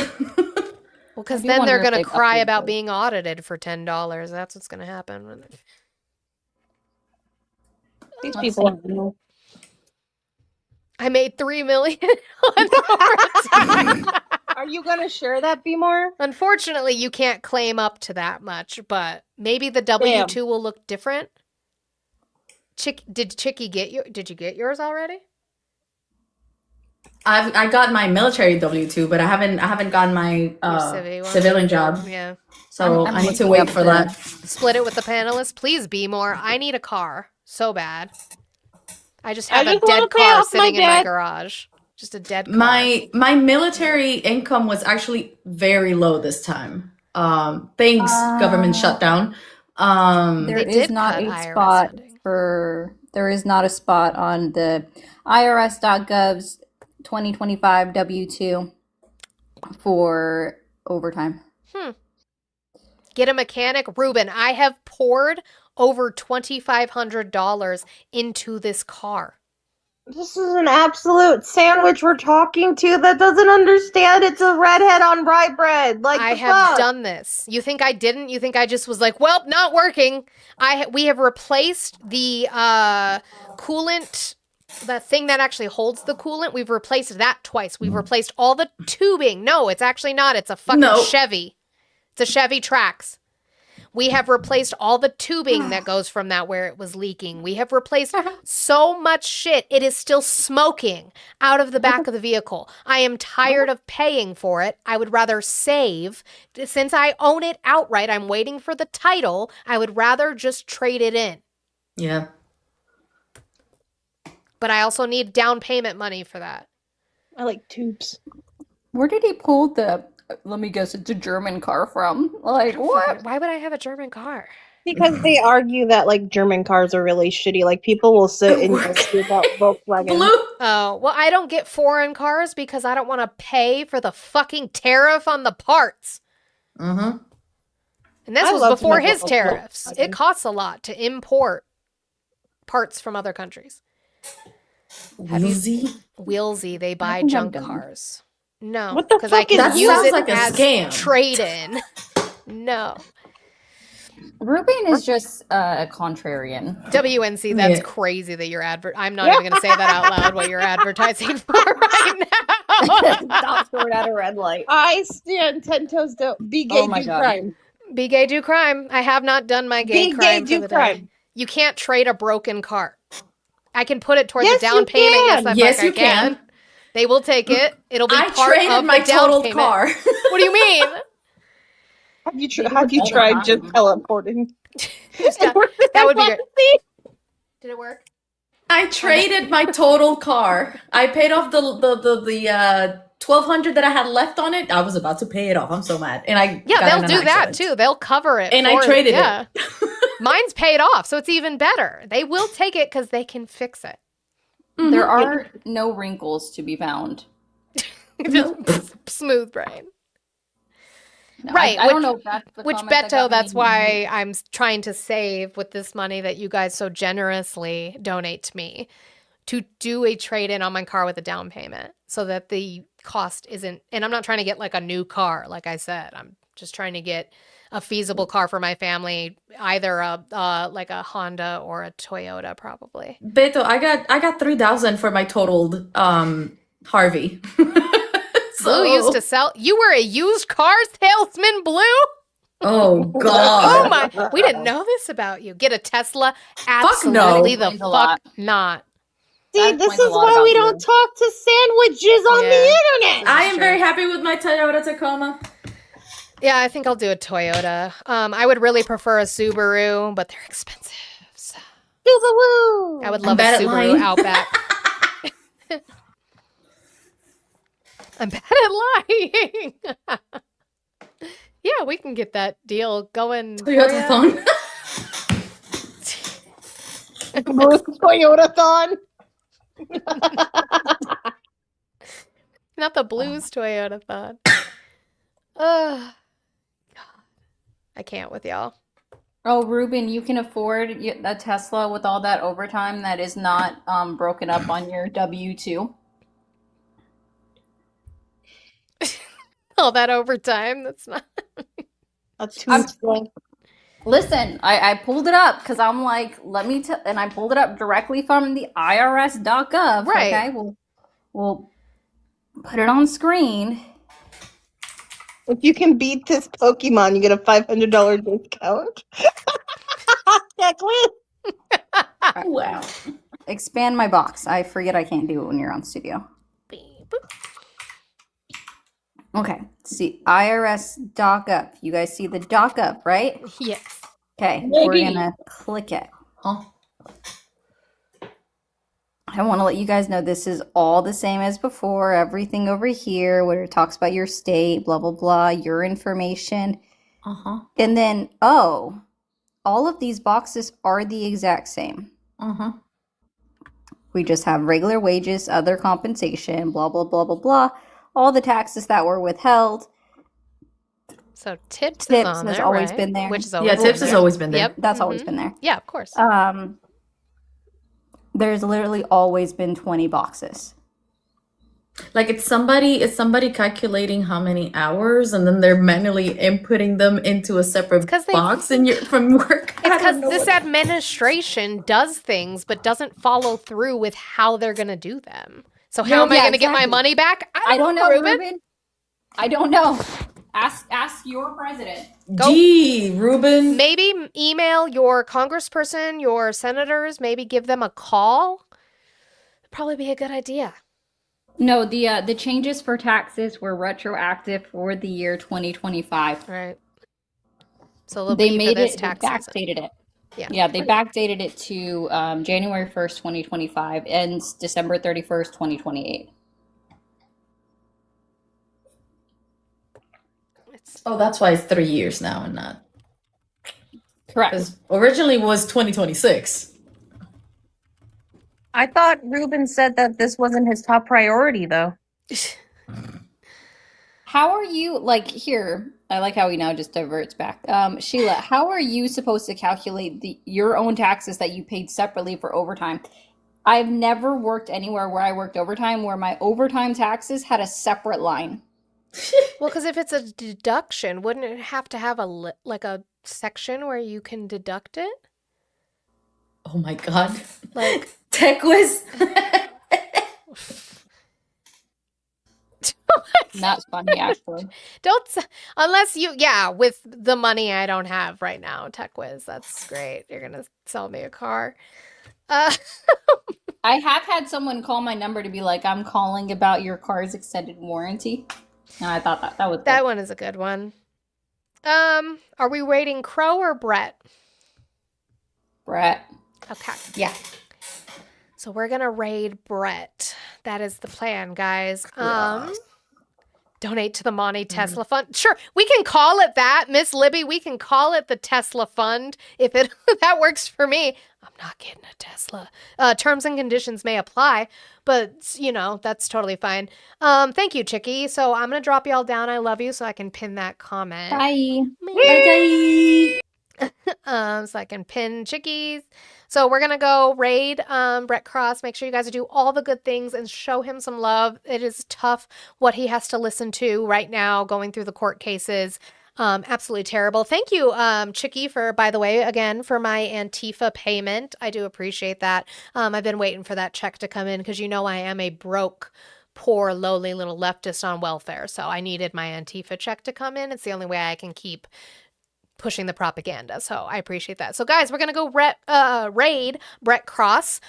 Well, because do then they're wonder if gonna they've cry updated about those. being audited for $10. That's what's gonna happen. These people. I made $3 million on overtime. Are you gonna share that, B more? Unfortunately, you can't claim up to that much, but maybe the W-2 will look different. Did Chicky get you? Did you get yours already? I got my military W-2, but I haven't gotten my civilian job. Yeah. So I'm I need to looking wait up for the- that. Split it with the panelists. Please be more. I need a car so bad. I just I have a just wanna dead pay car off my sitting in my debt. garage. Just a dead car. My military income was actually very low this time. Thanks government shutdown. There They is did not cut a IRS spot funding. there is not a spot on the IRS.gov's 2025 W-2 for overtime. Get a mechanic. Ruben, I have poured over $2,500 into this car. This is an absolute sandwich we're talking to that doesn't understand it's a redhead on rye bread. Like I the have fuck? done this. You think I didn't? You think I just was like, well, not working. We have replaced the coolant, the thing that actually holds the coolant. We've replaced that twice. We've replaced all the tubing. No, it's actually not. It's a fucking No. Chevy. It's a Chevy Trax. We have replaced all the tubing that goes from that where it was leaking. We have replaced so much shit. It is still smoking out of the back of the vehicle. I am tired of paying for it. I would rather save. Since I own it outright, I'm waiting for the title. I would rather just trade it in. Yeah. But I also need down payment money for that. I like tubes. Where did he pull the, let me guess, it's a German car from? Like, what? Why would I have a German car? Because they argue that like German cars are really shitty. Like people will sit and argue about Volkswagen. Oh, well, I don't get foreign cars because I don't want to pay for the fucking tariff on the parts. Mm-hmm. And this I was love to before know his what- tariffs. It costs a lot to import parts from other countries. Wheelsy? Wheelsy, they buy think I'm junk done. cars. No, What the because I fuck can is That use sounds it like a as scam. trade-in. No. Ruben is just a contrarian. WNC, that's Yeah. crazy that you're I'm not even going to say that out loud what you're advertising for right now. Stop short at a red light. I stand 10 toes down. Be gay, Oh my do God. crime. Be gay, do crime. I have not done my gay Be crime gay, for do the day. crime. You can't trade a broken car. I can put it towards Yes, the down you payment. Yes, can. that Yes, fuck I you can. They will take it. It'll be I part traded of my my down totaled payment. car. What do you mean? Have you, do have it you all the tried time. just teleporting? That would be good. Did it work? I traded my total car. I paid off the 1,200 that I had left on it. I was about to pay it off. I'm so mad. And I Yeah, got they'll in an do that accident. too. They'll cover it. And I for- traded it. yeah. Mine's paid off, so it's even better. They will take it because they can fix it. There are no wrinkles to be found. Just smooth brain. No, Right, I don't know if that's the Which comment that Beto, got me. that's why I'm trying to save with this money that you guys so generously donate to me to do a trade-in on my car with a down payment so that the cost isn't, and I'm not trying to get like a new car, like I said. I'm just trying to get a feasible car for my family, either like a Honda or a Toyota, probably. Beto, I got 3,000 for my totaled Harvey. Blue used to sell. You were a used car salesman, Blue? Oh Oh God. my! We didn't know this about you. Get a Tesla? no. Absolutely the Explains a lot. fuck not. See, That this explains a is lot why about we you. don't talk to sandwiches on the internet. I am very happy with my Toyota Tacoma. Yeah, I think I'll do a Toyota. I would really prefer a Subaru, but they're expensive. So Subaru. I would I'm love a bad at Subaru lying. Outback. I'm bad at lying. Yeah, we can get that deal going. Toyota phone. Toyota-thon. Not the Blues Toyota thought. God. I can't with y'all. Oh, Ruben, you can afford a Tesla with all that overtime that is not broken up on your W-2. All that overtime, that's not. Listen, I pulled it up because I'm like, let me tell, and I pulled it up directly from the IRS.gov. Right. Okay, we'll put it on screen. If you can beat this Pokemon, you get a $500 discount. Wow. Expand my box. I forget I can't do it when you're on studio. Okay, see, IRS.gov. You guys see the .gov, right? Yes. Okay, we're Maybe. gonna click it. I want to let you guys know this is all the same as before. Everything over here, where it talks about your state, blah, blah, blah, your information. And then, all of these boxes are the exact same. We just have regular wages, other compensation, blah, blah, blah, blah, blah. All the taxes that were withheld. So tips is Tips on has there, always right? been there. Which is Yeah, always tips has there. always been there. Yep. That's always been there. Yeah, of course. There's literally always been 20 boxes. Like it's somebody calculating how many hours and then they're manually inputting them into a separate box from work. It's because this administration does things but doesn't follow through with how they're going to do them. So how am I going to get my money back? I don't know, Ruben. Ruben. I don't know. Ask your president. Gee, Ruben. Maybe email your congressperson, your senators, maybe give them a call. Probably be a good idea. No, the changes for taxes were retroactive for the year 2025. Right. So they'll They be made for this it, tax they season. backdated it. Yeah. They backdated it to January 1st, 2025, ends December 31st, 2028. Oh, that's why it's 3 years now and not. Correct. Because originally it was 2026. I thought Ruben said that this wasn't his top priority, though. How are you, like, here, I like how he now just diverts back. Sheila, how are you supposed to calculate your own taxes that you paid separately for overtime? I've never worked anywhere where I worked overtime where my overtime taxes had a separate line. Well, because if it's a deduction, wouldn't it have to have like a section where you can deduct it? Oh my God. Like Tech Whiz. Not funny, actually. Unless with the money I don't have right now, Tech Whiz, that's great. You're gonna sell me a car. I have had someone call my number to be like, I'm calling about your car's extended warranty. And I thought that was that one is a good one. Are we rating Crow or Brett? Brett. Okay. Yeah. So we're gonna raid Brett. That is the plan, guys. Donate to the Monty Tesla Fund. Sure, we can call it that, Miss Libby. We can call it the Tesla Fund if it that works for me. I'm not getting a Tesla. Terms and conditions may apply, but that's totally fine. Thank you, Chicky. So I'm gonna drop y'all down. I love you, so I can pin that comment. Bye. Bye. So I can pin Chickies. So we're gonna go raid Brett Cross. Make sure you guys do all the good things and show him some love. It is tough what he has to listen to right now, going through the court cases. Absolutely terrible. Thank you, Chicky, by the way, again, for my Antifa payment. I do appreciate that. I've been waiting for that check to come in because I am a broke, poor, lowly little leftist on welfare. So I needed my Antifa check to come in. It's the only way I can keep pushing the propaganda. So I appreciate that. So guys, we're going to go raid Brett Cross,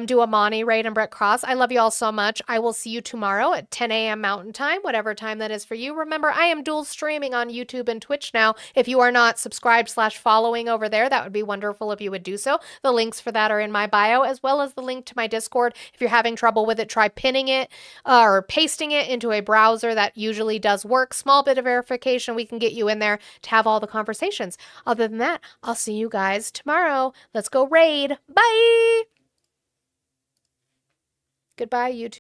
do a Monty raid on Brett Cross. I love you all so much. I will see you tomorrow at 10 a.m. Mountain Time, whatever time that is for you. Remember, I am dual streaming on YouTube and Twitch now. If you are not subscribed/following over there, that would be wonderful if you would do so. The links for that are in my bio, as well as the link to my Discord. If you're having trouble with it, try pinning it or pasting it into a browser. That usually does work. Small bit of verification, we can get you in there to have all the conversations. Other than that, I'll see you guys tomorrow. Let's go raid. Bye. Goodbye, YouTube.